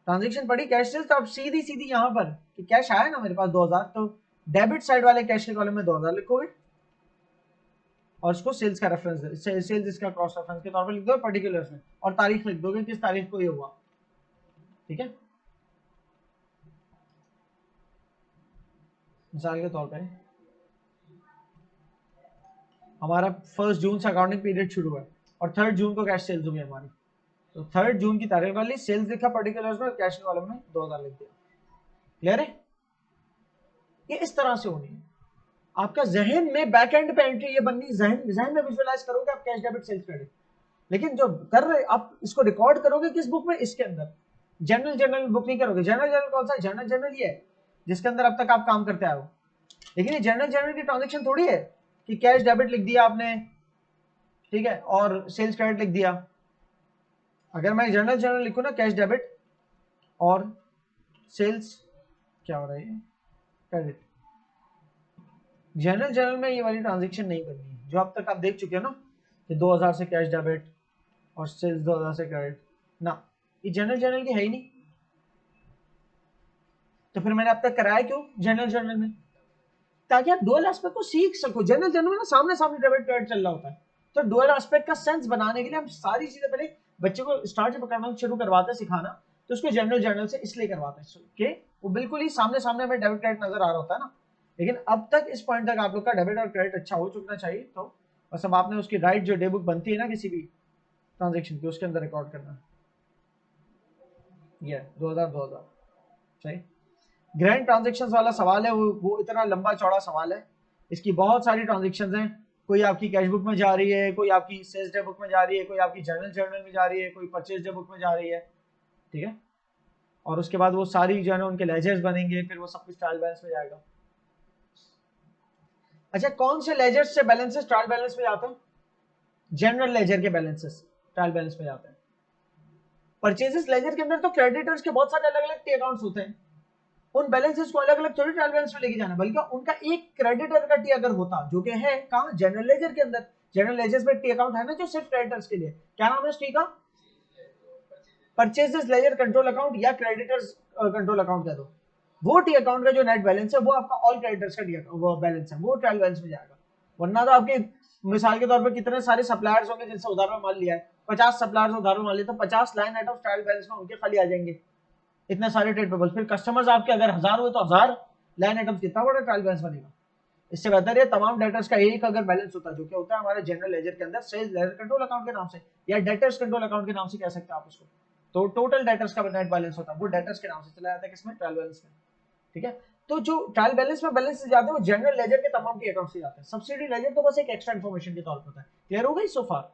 ट्रांजेक्शन पड़ी कैश सेल्स, तो आप सीधी सीधी यहाँ पर कि कैश आया ना मेरे पास 2000, तो डेबिट साइड वाले कैश के कॉलम में 2000 लिखोगे और उसको सेल्स का रेफरेंस, सेल्स इसका क्रॉस रेफरेंस के तौर पर लिख दो पर्टिकुलर्स में, और तारीख लिख दोगे किस तारीख को ये हुआ। ठीक है? मिसाल के तौर पे हमारा 1 जून से अकाउंटिंग पीरियड शुरू हुआ और 3 जून को कैश सेल्स हुई हमारी, तो 3 जून की तारीख वाली सेल्स लिखा पर्टिकुलर्स में, कैश के कॉलम में 2000 लिख दिया। क्लियर है? ये इस तरह से होनी है आपका जहन में, बैक एंड पे एंट्री ये बननी, जहन में विजुअलाइज करोगे आप कैश डेबिट सेल्स क्रेडिट। लेकिन जो कर रहे आप इसको रिकॉर्ड करोगे किस बुक में? इसके अंदर। जनरल बुक नहीं करोगे। जनरल कौन सा? जनरल ये है जिसके अंदर अब तक आप काम करते आए हो। लेकिन ये जनरल की ट्रांजेक्शन थोड़ी है कि कैश डेबिट लिख दिया आपने, ठीक है, और सेल्स क्रेडिट लिख दिया। अगर मैं जनरल लिखूं ना, कैश डेबिट और सेल्स क्या हो रहा है, क्रेडिट, जनरल में ये वाली ट्रांजेक्शन नहीं करनी है जो अब तक आप देख चुके हो ना कि 2000 से कैश डेबिट और सेल्स 2000 से क्रेडिट ना, ये जनरल की है ही नहीं। तो फिर मैंने अब तक कराया क्यों जनरल में? ताकि आप डुअल एस्पेक्ट को सीख सको। जनरल में ना सामने सामने डेबिट क्रेडिट चल रहा होता है, तो डुअल एस्पेक्ट का सेंस बनाने के लिए हम सारी चीजें पहले बच्चे को स्टार्ट जब करना शुरू करवाते हैं सिखाना, तो उसको जनरल से इसलिए करवाते हैं कि वो बिल्कुल ही सामने सामने हमें डेबिट क्रेडिट नजर आ रहा होता है ना। लेकिन अब तक इस पॉइंट तक आप लोग का डेबिट और क्रेडिट अच्छा हो चुकना चाहिए, तो बस अब आपने उसकी राइट जो डे बुक बनती है ना किसी भी ट्रांजेक्शन की, उसके अंदर रिकॉर्ड करना है ये 2000 सही। ग्रैंड ट्रांजेक्शंस वाला सवाल है, वो इतना लंबा चौड़ा सवाल है, इसकी बहुत सारी ट्रांजेक्शंस हैं। कोई आपकी कैश बुक में जा रही है, कोई आपकी सेल्स डे बुक में जा रही है, कोई आपकी जर्नल में जा रही है, कोई परचेज डे बुक में जा रही है। ठीक है? और उसके बाद वो सारी जो है ना उनके लेजर्स बनेंगे, फिर वो सब कुछ ट्रायल बैलेंस में जाएगा। अच्छा, कौन से लेजर्स से बैलेंसेस ट्रायल बैलेंस में जाते हैं? जनरल लेजर के बैलेंसेस ट्रायल बैलेंस में जाते हैं। परचेजेस लेजर के अंदर तो क्रेडिटर्स के बहुत सारे अलग अलग टी अकाउंट्स होते हैं, उन बैलेंसेस को अलग अलग थोड़ी ट्रायल बैलेंस में लेके जाना, बल्कि उनका एक क्रेडिटर का टी अगर होता, जो कि है कहां? जनरल लेजर के अंदर। जनरल लेजर्स में टी अकाउंट है ना जो सिर्फ क्रेडिटर्स के लिए, क्या नाम है उस टी का? परचेजेस लेजर कंट्रोल अकाउंट या क्रेडिटर्स कंट्रोल अकाउंट कह दो। वो टी अकाउंट का जो नेट बैलेंस है वो आपका ऑल क्रेडिटर्स का वो बैलेंस है, वो ट्रायल बैलेंस में जाएगा। वरना तो आपके मिसाल के तौर पर कितने सारे सप्लायर्स होंगे जिनसे उधार में माल लिया है, 50 सप्लायर्स उधार में माल लिया, तो 50 लाइन आइटम ट्रायल बैलेंस में उनके खाली आ जाएंगे, इतने सारे ट्रेड पेबल्स। फिर कस्टमर्स आपके अगर 1000 हुए तो 1000 लाइन आइटम्स, कितना बड़ा ट्रायल बैलेंस बनेगा। इससे बेहतर है तमाम डेटर्स का एक अगर बैलेंस होता है, जो क्या होता है हमारे जनरल लेजर के अंदर सेल्स लेजर कंट्रोल अकाउंट के नाम से या डेटर्स कंट्रोल अकाउंट के नाम से कह सकते हैं आप उसको, तो टोटल डेटर्स का नेट बैलेंस होता है, वो डेटर्स के नाम से चला जाता है किसमें? ट्रायल बैलेंस में। ठीक है? तो जो ट्रायल बैलेंस में बैलेंस जाते हैं वो जनरल लेजर के तमाम के अकाउंट से जाते हैं। सब्सिडी लेजर तो बस एक एक्स्ट्रा इन्फॉर्मेशन के तौर पर होता है। क्लियर हो गई सो फार?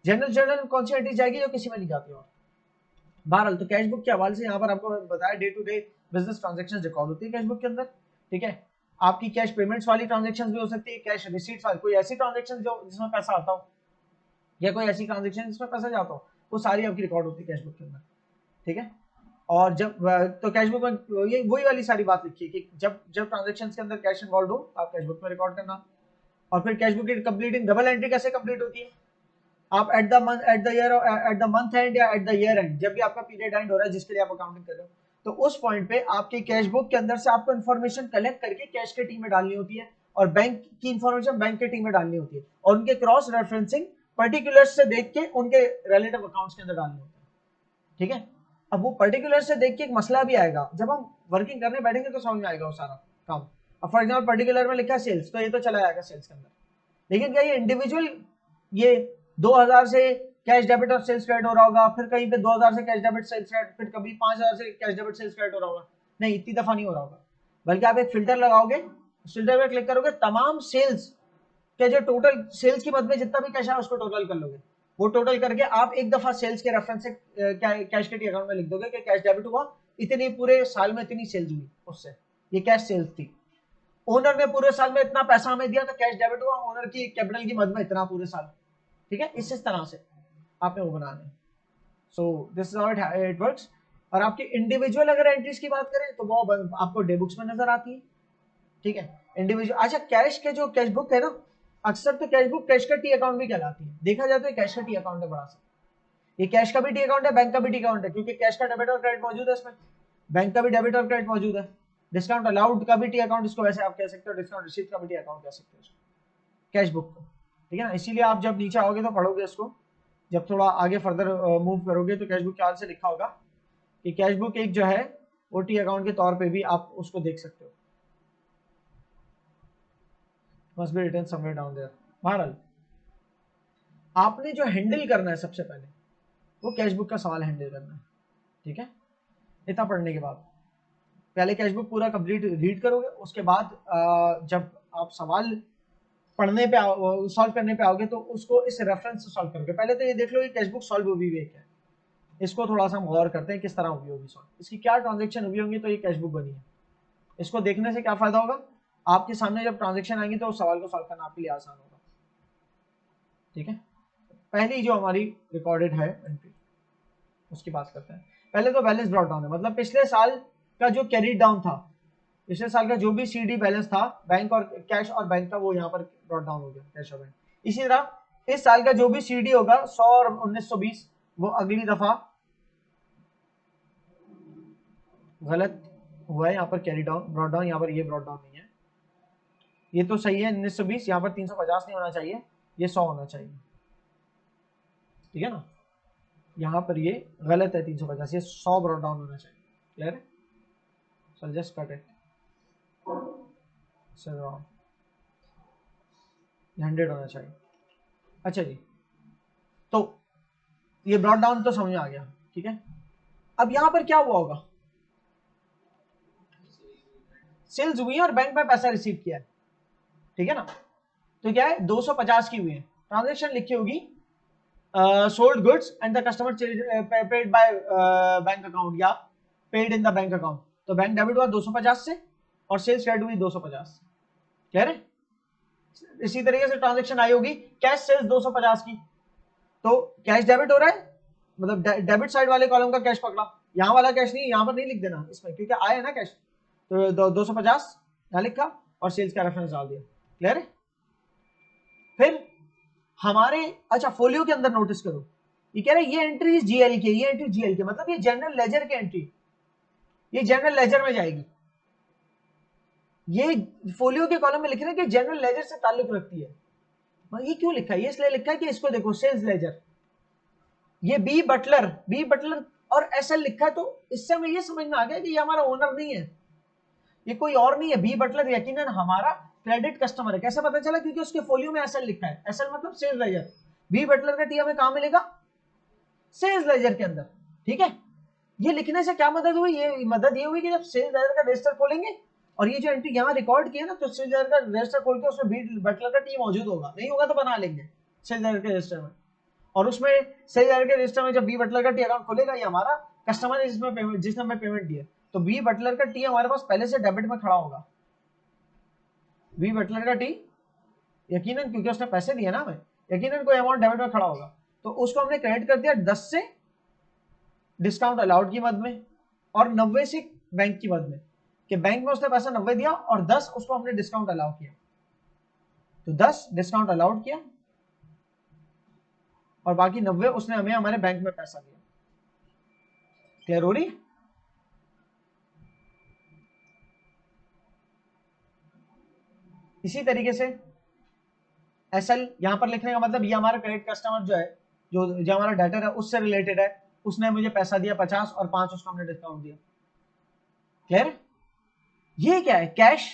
जनरल कौन सी एंट्री जाएगी जो किसी में नहीं जाती और बहरहाल तो कैश बुक के हवाले से यहाँ पर आपको बताया day to day business transaction record होती है कैश बुक के अंदर। ठीक है? आपकी कैश पेमेंट्स वाली ट्रांजेक्शन भी हो सकती है, कैश रिसीट्स वाली, कोई ऐसी ट्रांजेक्शन जो जिसमें पैसा आता हो या कोई ऐसी ट्रांजेक्शन जिसमें पैसा जाता हो, वो सारी आपकी रिकॉर्ड होती है कैश बुक के अंदर। ठीक है? और जब तो कैश बुक में ये वही वाली सारी बात लिखी है कि जब जब ट्रांजेक्शन के अंदर कैश इन्वॉल्व हो आप कैश बुक में रिकॉर्ड करना। और फिर कैश बुक की कंप्लीटिंग डबल एंट्री कैसे कंप्लीट होती है, आप at the month at the year at the month and या एट द ईयर एंड, जब भी आपका पीरियड एंड हो रहा है जिसके लिए आप अकाउंटिंग कर रहे हो, तो उस पॉइंट पे आपके कैश बुक के अंदर से आपको इन्फॉर्मेशन कलेक्ट करके कैश के टीम में डालनी होती है और बैंक की इन्फॉर्मेशन बैंक के टीम में डालनी होती है और उनके क्रॉस रेफरेंसिंग पर्टिकुलर्स से देख के उनके रिलेटिव अकाउंट्स के अंदर डालनी होती है। ठीक है, अब वो पर्टिकुलर से देख के एक मसला भी आएगा, जब हम वर्किंग करने बैठेंगे तो समझ में आएगा वो सारा काम। अब फॉर एग्जाम्पल पर्टिकुलर में लिखा है सेल्स, तो ये तो चला जाएगा सेल्स के अंदर, लेकिन क्या ये इंडिविजुअल ये 2000 से कैश डेबिट और सेल्स क्रेडिट हो रहा होगा, फिर कहीं पे 2000 से कैश डेबिट सेल्स क्रेडिट, फिर कभी 5000 से कैश डेबिट सेल्स क्रेडिट हो रहा होगा, नहीं इतनी दफा नहीं हो रहा होगा। बल्कि आप एक फिल्टर लगाओगे, फिल्टर पे क्लिक करोगे, तमाम सेल्स के जो टोटल सेल्स की मद में जितना भी कैश है उसको टोटल कर लोगे, वो टोटल करके आप एक दफा सेल्स के रेफरेंस से कैश के अकाउंट में लिख दोगे कि कैश डेबिट हुआ इतनी, पूरे साल में इतनी सेल्स हुई, उससे ये कैश सेल्स थी, ओनर ने पूरे साल में इतना पैसा हमें दिया तो कैश डेबिट हुआ ओनर की कैपिटल की मद में इतना पूरे साल। ठीक है, इस तरह से आपने वो बनाना है। So this is how it works. और आपकी इंडिविजुअल अगर एंट्रीज की बात करें तो वो आपको डे बुक्स में नजर आती है। ठीक है, इंडिविजुअल। अच्छा, कैश के जो कैश बुक है ना, अक्सर तो कैश बुक कैश का टी अकाउंट भी कहलाती है, देखा जाए तो कैश का टी अकाउंट है बड़ा सा, ये कैश का भी टी अकाउंट है, बैंक का भी टी अकाउंट है, क्योंकि कैश का डेबिट और क्रेडिट मौजूद है इसमें, बैंक का भी डेबिट और क्रेडिट मौजूद है, डिस्काउंट अलाउड का भी टी अकाउंट इसको वैसे आप कह सकते हो, डिस्काउंट रिसीट का भी टी अकाउंट कह सकते हो इसको, कैश बुक को। ठीक है ना, इसीलिए आप जब नीचे आओगे तो पढ़ोगे इसको, जब थोड़ा आगे फर्दर मूव करोगे तो कैश बुक के हाल से लिखा होगा कि कैश बुक एक जो है वो टी अकाउंट के तौर पे भी आप उसको देख सकते हो, must be written somewhere down there. बहरहाल आपने जो हैंडल करना है सबसे पहले वो कैश बुक का सवाल हैंडल करना है। ठीक है, इतना पढ़ने के बाद पहले कैश बुक पूरा कंप्लीट रीड करोगे, उसके बाद जब आप सवाल पढ़ने पे सॉल्व करने पे आओगे तो उसको इस रेफरेंस से सॉल्व करोगे। पहले तो ये देख लो कि कैश बुक सॉल्व हुई है क्या, इसको थोड़ा सा हम गौर करते हैं किस तरह हुई होगी सॉल्व, इसकी क्या ट्रांजेक्शन हुई होंगी तो ये कैश बुक बनी है। इसको देखने से क्या फायदा होगा, आपके सामने जब ट्रांजेक्शन आएंगी तो उस सवाल को सॉल्व करना आपके लिए आसान होगा। ठीक है, पहली जो हमारी रिकॉर्डेड है एंट्री उसकी बात करते हैं। पहले तो बैलेंस ब्रॉट डाउन है, मतलब पिछले साल का जो कैरी डाउन था, पिछले साल का जो भी सीडी बैलेंस था बैंक और कैश और बैंक का, वो यहाँ पर ब्रॉट डाउन हो गया कैश और बैंक। इसी तरह इस साल का जो भी सीडी होगा 100 और 1920 वो अगली दफा गलत हुआ है, यहाँ पर कैरी डाउन ब्रॉट डाउन, यहाँ पर ये ब्रॉट डाउन नहीं है, ये तो सही है 1920, यहाँ पर 350 नहीं होना चाहिए, ये 100 होना चाहिए। ठीक है ना, यहाँ पर ये गलत है 350, ये 100 ब्रॉट डाउन होना चाहिए। क्लियर है, so just cut it, 100 होना चाहिए। अच्छा जी, तो ये ब्रॉट डाउन तो समझ में आ गया। ठीक है, अब यहाँ पर क्या हुआ होगा, सेल्स हुई है और बैंक में पैसा रिसीव किया है। ठीक है ना, तो क्या है 250 की हुई है, ट्रांजेक्शन लिखी होगी sold goods and the customer paid by bank account या paid in the bank account, तो बैंक डेबिट हुआ 250 से और सेल्स क्रेडिट हुई 250। क्लियर है, इसी तरीके से ट्रांजेक्शन आई होगी कैश सेल्स 250 की, तो कैश डेबिट हो रहा है, मतलब डेबिट साइड वाले कॉलम का कैश पकड़ा, यहाँ वाला कैश नहीं, यहाँ पर नहीं लिख देना इसमें क्योंकि आया है ना कैश, तो 250 यहाँ लिखा और सेल्स का रेफरेंस डाल दिया। क्लियर है, फिर हमारे अच्छा फोलियो के अंदर नोटिस करो, ये कह रहा है ये एंट्री जीएल के, ये एंट्री जीएल के, मतलब ये जनरल लेजर की एंट्री, ये जनरल लेजर में जाएगी। ये फोलियो के कॉलम में लिख रहे हैं कि जनरल लेजर से ताल्लुक रखती है, ये क्यों लिखा है, ये इसलिए लिखा है कि इसको देखो सेल्स लेजर, ये बी बटलर और एसएल लिखा है, तो इससे हमें ये समझ में आ गया कि ये हमारा ओनर नहीं है, ये कोई और नहीं है, बी बटलर यकीनन हमारा क्रेडिट कस्टमर है। कैसे पता चला, क्योंकि उसके फोलियो में एसएल लिखा है, एसएल मतलब सेल्स लेजर, बी बटलर का टी हमें कहां मिलेगा, सेल्स लेजर के अंदर। ठीक है, ये लिखने से क्या मदद हुई, ये मदद ये हुई कि जब सेल्स लेजर का रजिस्टर खोलेंगे और ये जो एंट्री यहाँ रिकॉर्ड की है ना, तो सेल्स लेजर का रजिस्टर खोल के उसमें बी बटलर का टी मौजूद होगा, नहीं होगा तो बना लेंगे सेल्स लेजर के रजिस्टर में, और उसमें सेल्स लेजर के रजिस्टर में जब बी बटलर का टी अकाउंट खोलेगा, ये हमारा कस्टमर है जिसने हमें पेमेंट दिया, तो बी बटलर का टी हमारे पास पहले से डेबिट में खड़ा होगा, बी बटलर का टी यकीनन, क्योंकि उसने पैसे दिए ना हमें, यकीनन कोई अमाउंट डेबिट में खड़ा होगा, तो उसको हमने क्रेडिट कर दिया 10 से डिस्काउंट अलाउड की मद में, और 90 से बैंक की मद में, कि बैंक में उसने पैसा 90 दिया और 10 उसको हमने डिस्काउंट अलाउ किया, तो 10 डिस्काउंट अलाउड किया और बाकी 90 उसने हमें हमारे बैंक में पैसा दिया। क्लियर हो रही? इसी तरीके से एसएल यहां पर लिखने का मतलब ये हमारा क्रेडिट कस्टमर जो है, जो हमारा डेटर है उससे रिलेटेड है, उसने मुझे पैसा दिया 50 और 5 उसको हमने डिस्काउंट दिया। क्लियर? ये क्या है? कैश।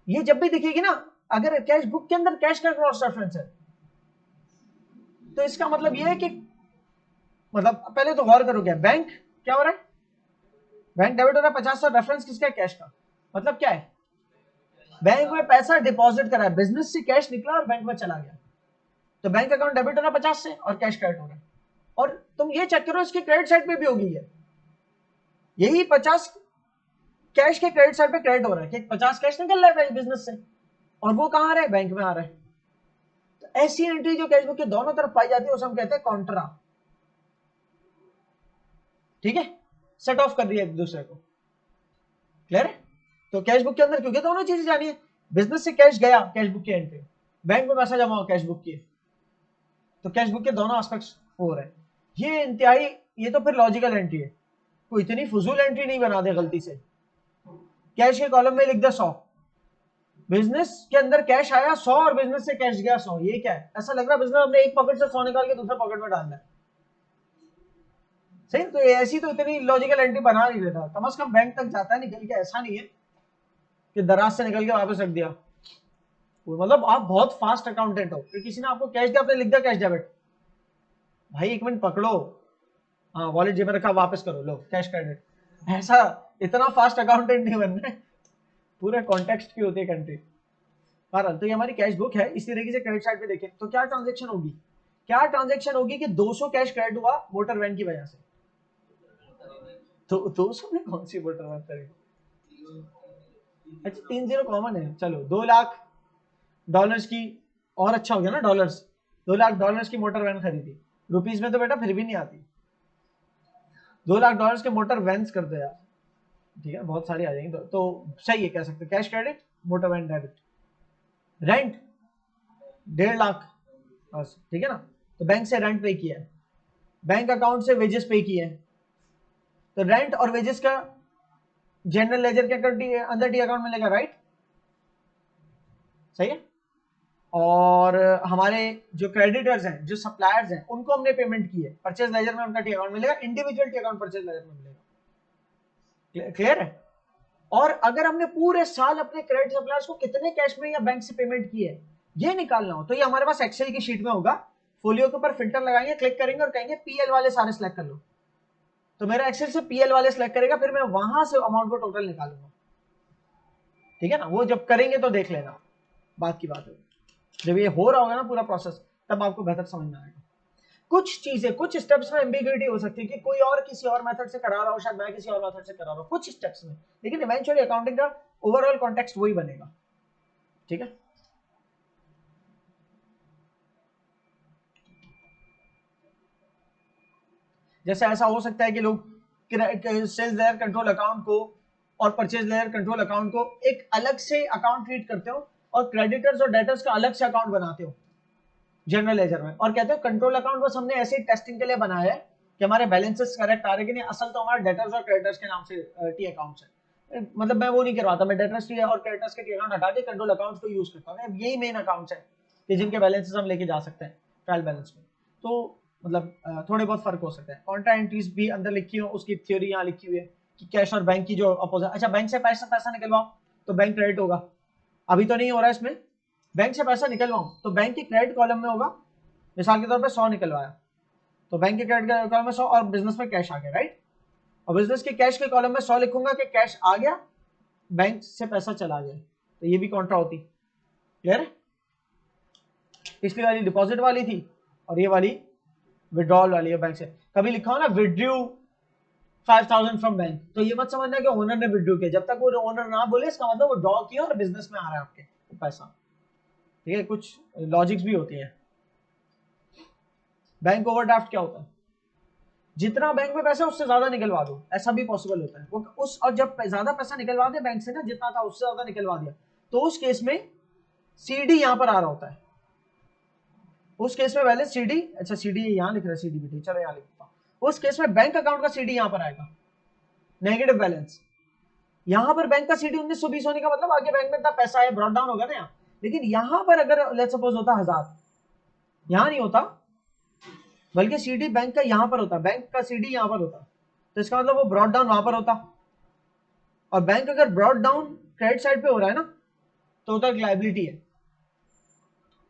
ये जब भी दिखेगी ना, अगर कैश बुक के अंदर कैश का क्रॉस रेफरेंस है तो इसका मतलब ये है कि, मतलब पहले तो गौर करो, क्या बैंक क्या हो रहा है? बैंक डेबिट हो रहा है 50 और रेफरेंस किसका है? कैश का। मतलब क्या है? बैंक में पैसा डिपॉजिट करा है, बिजनेस से कैश निकला और बैंक में चला गया, तो बैंक अकाउंट डेबिट हो रहा है 50 से और कैश क्रेडिट हो रहा है। और तुम ये चेक करो इसके क्रेडिट साइड पे भी होगी है, यही 50 कैश के क्रेडिट साइड पे क्रेडिट हो रहा है कि 50 कैश निकल रहा है बिजनेस से और वो कहां आ रहा है? बैंक में आ रहा है। तो ऐसी एंट्री जो कैश बुक के दोनों तरफ पाई जाती है उसे हम कहते हैं कॉन्ट्रा। ठीक है, सेट ऑफ कर दिया एक दूसरे को। क्लियर है? तो कैश बुक के अंदर क्योंकि दोनों चीजें जानी है, बिजनेस से कैश गया कैश बुक की एंट्री, बैंक में पैसा जमा हो कैश बुक की, तो कैश बुक के दोनों एस्पेक्ट्स हो रहे हैं। ये इंतहाई, ये तो फिर लॉजिकल एंट्री है, कोई इतनी फजूल एंट्री नहीं बना दे गलती से। कैश के कॉलम में लिख दे 100, बिजनेस के अंदर कैश आया 100 और बिजनेस से कैश गया 100, ये क्या है? ऐसा लग रहा है बिजनेस अपने एक पॉकेट से 100 निकाल के दूसरे पॉकेट में डालना है। सही, तो ऐसी तो इतनी लॉजिकल एंट्री बना नहीं देता, कम से कम बैंक तक जाता है निकल के, ऐसा नहीं है कि दराज से निकल के वापस रख दिया। मतलब आप बहुत फास्ट अकाउंटेंट हो कि किसी ने आपको कैश दिया, आपने लिख दिया कैश डेबिट, भाई 1 मिनट पकड़ो, हाँ वॉलेट जेब में रखा, वापस करो, लो कैश क्रेडिट। ऐसा इतना फास्ट अकाउंटेंट नहीं बनना है, पूरे कॉन्टेक्स्ट की होती है कंट्री। बहरहाल तो ये हमारी कैश बुक है। इसी तरीके से क्रेडिट साइड पे देखें तो क्या ट्रांजेक्शन होगी, क्या ट्रांजेक्शन होगी कि 200 कैश क्रेडिट हुआ मोटर वैन की वजह से। तो 200 में कौन सी मोटर वैन खरीदी? अच्छा 30 कॉमन है, चलो 2 लाख डॉलर्स की, और अच्छा हो गया ना डॉलर्स, 2 लाख डॉलर्स की मोटर वैन खरीदी, रुपीज में तो बेटा फिर भी नहीं आती, 2 लाख डॉलर्स के मोटर वैन्स कर दो यार, ठीक है बहुत सारी आ जाएंगी, तो सही है, कह सकते cash credit motor van debit. Rent 1.5 lakh बस, ठीक है ना, तो बैंक से रेंट पे किया है, बैंक अकाउंट से वेजेस पे किए हैं, तो रेंट और वेजेस का जनरल लेजर के अंदर डी अकाउंट मिलेगा, राइट? सही है। और हमारे जो क्रेडिटर्स हैं, जो सप्लायर्स हैं, उनको हमने पेमेंट की है, परचेज लेजर में उनका टी अकाउंट मिलेगा, individual T account purchase ledger में मिलेगा। क्लियर है? और अगर हमने पूरे साल अपने क्रेडिट सप्लायर्स को कितने कैश में या बैंक से पेमेंट की है ये निकालना हो, तो ये हमारे पास एक्सेल की शीट में होगा, फोलियो के ऊपर फिल्टर लगाएंगे, क्लिक करेंगे और कहेंगे पीएल वाले सारे सिलेक्ट कर लो, तो मेरा एक्सेल से पीएल वाले सिलेक्ट करेगा, फिर मैं वहां से अमाउंट को टोटल निकालूंगा। ठीक है ना, वो जब करेंगे तो देख लेना, बात की बात होगी, जब ये हो रहा होगा ना पूरा प्रोसेस तब आपको बेहतर समझ में आएगा। कुछ चीजें, कुछ स्टेप्स में एम्बिग्युइटी हो सकती है कि कोई और किसी और मेथड से करा रहा हो, शायद मैं किसी और मेथड से करा रहा हूं कुछ स्टेप्स में, लेकिन इवेंचुअली अकाउंटिंग का ओवरऑल कॉन्टेक्स्ट वही बनेगा। ठीक है, जैसे ऐसा हो सकता है कि लोग सेल्स लेयर कंट्रोल अकाउंट को और परचेज लेयर कंट्रोल अकाउंट को एक अलग से अकाउंट ट्रीट करते हो और क्रेडिटर्स और डेटर्स का अलग से अकाउंट बनाते हो जनरल लेजर में, और कहते हो कंट्रोल अकाउंट बस हमने ऐसे टेस्टिंग के लिए बनाया है कि हमारे बैलेंसेस करेक्ट आ रहे कि नहीं, असल तो हमारा डेटर्स और क्रेडिटर्स के नाम से टी अकाउंट्स है। मतलब मैं वो नहीं करवाता, मैं डेटर्स टी और क्रेडिटर्स के टी अकाउंट हटा के कंट्रोल अकाउंट्स को यूज करता हूँ, यही मेन अकाउंट्स है कि जिनके बैलेंसेस हम लेके जा सकते हैं ट्रायल बैलेंस में। तो मतलब थोड़े बहुत फर्क हो सकता है, कॉन्ट्रा एंट्रीज भी अंदर लिखी हो, उसकी थ्योरी यहाँ लिखी हुई है कि कैश और बैंक की जो अपोजिट, अच्छा बैंक से पैसा निकलवाओ तो बैंक क्रेडिट होगा, अभी तो नहीं हो रहा है इसमें, बैंक से पैसा निकलवाऊं तो बैंक के क्रेडिट कॉलम में होगा, मिसाल के तौर पे 100 निकलवाया तो बैंक के क्रेडिट कॉलम में 100 और बिजनेस में कैश आ गया, राइट? और बिजनेस के कैश के कॉलम में 100 लिखूंगा कि कैश आ गया, बैंक से पैसा चला गया, तो ये भी कॉन्ट्रा होती। क्लियर है? पिछली वाली डिपॉजिट वाली थी और ये वाली विड्रॉल वाली है बैंक से। कभी लिखा हो ना विड्रू 5000 फ्रॉम बैंक, तो ये मत समझना कि ओनर ने विड्रू किया, जब तक वो ओनर ना बोले इसका मतलब वो ड्रॉ किया और बिजनेस में आ रहा है आपके पैसा। ठीक है, कुछ लॉजिक्स भी होती है। बैंक ओवरड्राफ्ट क्या होता है? जितना बैंक में पैसा उससे ज्यादा निकलवा दो, ऐसा भी पॉसिबल होता है। वो उस और जब ज्यादा पैसा निकलवा दे बैंक से ना, जितना था उससे ज्यादा निकलवा दिया, तो उस केस में सीडी यहां पर आ रहा होता है। उस केस में पहले सीडी, अच्छा सीडी यहां लिख रहा है, सीडी भी चलो यहां लिखता हूं। उस केस में बैंक अकाउंट का सीडी यहां पर आएगा, नेगेटिव बैलेंस। यहां पर बैंक का सीडी 1920 होने का मतलब आगे बैंक में इतना पैसा है, ब्रॉड डाउन होगा ना यहाँ। लेकिन यहां पर अगर लेट्स सपोज होता 1000, यहां नहीं होता, बल्कि सीडी बैंक का यहां पर होता, बैंक का सीडी यहां पर होता, तो इसका मतलब वो ब्रॉड डाउन वहां पर होता। और बैंक अगर ब्रॉड डाउन क्रेडिट साइड पे हो रहा है ना, तो होता लायबिलिटी है,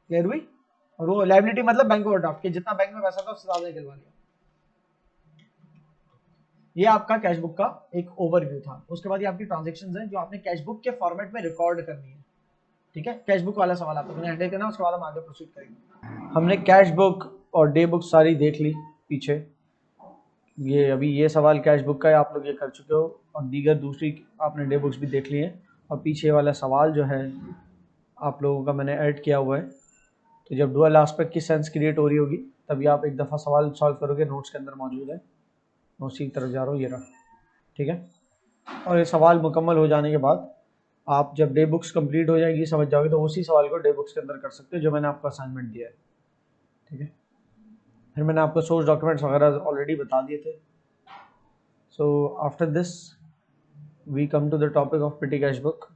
क्लियर हुई। और वो लायबिलिटी मतलब बैंक ओवरड्राफ्ट के जितना बैंक में पैसा था उससे ज्यादा निकलवा लिया। ये आपका कैश बुक का एक ओवरव्यू था। उसके बाद ये आपकी ट्रांजैक्शंस हैं जो आपने कैश बुक के फॉर्मेट में रिकॉर्ड करनी है, ठीक है। कैश बुक वाला सवाल आपको हैंडल करना, उसके बाद हम आगे प्रोसीड करेंगे। हमने कैश बुक और डे बुक सारी देख ली पीछे। ये अभी ये सवाल कैश बुक का है, आप लोग ये कर चुके हो, और दीगर दूसरी आपने डे बुक्स भी देख ली हैं। और पीछे वाला सवाल जो है आप लोगों का मैंने ऐड किया हुआ है। तो जब डुअल एस्पेक्ट की सेंस क्रिएट हो रही होगी तभी आप एक दफ़ा सवाल सॉल्व करोगे, नोट्स के अंदर मौजूद है। मैं उसी की तरफ जा रहा हूँ, ये रहा, ठीक है। और ये सवाल मुकम्मल हो जाने के बाद आप जब डे बुक्स कंप्लीट हो जाएगी, समझ जाओगे, तो उसी सवाल को डे बुक्स के अंदर कर सकते हो जो मैंने आपको असाइनमेंट दिया है, ठीक है। फिर मैंने आपको सोर्स डॉक्यूमेंट्स वगैरह ऑलरेडी बता दिए थे। So after this we come to the topic of petty cash book.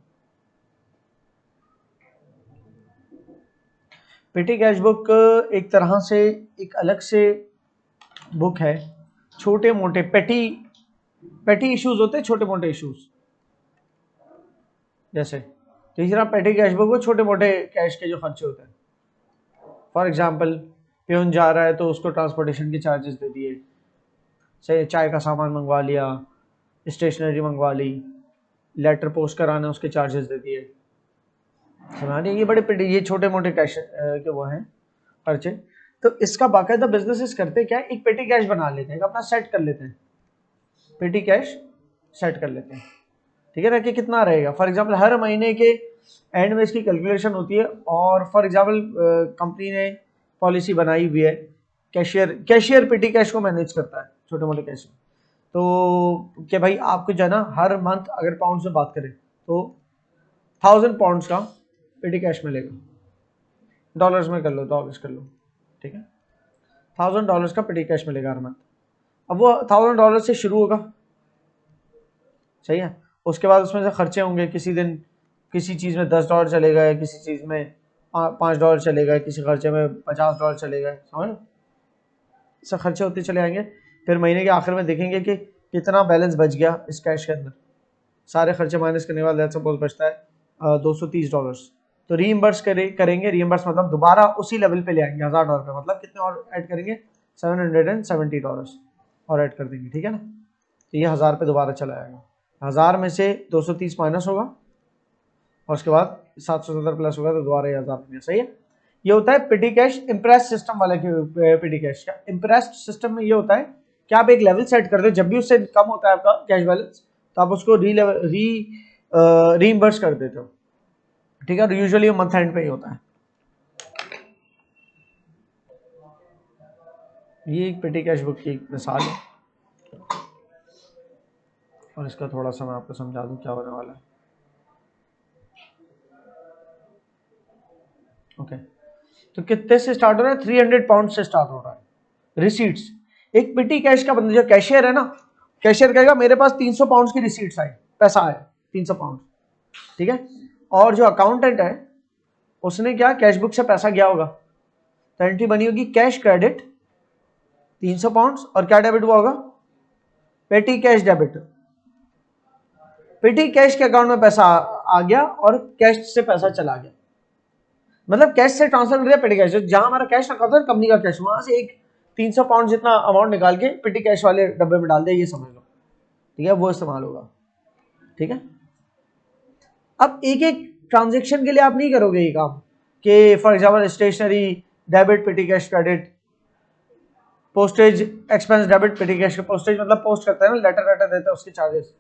Petty cash book एक तरह से एक अलग से बुक है। छोटे मोटे पेटी इश्यूज होते हैं, छोटे मोटे इश्यूज जैसे, तो इस तरह पेटी कैश बुक में छोटे मोटे कैश के जो खर्चे होते हैं। फॉर एग्जांपल प्यून जा रहा है तो उसको ट्रांसपोर्टेशन के चार्जेस दे दिए, से चाय का सामान मंगवा लिया, स्टेशनरी मंगवा ली, लेटर पोस्ट कराने उसके चार्जेस दे दिए, समझ रहे। ये बड़े पेटी, ये छोटे मोटे कैश के वो हैं खर्चे। तो इसका बाकायदा बिजनेसेस करते क्या है, एक पेटी कैश बना लेते हैं, अपना सेट कर लेते हैं, पेटी कैश सेट कर लेते हैं, ठीक है ना, कि कितना रहेगा। फॉर एग्जांपल हर महीने के एंड में इसकी कैलकुलेशन होती है। और फॉर एग्जांपल कंपनी ने पॉलिसी बनाई हुई है, कैशियर पेटी कैश को मैनेज करता है, छोटे मोटे कैश में। तो कि भाई आपको जो है ना हर मंथ, अगर पाउंड्स में बात करें तो 1000 पाउंड्स का पेटी कैश मिलेगा, डॉलर्स में कर लो, डॉलर्स कर लो, ठीक है। $1000 का पेटी कैश मिलेगा हर मंथ। अब वो $1000 से शुरू होगा, सही है। उसके बाद उसमें से खर्चे होंगे, किसी दिन किसी चीज़ में $10 चले गए, किसी चीज़ में $5 चले गए, किसी खर्चे में $50 चले गए, समझ लो, सब खर्चे होते चले आएंगे। फिर महीने के आखिर में देखेंगे कि कितना बैलेंस बच गया इस कैश के अंदर। सारे खर्चे माइनस करने के बाद सपोज बचता है $230। तो रीइंबर्स करेंगे, रीइंबर्स मतलब दोबारा उसी लेवल पे ले आएंगे $1000 पे, मतलब कितने और ऐड करेंगे, $770 और ऐड कर देंगे, ठीक है ना। तो ये 1000 पे दोबारा चला आएगा, 1000 में से 230 माइनस होगा और उसके बाद 770 प्लस होगा, तो दोबारा 1000 बन गया, सही है। ये होता है पेटी कैश इम्प्रेस सिस्टम वाले के। पेटी कैश का इम्प्रेस सिस्टम में ये होता है कि आप एक लेवल सेट करते हो, जब भी उससे कम होता है आपका कैश बैलेंस तो आप उसको रीइंबर्स कर देते हो, ठीक है। यूजुअली मंथ एंड पे ही होता है। ये एक पेटी कैश बुक की एक मिसाल है, और इसका थोड़ा सा मैं आपको समझा दूं क्या होने वाला है। ओके, तो कितने से स्टार्ट हो रहा है, 300 पाउंड से स्टार्ट हो रहा है रिसीट्स। एक पेटी कैश का बंदा जो कैशियर है ना, कैशियर कहेगा मेरे पास 300 पाउंड की रिसीट्स आई, पैसा आया 300 पाउंड, ठीक है। और जो अकाउंटेंट है उसने क्या, कैश बुक से पैसा गया होगा, तो एंट्री बनी होगी कैश क्रेडिट 300 पाउंड, और क्या डेबिट हुआ होगा, पेटी कैश डेबिट। पेटी कैश के अकाउंट में पैसा आ गया और कैश से पैसा चला गया, मतलब कैश से ट्रांसफर कर दिया पेटी कैश। जहां हमारा कैश रखा था कंपनी का कैश, वहां से एक 300 पाउंड जितना अमाउंट निकाल के पेटी कैश वाले डब्बे में डाल दिया, ये समझ लो, ठीक है, वो इस्तेमाल होगा, ठीक है। अब एक एक ट्रांजेक्शन के लिए आप नहीं करोगे ये काम कि for example stationery debit petty cash credit, postage expense debit petty cash. Postage मतलब पोस्ट करता है ना, लेटर वेटर देता है उसके चार्जेस,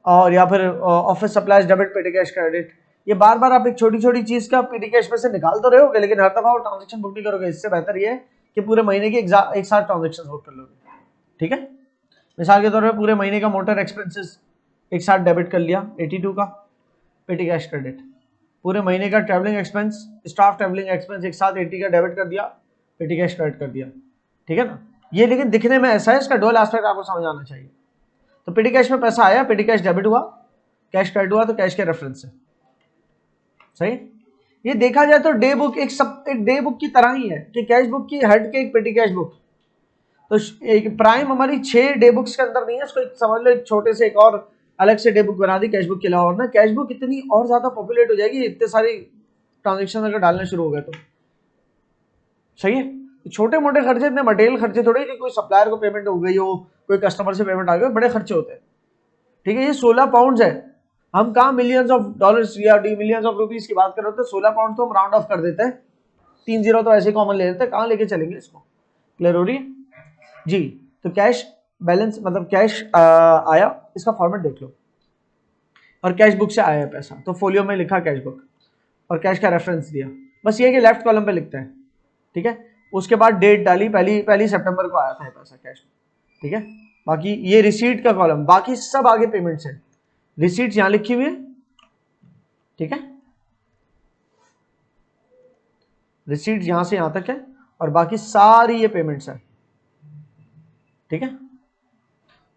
और या फिर office supplies debit petty cash credit. ये बार बार आप एक छोटी छोटी चीज का पेटी कैश में से निकाल तो रहे होगे, लेकिन हर दफा वो ट्रांजेक्शन बुक नहीं करोगे। इससे बेहतर ये है कि पूरे महीने की एक साथ ट्रांजेक्शन बुक कर लोगे, ठीक है। मिसाल के तौर पे पूरे महीने का मोटर एक्सपेंसेस एक साथ डेबिट कर लिया 82 का पेटी कैश क्रेडिट, पूरे महीने का travelling expense, staff travelling expense एक साथ 80 का डेबिट कर दिया, पेटी कैश क्रेडिट कर दिया, ठीक है ना। ये लेकिन दिखने में ऐसा है, इसका डुअल एस्पेक्ट आपको समझ आना चाहिए। तो पेटी कैश में पैसा आया, पेटी कैश डेबिट हुआ, कैश क्रेडिट हुआ, तो कैश के रेफरेंस से सही। ये देखा जाए तो डे बुक एक डे बुक की तरह ही है कि कैश बुक की हट के एक पेटी कैश बुक। तो एक प्राइम हमारी 6 डे बुक्स के अंदर नहीं है, इसको समझ लो एक छोटे से एक और अलग से डे बुक बना दी कैश बुक के अलावा, और ना कैश बुक इतनी और ज्यादा पॉपुलेट हो जाएगी, इतने सारी ट्रांजेक्शन अगर डालने शुरू हो गए तो सही है। छोटे मोटे खर्चे, इतने मटेरियल खर्चे थोड़े कि कोई सप्लायर को पेमेंट हो गई हो, कोई कस्टमर से पेमेंट आ गई, बड़े खर्चे होते हैं, ठीक है। ये 16 पाउंड है, हम कहाँ मिलियंस ऑफ डॉलर्स या मिलियंस ऑफ रुपीज की बात कर रहे होते, 16 पाउंड तो हम राउंड ऑफ कर देते हैं, 3 जीरो तो ऐसे कॉमन ले लेते हैं, कहाँ लेके चलेंगे इसको, क्लियर हो रही है जी। तो कैश बैलेंस मतलब कैश आया, इसका फॉर्मेट देख लो, और कैश बुक से आया है पैसा, तो फोलियो में लिखा कैश बुक और कैश का रेफरेंस दिया, बस ये कि लेफ्ट कॉलम पे लिखते हैं, ठीक है। उसके बाद डेट डाली, पहली सितंबर को आया था पैसा कैश, ठीक है। बाकी ये रिसीट का कॉलम, बाकी सब आगे पेमेंट्स है, रिसीट्स यहां लिखी हुई है, ठीक है, रिसीट्स यहां से यहां तक है, और बाकी सारी ये पेमेंट्स है, ठीक है,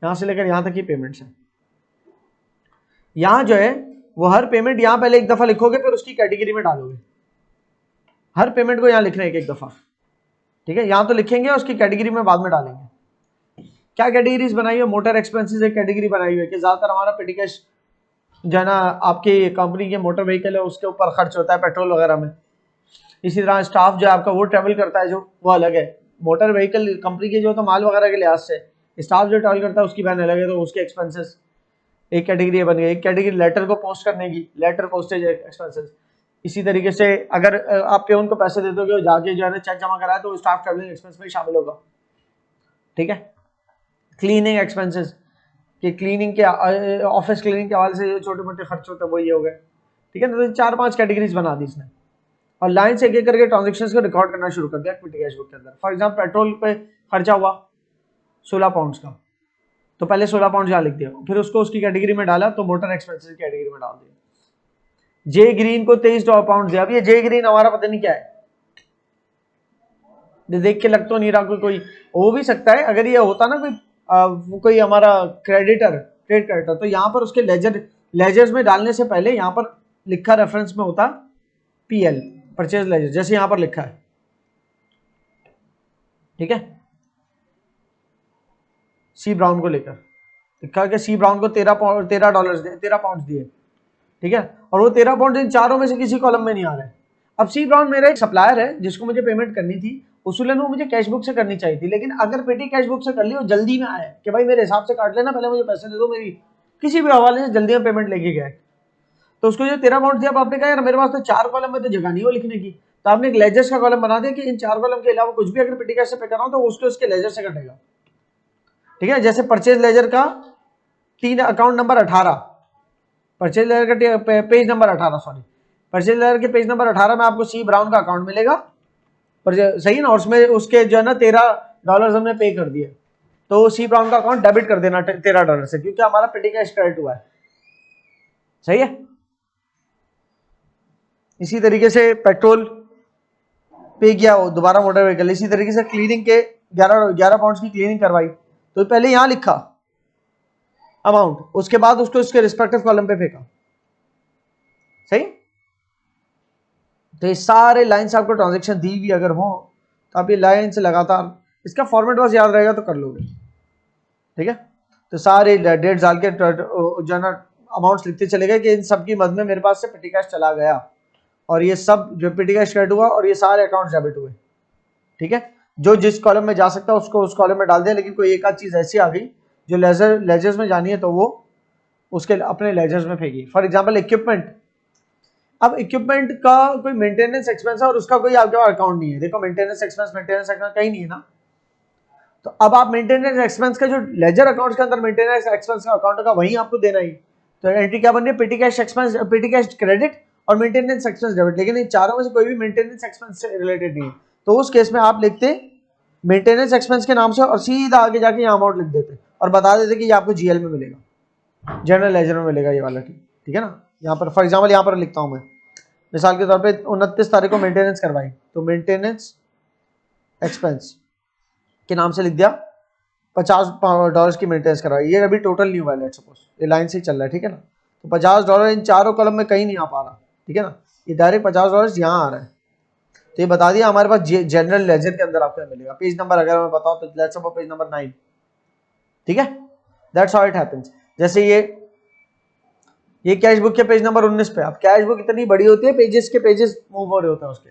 यहां से लेकर यहां तक की पेमेंट्स है। यहां जो है वो हर पेमेंट यहां पहले एक दफा लिखोगे, फिर उसकी कैटेगरी में डालोगे, हर पेमेंट को यहां लिखना है एक दफा, ठीक है। यहां तो लिखेंगे, उसकी कैटेगरी में बाद में डालेंगे। क्या कैटेगरीज बनाई है, मोटर एक्सपेंसेस एक कैटेगरी बनाई हुई है कि ज्यादातर हमारा पेटी कैश जो है ना आपकी कंपनी के मोटर व्हीकल है उसके ऊपर खर्च होता है पेट्रोल वगैरह में। इसी तरह स्टाफ जो है आपका वो ट्रेवल करता है, जो वो अलग है, मोटर व्हीकल कंपनी के जो तो माल वगैरह के लिहाज से, स्टाफ जो ट्रेवल करता है उसकी वैन अलग है, तो उसके एक्सपेंसेस एक कैटेगरी बन गई। एक कैटेगरी लेटर को पोस्ट करने की, लेटर पोस्टेज एक्सपेंसेस। इसी तरीके से अगर आप पे उनको पैसे दे दोगे, जाके जो है ना चेक जमा कराए, तो स्टाफ ट्रेवलिंग एक्सपेंस में शामिल होगा, ठीक है। क्लीनिंग एक्सपेंसेस कि क्लीनिंग के ऑफिस क्लीनिंग के हवाले से जो छोटे मोटे खर्च होते हैं वो ये हो गए, ठीक है ना। तो 4-5 कैटेगरीज बना दी इसने, और लाइन से एक एक करके ट्रांजेक्शंस को रिकॉर्ड करना शुरू कर दिया पेटी कैश बुक के अंदर। फॉर एग्जांपल पेट्रोल पे खर्चा हुआ 16 पाउंड का, तो पहले 16 पाउंड यहाँ लिख दिया, फिर उसको उसकी कैटेगरी में डाला, तो मोटर एक्सपेंसेस की कैटेगरी में डाल दिया। जे ग्रीन को 23 पाउंड दिया। अब ये जे ग्रीन हमारा पता नहीं क्या है, देख के लग तो नहीं रहा कोई हो भी सकता है। अगर ये होता ना कोई हमारा क्रेडिटर, ट्रेड क्रेडिटर, तो यहाँ पर उसके लेजर्स में डालने से पहले यहाँ पर लिखा रेफरेंस में होता पीएल, परचेज लेजर, जैसे यहाँ पर लिखा है, ठीक है। सी ब्राउन को लेकर लिखा कि सी ब्राउन को 13 पाउंड दिए, ठीक है, और वो 13 पाउंड इन चारों में से किसी कॉलम में नहीं आ रहा है। अब सी ब्राउन मेरा एक सप्लायर है जिसको मुझे पेमेंट करनी थी, उसूलन वो मुझे कैश बुक से करनी चाहिए थी, लेकिन अगर पेटी कैश बुक से कर ली, वो जल्दी में आया कि भाई मेरे हिसाब से काट लेना, पहले मुझे पैसे दे दो, मेरी किसी भी हवाले से जल्दी में पेमेंट लेके गए, तो उसको जो 13 पाउंड दिया, आपने कहा यार मेरे पास तो 4 कॉलम में तो जगह नहीं हो लिखने की, तो आपने एक लेजर्स का कॉलम बना दिया कि इन 4 कॉलम के अलावा कुछ भी अगर पेटी कैश से पे कर रहा हूं तो उसको उसके लेजर से कटेगा, ठीक है। जैसे परचेज लेजर का 3 अकाउंट नंबर 18, परचेज लेजर का page number 18, sorry, purchase laser के पेज नंबर 18 में आपको सी ब्राउन का अकाउंट मिलेगा, पर सही ना, और उसमें उसके जो है ना $13 हमने पे कर दिए, तो सी ब्राउन का अकाउंट डेबिट कर देना $13 से, क्योंकि हमारा पेटी कैश क्रेडिट हुआ है, सही है। इसी तरीके से पेट्रोल पे किया हो दोबारा मोटर व्हीकल, इसी तरीके से क्लीनिंग के 11 पाउंड की क्लीनिंग करवाई, तो पहले यहां लिखा अमाउंट, उसके बाद उसको उसके रिस्पेक्टिव कॉलम पे फेंका, सही। तो ये सारे लाइन से आपको ट्रांजेक्शन दी हुई अगर हो, तो आप ये लाइन से लगातार, इसका फॉर्मेट बस याद रहेगा तो कर लोगे, ठीक है। तो सारे डेट्स डाल के जो है ना अमाउंट्स लिखते चले गए कि इन सब की मद में मेरे पास से पेटी कैश चला गया, और ये सब जो पेटी कैश क्रेडिट हुआ, और ये सारे अकाउंट डेबिट हुए, ठीक है। जो जिस कॉलम में जा सकता है उसको उस कॉलम में डाल दिया, लेकिन कोई एक आध चीज ऐसी आ गई जो लेजर्स में जानी है, तो वो उसके अपने लेजर्स में फेंकी। फॉर एग्जांपल इक्विपमेंट, अब इक्विपमेंट का कोई मेंटेनेंस एक्सपेंस है और उसका कोई आपके पास अकाउंट नहीं है, देखो मेंटेनेंस एक्सपेंस कहीं नहीं है ना, तो अब आप मेंटेनेंस एक्सपेंस का जो लेजर अकाउंट्स के अंदर मेंटेनेंस एक्सपेंस का अकाउंट होगा वहीं आपको देना ही, तो एंट्री क्या बन रही है, पेटी कैश एक्सपेंस, पेटी कैश क्रेडिट और मेंटेनेंस एक्सपेंस डेबिट, लेकिन इन चारों में से कोई भी मेंटेनेंस एक्सपेंस से रिलेटेड नहीं है, तो उस केस में आप लिखते मेंटेनेंस एक्सपेंस के नाम से और सीधा आगे जाके यहाँ अमाउंट लिख देते और बता देते कि ये आपको जीएल में मिलेगा, जनरल लेजर में मिलेगा ये वाला, ठीक है ना। यहाँ पर फॉर एग्जाम्पल यहाँ पर लिखता हूँ मैं, मिसाल के तौर पे 29 तारीख को मेंटेनेंस करवाई, तो मेंटेनेंस एक्सपेंस के नाम से लिख दिया $50 की मेंटेनेंस करवाई, ये अभी टोटल नहीं हुआ है, लेट्स सपोज ये लाइन से ही चल रहा है, ठीक है ना। तो $50 इन चारों कॉलम में कहीं नहीं आ पा रहा, ठीक है ना, ये डायरेक्ट $50 यहाँ आ रहा है। तो ये बता दिया हमारे पास जनरल लेजर के अंदर आपको मिलेगा। पेज नंबर अगर मैं बताऊँ तो लेट्स सपोज पेज नंबर 9, ठीक है, दैट्स हाउ इट हैपेंस। जैसे ये कैश बुक के पेज नंबर 19 पे, अब कैश बुक इतनी बड़ी होती है, पेजेस के पेजेस मूव हो रहे होते हैं उसके,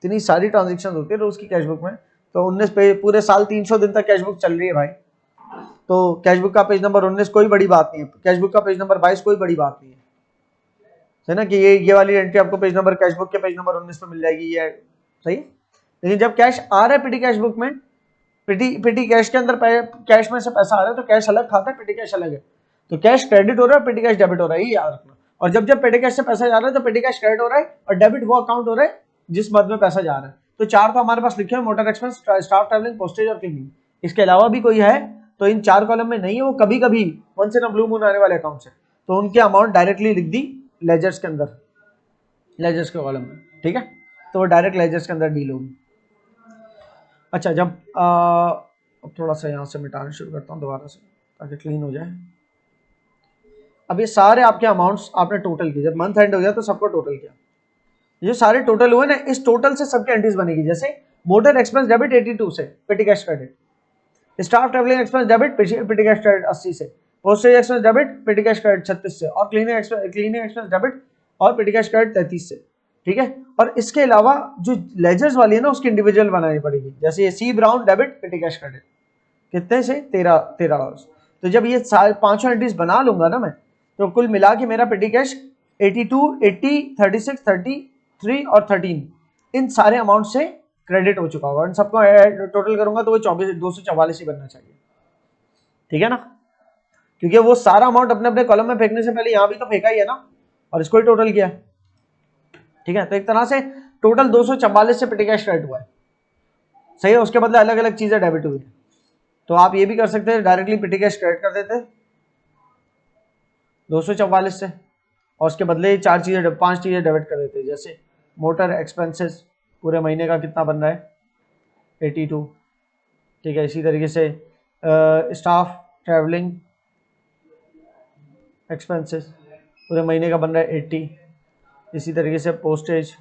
इतनी सारी ट्रांजेक्शन होती है रोज की कैश बुक में। तो 19 पे पूरे साल 300 दिन तक कैश बुक चल रही है भाई, तो कैश बुक का पेज नंबर 19 कोई बड़ी बात नहीं है, कैश बुक का पेज नंबर 22 कोई बड़ी बात नहीं है ना, कि ये वाली एंट्री आपको पेज नंबर कैश बुक के पेज नंबर 19 पे मिल जाएगी, ये सही है। लेकिन जब कैश आ रहा है पेटी कैश बुक में, पेटी कैश के अंदर कैश में से पैसा आ रहा है तो कैश अलग खाता है, पेटी कैश अलग है, तो कैश क्रेडिट हो रहा है, पेटी कैश डेबिट हो रहा है, ये याद रखना। और जब पेटी कैश से पैसा जा रहा है तो पेटी कैश क्रेडिट हो रहा है और डेबिट वो अकाउंट हो रहा है जिस मद में पैसा जा रहा है। तो चार तो हमारे पास लिखे हैं, motor expense, staff travelling, postage और क्लीनिंग। इसके अलावा भी कोई है तो इन चार कॉलम में नहीं है, वो कभी कभी once in a blue moon आने वाले अकाउंट से, तो उनके अमाउंट डायरेक्टली लिख दी लेजर्स के अंदर, लेजर्स के कॉलम में, ठीक है, तो वो डायरेक्ट लेजर्स के अंदर डील होगी। अच्छा, जब अब थोड़ा सा यहाँ से मिटाना शुरू करता हूँ दोबारा से ताकि क्लीन हो जाए। अब ये सारे आपके अमाउंट्स आपने टोटल किए, जब मंथ एंड हो गया तो सबको टोटल किया, ये सारे टोटल हुए ना, इस टोटल से सबके एंट्रीज बनेगी। जैसे मोटर एक्सपेंस डेबिट 82 से, पेटी cash credit, staff travelling expense debit, petty cash credit 80 से, postage expense debit, petty cash credit 36 से, और क्लीनिंग एक्सपेंस डेबिट और पेटी कैश क्रेडिट 33 से, ठीक है। और इसके अलावा जो लेजर्स वाली है ना उसकी इंडिविजुअल बनानी पड़ेगी। जैसे ये C Brown debit, petty cash credit कितने से, $13। तो जब ये पांचों एंट्रीज बना लूंगा ना मैं, तो कुल मिला के मेरा पेटी कैश 82, 80, 36, 33 और 13 इन सारे अमाउंट से क्रेडिट हो चुका होगा। इन सबको टोटल करूंगा तो वो 244 ही बनना चाहिए, ठीक है ना, क्योंकि वो सारा अमाउंट अपने अपने कॉलम में फेंकने से पहले यहाँ भी तो फेंका ही है ना, और इसको ही टोटल किया, ठीक है। तो एक तरह से टोटल 244 से पेटी कैश क्रेडिट हुआ है, सही है। उसके बदले अलग अलग चीजें डेबिट हुई, तो आप ये भी कर सकते हैं, डायरेक्टली पेटी कैश क्रेडिट कर देते 244 से, और उसके बदले पांच चीजें डेबिट कर देते हैं। जैसे मोटर एक्सपेंसेस पूरे महीने का कितना बन रहा है, 82, ठीक है। इसी तरीके से स्टाफ ट्रैवलिंग एक्सपेंसेस पूरे महीने का बन रहा है 80, इसी तरीके से पोस्टेज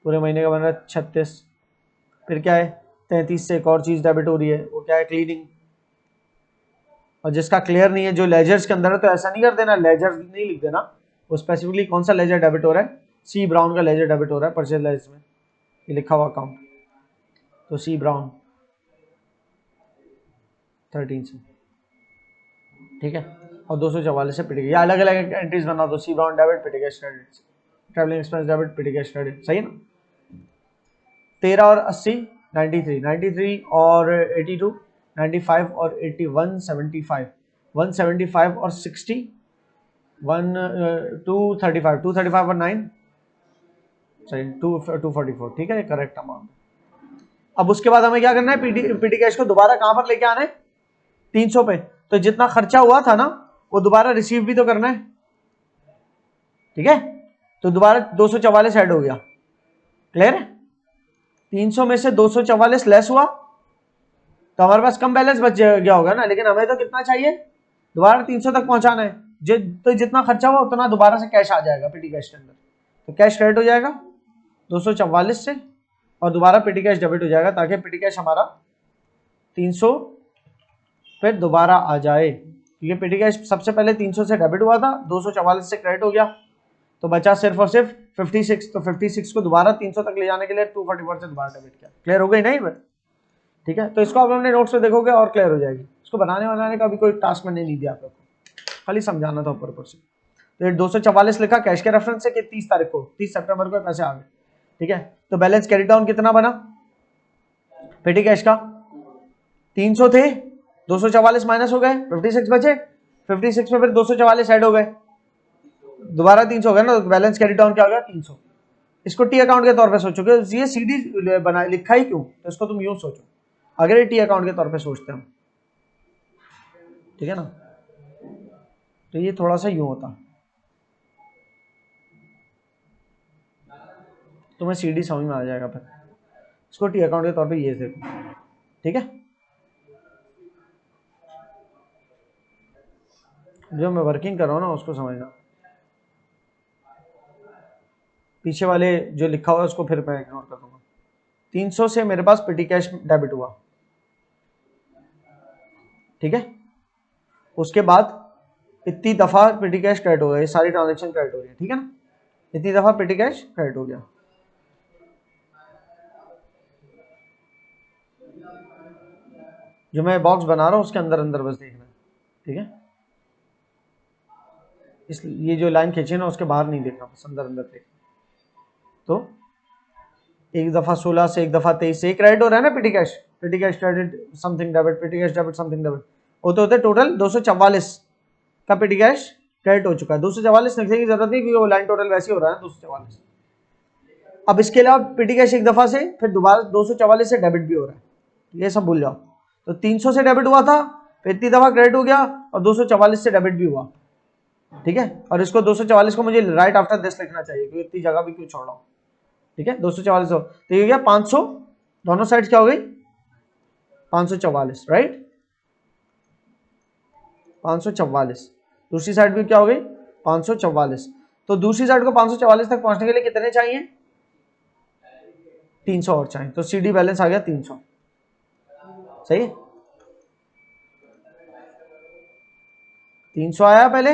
पूरे महीने का बन रहा है 36, फिर क्या है 33 से एक और चीज़ डेबिट हो रही है, वो क्या है, क्लीनिंग। और जिसका क्लियर नहीं है, जो लेजर्स के अंदर है, तो ऐसा नहीं कर देना, लेजर नहीं लिख देना, वो स्पेसिफिकली कौन सा लेजर डेबिट हो रहा है, सी ब्राउन का लेजर डेबिट हो रहा है परचेज लेजर में, ये लिखा हुआ अकाउंट, तो सी ब्राउन 13 से, ठीक है। और 244 से पेटी कैश, या अलग अलग एंट्रीज बना दो, C Brown debit, petty cash credit, travelling expense debit, petty cash credit, सही है ना। 13 और 80 93 और 82 95 और 80 175 175 और 60 235 और 9 सही 244, ठीक है, करेक्ट अमाउंट। अब उसके बाद हमें क्या करना है, पीटी कैश को दोबारा कहां पर लेके आना है, 300 पे। तो जितना खर्चा हुआ था ना वो दोबारा रिसीव भी तो करना है, ठीक है। तो दोबारा 244 ऐड हो गया, क्लियर है। 300 में से 244 लेस हुआ तो हमारे पास कम बैलेंस बच गया होगा ना, लेकिन हमें तो कितना चाहिए, दोबारा 300 तक पहुंचाना है। तो जितना खर्चा हुआ उतना दोबारा से कैश आ जाएगा पेटी कैश के अंदर, तो कैश क्रेडिट हो जाएगा 244 से और दोबारा पेटी कैश डेबिट हो जाएगा, ताकि पेटी कैश हमारा 300 फिर दोबारा आ जाए, क्योंकि पेटी कैश सबसे पहले 300 से डेबिट हुआ था, 244 से क्रेडिट हो गया, तो बचा सिर्फ और सिर्फ 56। तो 56 को दोबारा 300 तक ले जाने के लिए 244 से दोबारा डेबिट किया, क्लियर हो गई नहीं फिर, ठीक है। तो इसको आप अपने नोट्स में देखोगे और क्लियर हो जाएगी। इसको बनाने का भी कोई टास्क मैंने नहीं दिया आप लोग को, खाली समझाना था ऊपर से। तो 244 लिखा कैश के रेफरेंस से कि 30 तारीख को 30 सितंबर को पैसे आ गए, ठीक है। तो बैलेंस कैरी डाउन कितना बना पेटी कैश का, 300 थे, 244 माइनस हो गए, 56 बचे, 56 में फिर 244 ऐड हो गए, दोबारा 300 हो गया ना, तो बैलेंस कैरी डाउन क्या हो गया 300। इसको टी अकाउंट के तौर पे सोचोगे, ये सीडी बना लिखा ही क्यों, तो इसको तुम यूं सोचो, अगर ये टी अकाउंट के तौर पे सोचते हम, ठीक है ना, तो ये थोड़ा सा यूं होता, तुम्हें सीडी समझ में आ जाएगा। फिर इसको टी अकाउंट के तौर पे ये देखो, ठीक है। जो मैं वर्किंग कर रहा हूँ ना उसको समझना, पीछे वाले जो लिखा हुआ है उसको फिर मैं इग्नोर कर दूंगा। 300 से मेरे पास पेटी कैश डेबिट हुआ, ठीक है। उसके बाद इतनी दफा पेटी कैश क्रेडिट हो गया, ये सारी ट्रांजेक्शन क्रेडिट हो गई, ठीक है ना, इतनी दफा पेटी कैश क्रेडिट हो गया। जो मैं बॉक्स बना रहा हूं उसके अंदर अंदर बस देखना, ठीक है। इस ये जो लाइन खींची ना उसके बाहर नहीं देखना, बस अंदर अंदर देखना। तो एक दफा 16 से एक दफा 23 से क्रेडिट हो रहा है ना पेटी cash credit something debit, petty cash debit something debit, होते होते टोटल 244 का पेटी कैश क्रेडिट हो चुका है। 244 लिखने की जरूरत नहीं क्योंकि वो लाइन टोटल वैसे ही हो रहा है 244। अब इसके अलावा पेटी कैश एक दफा से फिर दोबारा 244 से डेबिट भी हो रहा है, ये सब भूल जाओ। तो 300 से डेबिट हुआ था, फिर इतनी दफा क्रेडिट हो गया और 244 से डेबिट भी हुआ, ठीक है। और इसको 244 को मुझे राइट आफ्टर दिस लिखना चाहिए क्योंकि इतनी जगह भी क्यों छोड़ रहा हूं, ठीक है। 244 हो तो ये गया 500, दोनों साइड क्या हो गई 544, राइट 544। दूसरी साइड भी क्या हो गई 544। तो दूसरी साइड को 544 तक पहुंचने के लिए कितने चाहिए 300 और चाहिए, तो सीडी बैलेंस आ गया 300, सही है। 300 आया पहले,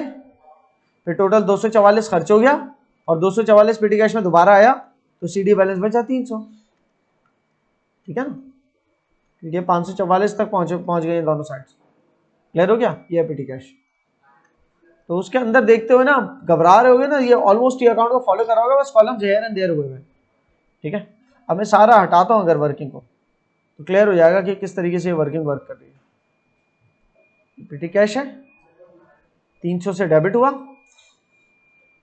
फिर टोटल 244 खर्च हो गया और 244 पेटी कैश में दोबारा आया, तो सीडी बैलेंस बचा 300, ठीक है ना, क्योंकि 544 तक पहुंच गए दोनों साइड। क्लियर हो गया, ये पेटी कैश। तो उसके अंदर देखते हुए ना घबरा रहे होगे ना, ये ऑलमोस्ट ये अकाउंट को फॉलो करा होगा, बस कॉलम हेयर एंड देयर हुए हैं, ठीक है। अब मैं सारा हटाता हूं अगर वर्किंग को, तो क्लियर हो जाएगा कि किस तरीके से ये वर्किंग वर्क कर रही है। पेटी कैश है, 300 से डेबिट हुआ,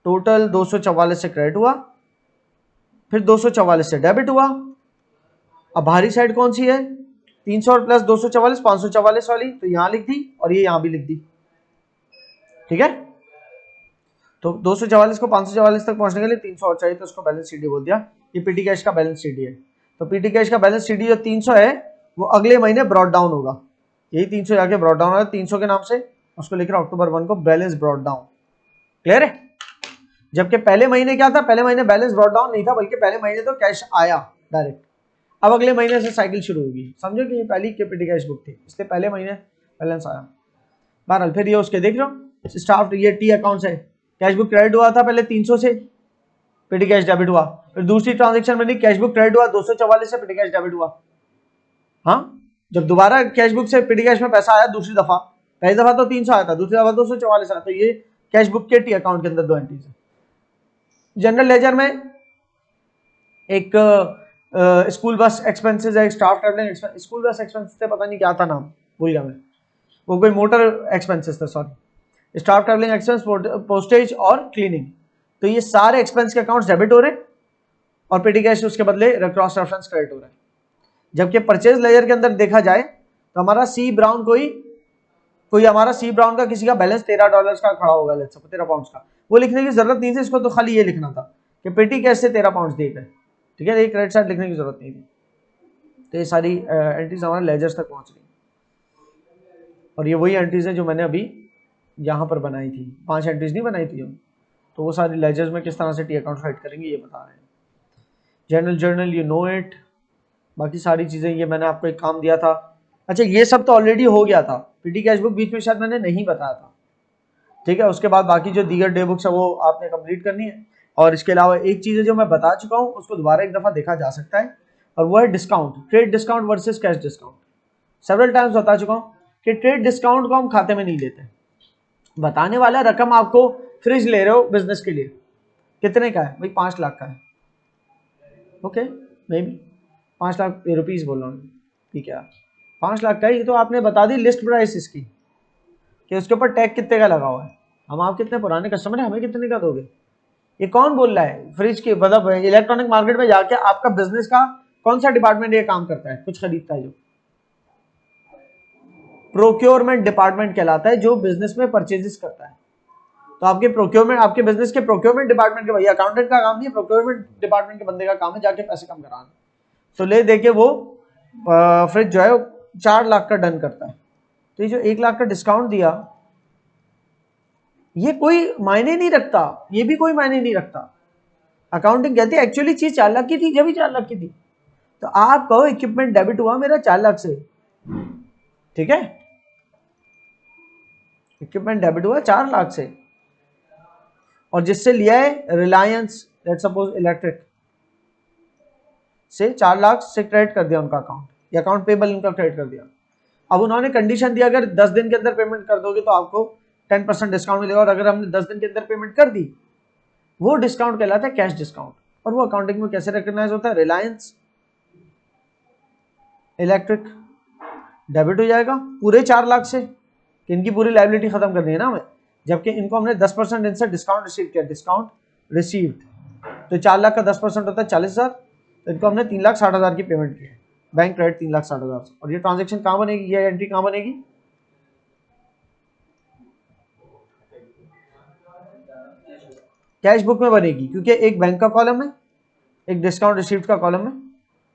टोटल 244 से क्रेडिट हुआ, फिर 244 से डेबिट हुआ। अब बाहरी साइड कौन सी है 300 और प्लस 244 544 वाली, तो यहां लिख दी और ये यहां भी लिख दी, ठीक है। तो 244 को 544 तक पहुंचने के लिए 300 और चाहिए, तो उसको बैलेंस सीडी बोल दिया। ये पीटी कैश का बैलेंस सीडी है। तो पीटी कैश का बैलेंस सीडी जो 300 है वो अगले महीने ब्रॉड डाउन होगा, यही 300 जाके ब्रॉड डाउन होगा 300 के नाम से, उसको लिख रहा हूं अक्टूबर 1 को बैलेंस ब्रॉड डाउन। क्लियर है। जबकि पहले महीने क्या था, पहले महीने बैलेंस ब्रॉड डाउन नहीं था, बल्कि पहले महीने तो कैश आया डायरेक्ट। अब अगले महीने से साइकिल शुरू होगी, समझो कि ये पहली पेटी कैश बुक थी, इसलिए पहले महीने बैलेंस आया। बहरहाल फिर ये उसके देख रहे हो स्टाफ, ये टी अकाउंट है, कैश बुक क्रेडिट हुआ था पहले 300 से, पेटी कैश डेबिट हुआ, फिर दूसरी ट्रांजेक्शन में कैश बुक क्रेडिट हुआ 244 से, पेटी कैश डेबिट हुआ। हाँ, जब दोबारा कैश बुक से पेटी कैश में पैसा आया दूसरी दफा, पहली दफा तो 300 आया था, दूसरी दफा 244 आया, तो ये कैश बुक के टी अकाउंट के अंदर दो एंट्रीज है। जनरल लेजर में एक स्कूल बस एक्सपेंसेस है, staff travelling expense, school bus expenses थे, पता नहीं क्या था नाम भूल गया मैं, वो कोई मोटर एक्सपेंसेस था, sorry, staff travelling expense, postage और क्लीनिंग। तो ये सारे एक्सपेंस के अकाउंट्स डेबिट हो रहे हैं और पेटी कैश उसके बदले क्रॉस रेफरेंस क्रेडिट हो रहा है। जबकि परचेज लेजर के अंदर देखा जाए तो हमारा सी ब्राउन कोई हमारा सी ब्राउन का किसी का बैलेंस $13 का खड़ा होगा, लेट्स सपोज 13 पाउंड्स का, वो लिखने की जरूरत नहीं थी इसको, तो खाली ये लिखना था कि पेटी कैश से 13 पाउंड्स दिए गए, ठीक है, एक क्रेडिट साइड लिखने की जरूरत नहीं थी। तो ये सारी एंट्रीज हमारे लेजर्स तक पहुंच गई और ये वही एंट्रीज है जो मैंने अभी यहाँ पर बनाई थी, 5 एंट्रीज नहीं बनाई थी हम, तो वो सारी लेजर्स में किस तरह से टी अकाउंट राइट करेंगे ये बता रहे हैं। जर्नल यू नो इट, बाकी सारी चीजें ये मैंने आपको एक काम दिया था। अच्छा ये सब तो ऑलरेडी हो गया था, पीटी कैश बुक बीच में शायद मैंने नहीं बताया था, ठीक है। उसके बाद बाकी जो दीगर डे बुक्स है वो आपने कंप्लीट करनी है। और इसके अलावा एक चीज है जो मैं बता चुका हूँ उसको दोबारा एक दफा देखा जा सकता है, और वो है discount, trade discount versus cash discount. Several times बता चुका हूँ कि ट्रेड डिस्काउंट को हम खाते में नहीं लेते, बताने वाला रकम आपको फ्रिज ले रहे हो बिजनेस के लिए, कितने का है भाई 5 लाख का है, okay may be 5 lakh rupees बोल रहा हूँ, ठीक है 5 लाख का ही, तो आपने बता दी लिस्ट प्राइस इसकी कि उसके ऊपर टैग कितने का लगा हुआ है। हम आप कितने पुराने कस्टमर हैं, हमें कितने का दोगे, ये कौन बोल रहा है? फ्रिज के मतलब इलेक्ट्रॉनिक मार्केट में जाके आपका बिजनेस का कौन सा डिपार्टमेंट ये काम करता है, कुछ खरीदता है? जो प्रोक्योरमेंट डिपार्टमेंट कहलाता है, जो बिजनेस में परचेजेस करता है। तो आपके प्रोक्योरमेंट, आपके बिजनेस के प्रोक्योरमेंट डिपार्टमेंट के भैया, अकाउंटेंट का काम नहीं है, प्रोक्योरमेंट डिपार्टमेंट के बंदे का काम है जाके पैसे कम कराना। तो ले देके वो फ्रिज जो है 4 लाख का डन करता है। तो ये जो 1 लाख का डिस्काउंट दिया, ये कोई मायने नहीं रखता, ये भी कोई मायने नहीं रखता। अकाउंटिंग कहती है एक्चुअली चीज 4 लाख की थी, जब ही 4 लाख की थी। तो आप कहो इक्विपमेंट डेबिट हुआ मेरा 4 लाख से, ठीक है, इक्विपमेंट डेबिट हुआ 4 लाख से, और जिससे लिया है रिलायंस, लेट्स सपोज इलेक्ट्रिक से 4 लाख से क्रेडिट कर दिया उनका अकाउंट, या अकाउंट पेबल उनका क्रेडिट कर दिया। अब उन्होंने कंडीशन दिया अगर 10 दिन के अंदर पेमेंट कर दोगे तो आपको 10% डिस्काउंट मिलेगा, और अगर हमने 10 दिन के अंदर पेमेंट कर दी, वो डिस्काउंट कहलाता है कैश डिस्काउंट। और वो अकाउंटिंग में कैसे रिकॉग्नाइज होता है? रिलायंस इलेक्ट्रिक डेबिट हो जाएगा पूरे 4 लाख से, कि इनकी पूरी लायबिलिटी खत्म करनी है ना हमें, जबकि इनको हमने 10% इनसे डिस्काउंट रिसीव किया, डिस्काउंट रिसीव्ड, तो 4 लाख का 10% होता है 40,000, तो इनको हमने 3,60,000 की पेमेंट की है, बैंक क्रेडिट 3,60,000। और ये ट्रांजेक्शन कहाँ बनेगी, ये एंट्री कहाँ बनेगी? कैश बुक में बनेगी, क्योंकि एक बैंक का कॉलम है, एक डिस्काउंट रिसीव्ड का कॉलम है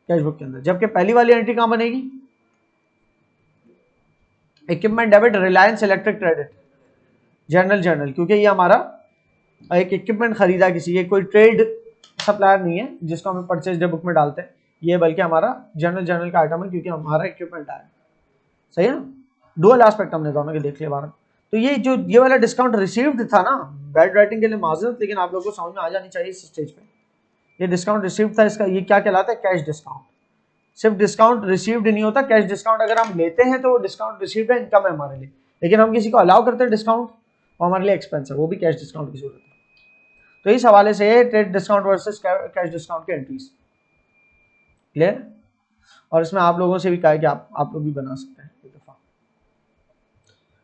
कैश बुक के अंदर। जबकि पहली वाली एंट्री कहाँ बनेगी? Equipment debit Reliance electric credit journal, क्योंकि ये हमारा एक इक्विपमेंट खरीदा किसी, ये कोई ट्रेड सप्लायर नहीं है जिसको हमें परचेज डे बुक में डालते हैं, ये बल्कि हमारा जर्नल का आइटम है, क्योंकि हमारा इक्विपमेंट आया। सही है ना? डुअल एस्पेक्ट हमने दोनों के देख लिया बारह। तो ये जो ये वाला डिस्काउंट रिसीव्ड था ना, बैड राइटिंग के लिए माजरत, लेकिन आप लोगों को समझ में आ जानी चाहिए इस स्टेज पे। ये डिस्काउंट रिसीव्ड था, इसका ये क्या कहलाता है? Cash discount. सिर्फ डिस्काउंट रिसीव्ड नहीं होता, कैश डिस्काउंट अगर हम लेते हैं तो वो डिस्काउंट रिसीव्ड है, इनकम है हमारे लिए, लेकिन हम किसी को अलाउ करते हैं डिस्काउंट, वो हमारे लिए एक्सपेंस है, वो भी कैश डिस्काउंट की जरूरत है। तो इस हवाले से trade discount versus cash discount के एंट्रीज क्लियर। और इसमें आप लोगों से भी कहा है कि आप लोग भी बना सकते हैं एक दफा।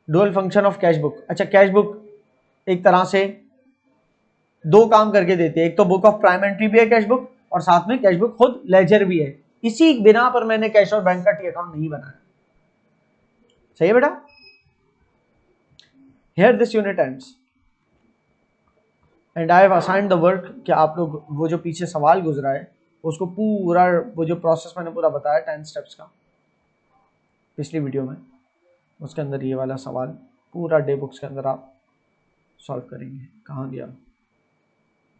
Dual function of cash book. अच्छा, कैश बुक एक तरह से 2 काम करके देती है, एक तो बुक ऑफ प्राइम एंट्री भी है कैश बुक, और साथ में कैश बुक खुद लेजर भी है। इसी बिना पर मैंने कैश और बैंक का टी अकाउंट नहीं बनाया। सही है बेटा? Here this unit ends and I have assigned the work, कि आप लोग वो जो पीछे सवाल गुजरा है उसको पूरा, वो जो प्रोसेस मैंने पूरा बताया 10 स्टेप्स का पिछली वीडियो में, उसके अंदर ये वाला सवाल पूरा डे बुक्स के अंदर आप सॉल्व करेंगे। कहाँ गया?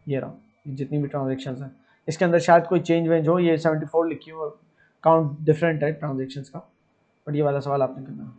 ये रहा, जितनी भी ट्रांजेक्शन्स हैं इसके अंदर शायद कोई चेंज वेंज हो, ये 74 लिखी हो, काउंट डिफरेंट है ट्रांजेक्शन्स का, बट ये वाला सवाल आपने करना है।